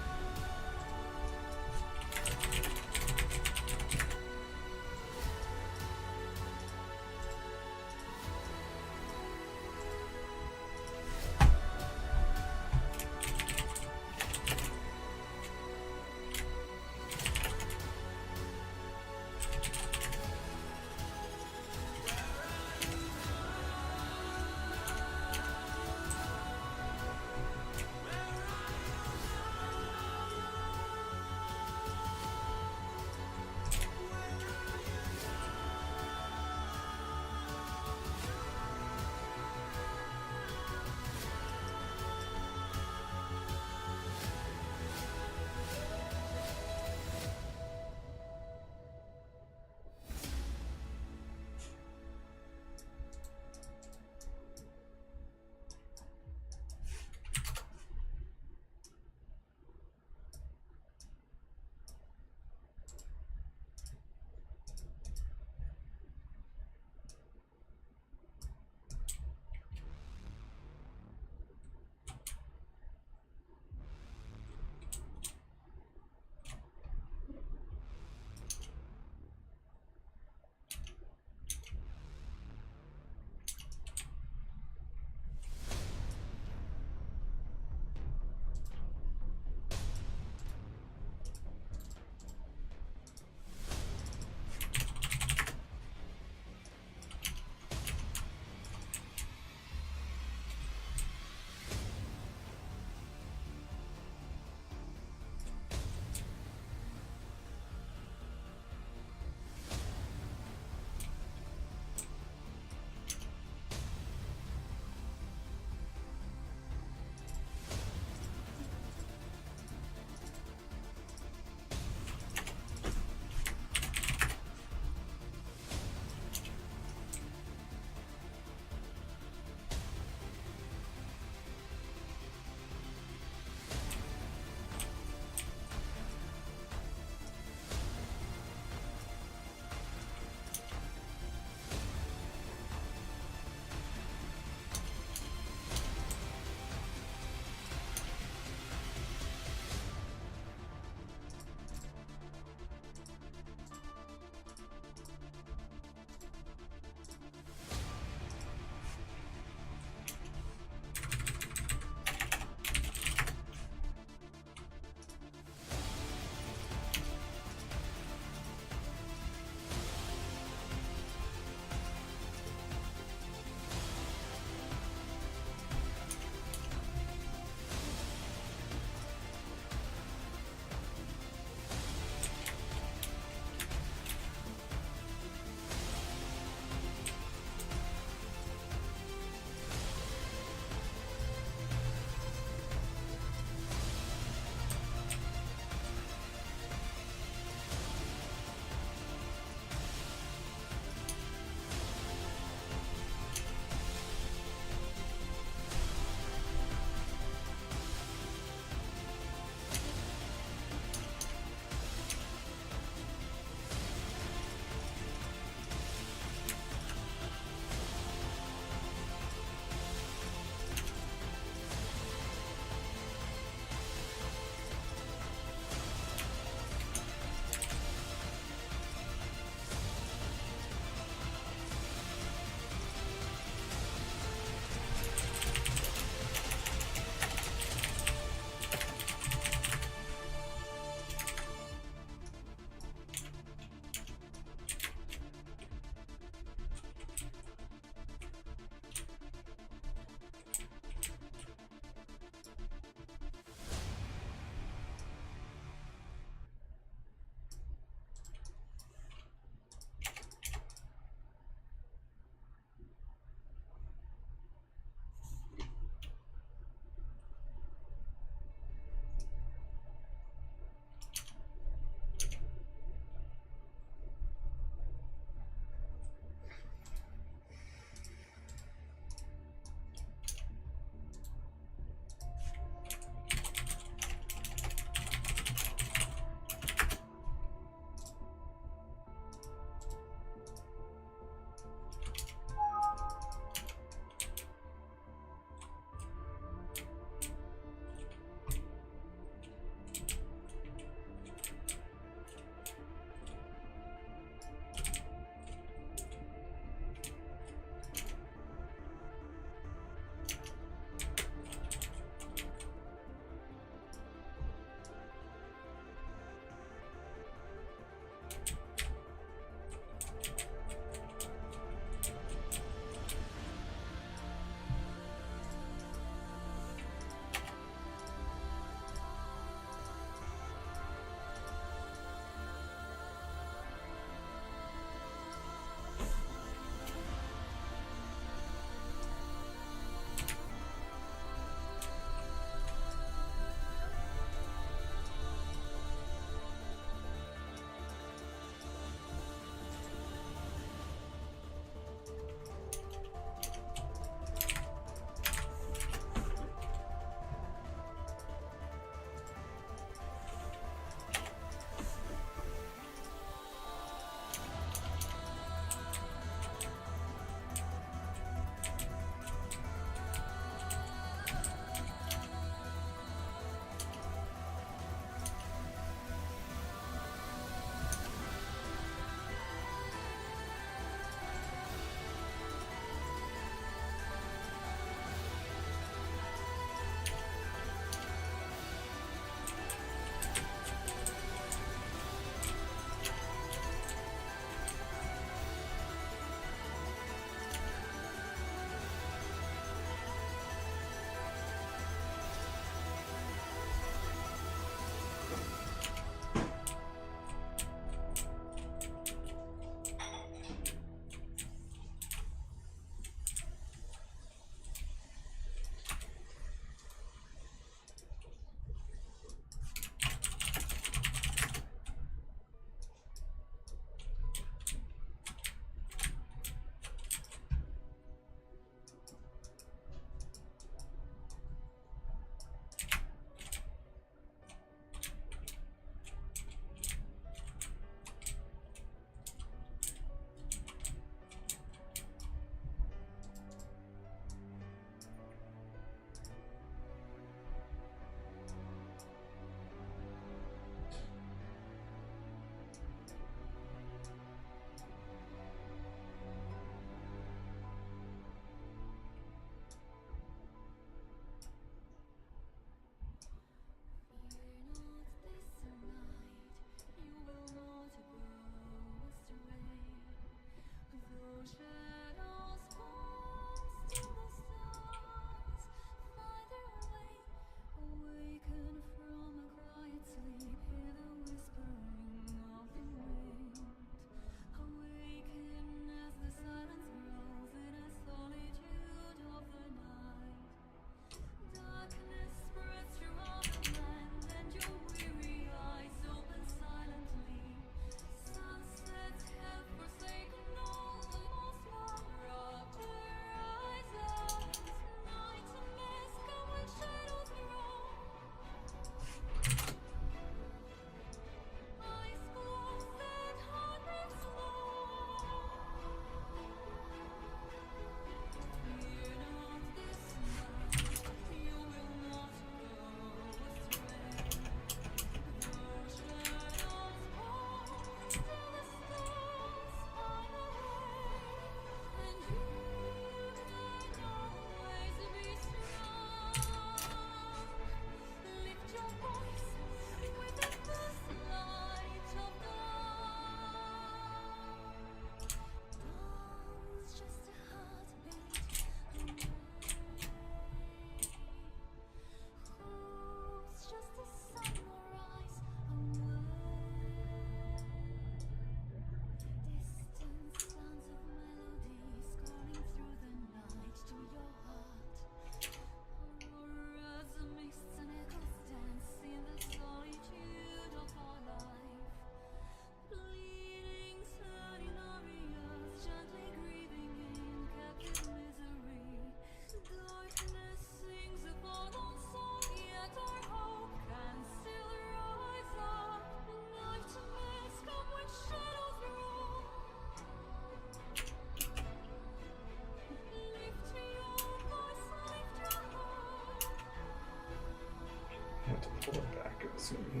to pull it back. It's gonna be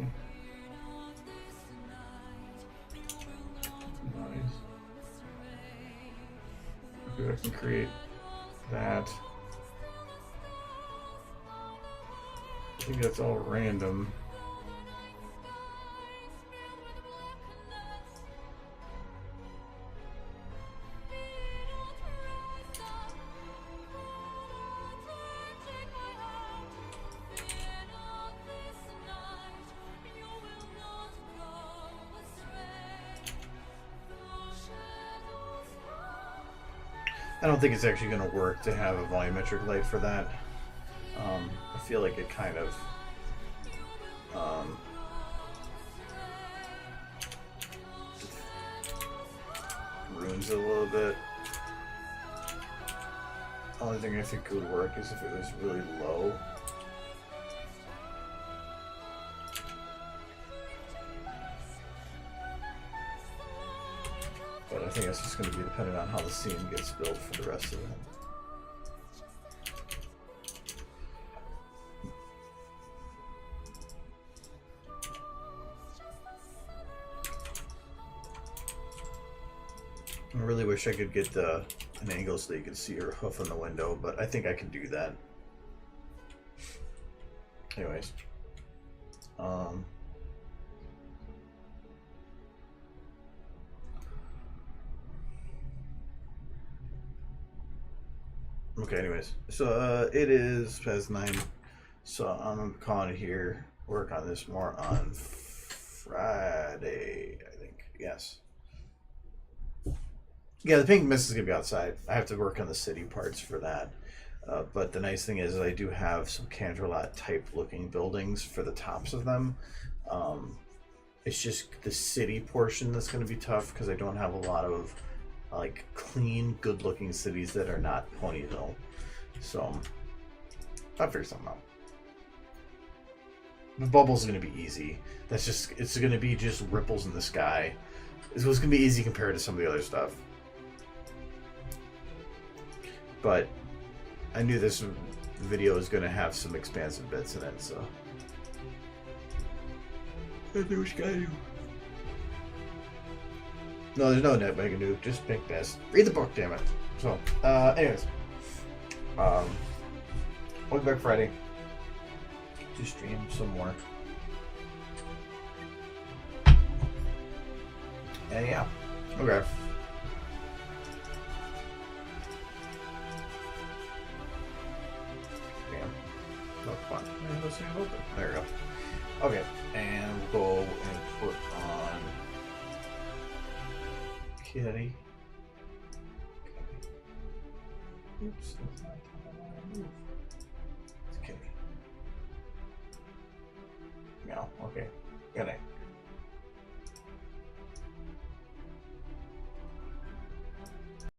nice. Maybe I can create that. I think that's all random. I don't think it's actually going to work to have a volumetric light for that. I feel like it kind of ruins it a little bit. Only thing I think could work is if it was really low. But I think it's just going to be dependent on how the scene gets built for the rest of it. I really wish I could get an angle so that you could see her hoof in the window, but I think I can do that. Anyways. Okay, anyways. So it is past 9. So I'm calling it here. Work on this more on Friday, I think. Yes. Yeah, the pink mist is going to be outside. I have to work on the city parts for that. But the nice thing is I do have some Canterlot type looking buildings for the tops of them. It's just the city portion that's going to be tough because I don't have a lot of like clean, good looking cities that are not Ponyville. So I'll figure something out. The bubble's going to be easy. It's going to be just ripples in the sky. It's going to be easy compared to some of the other stuff. But I knew this video was going to have some expansive bits in it, so I do what you gotta do. No, there's no net I can do. Just make this. Read the book, damn it. So, anyways, I'll be back Friday to stream some more. And yeah, okay. Oh, fun. Let's see it open. There we go. Okay, and we'll go and put on Kitty. Oops, that's not how I want to move. It's Kitty. No, okay. Good night.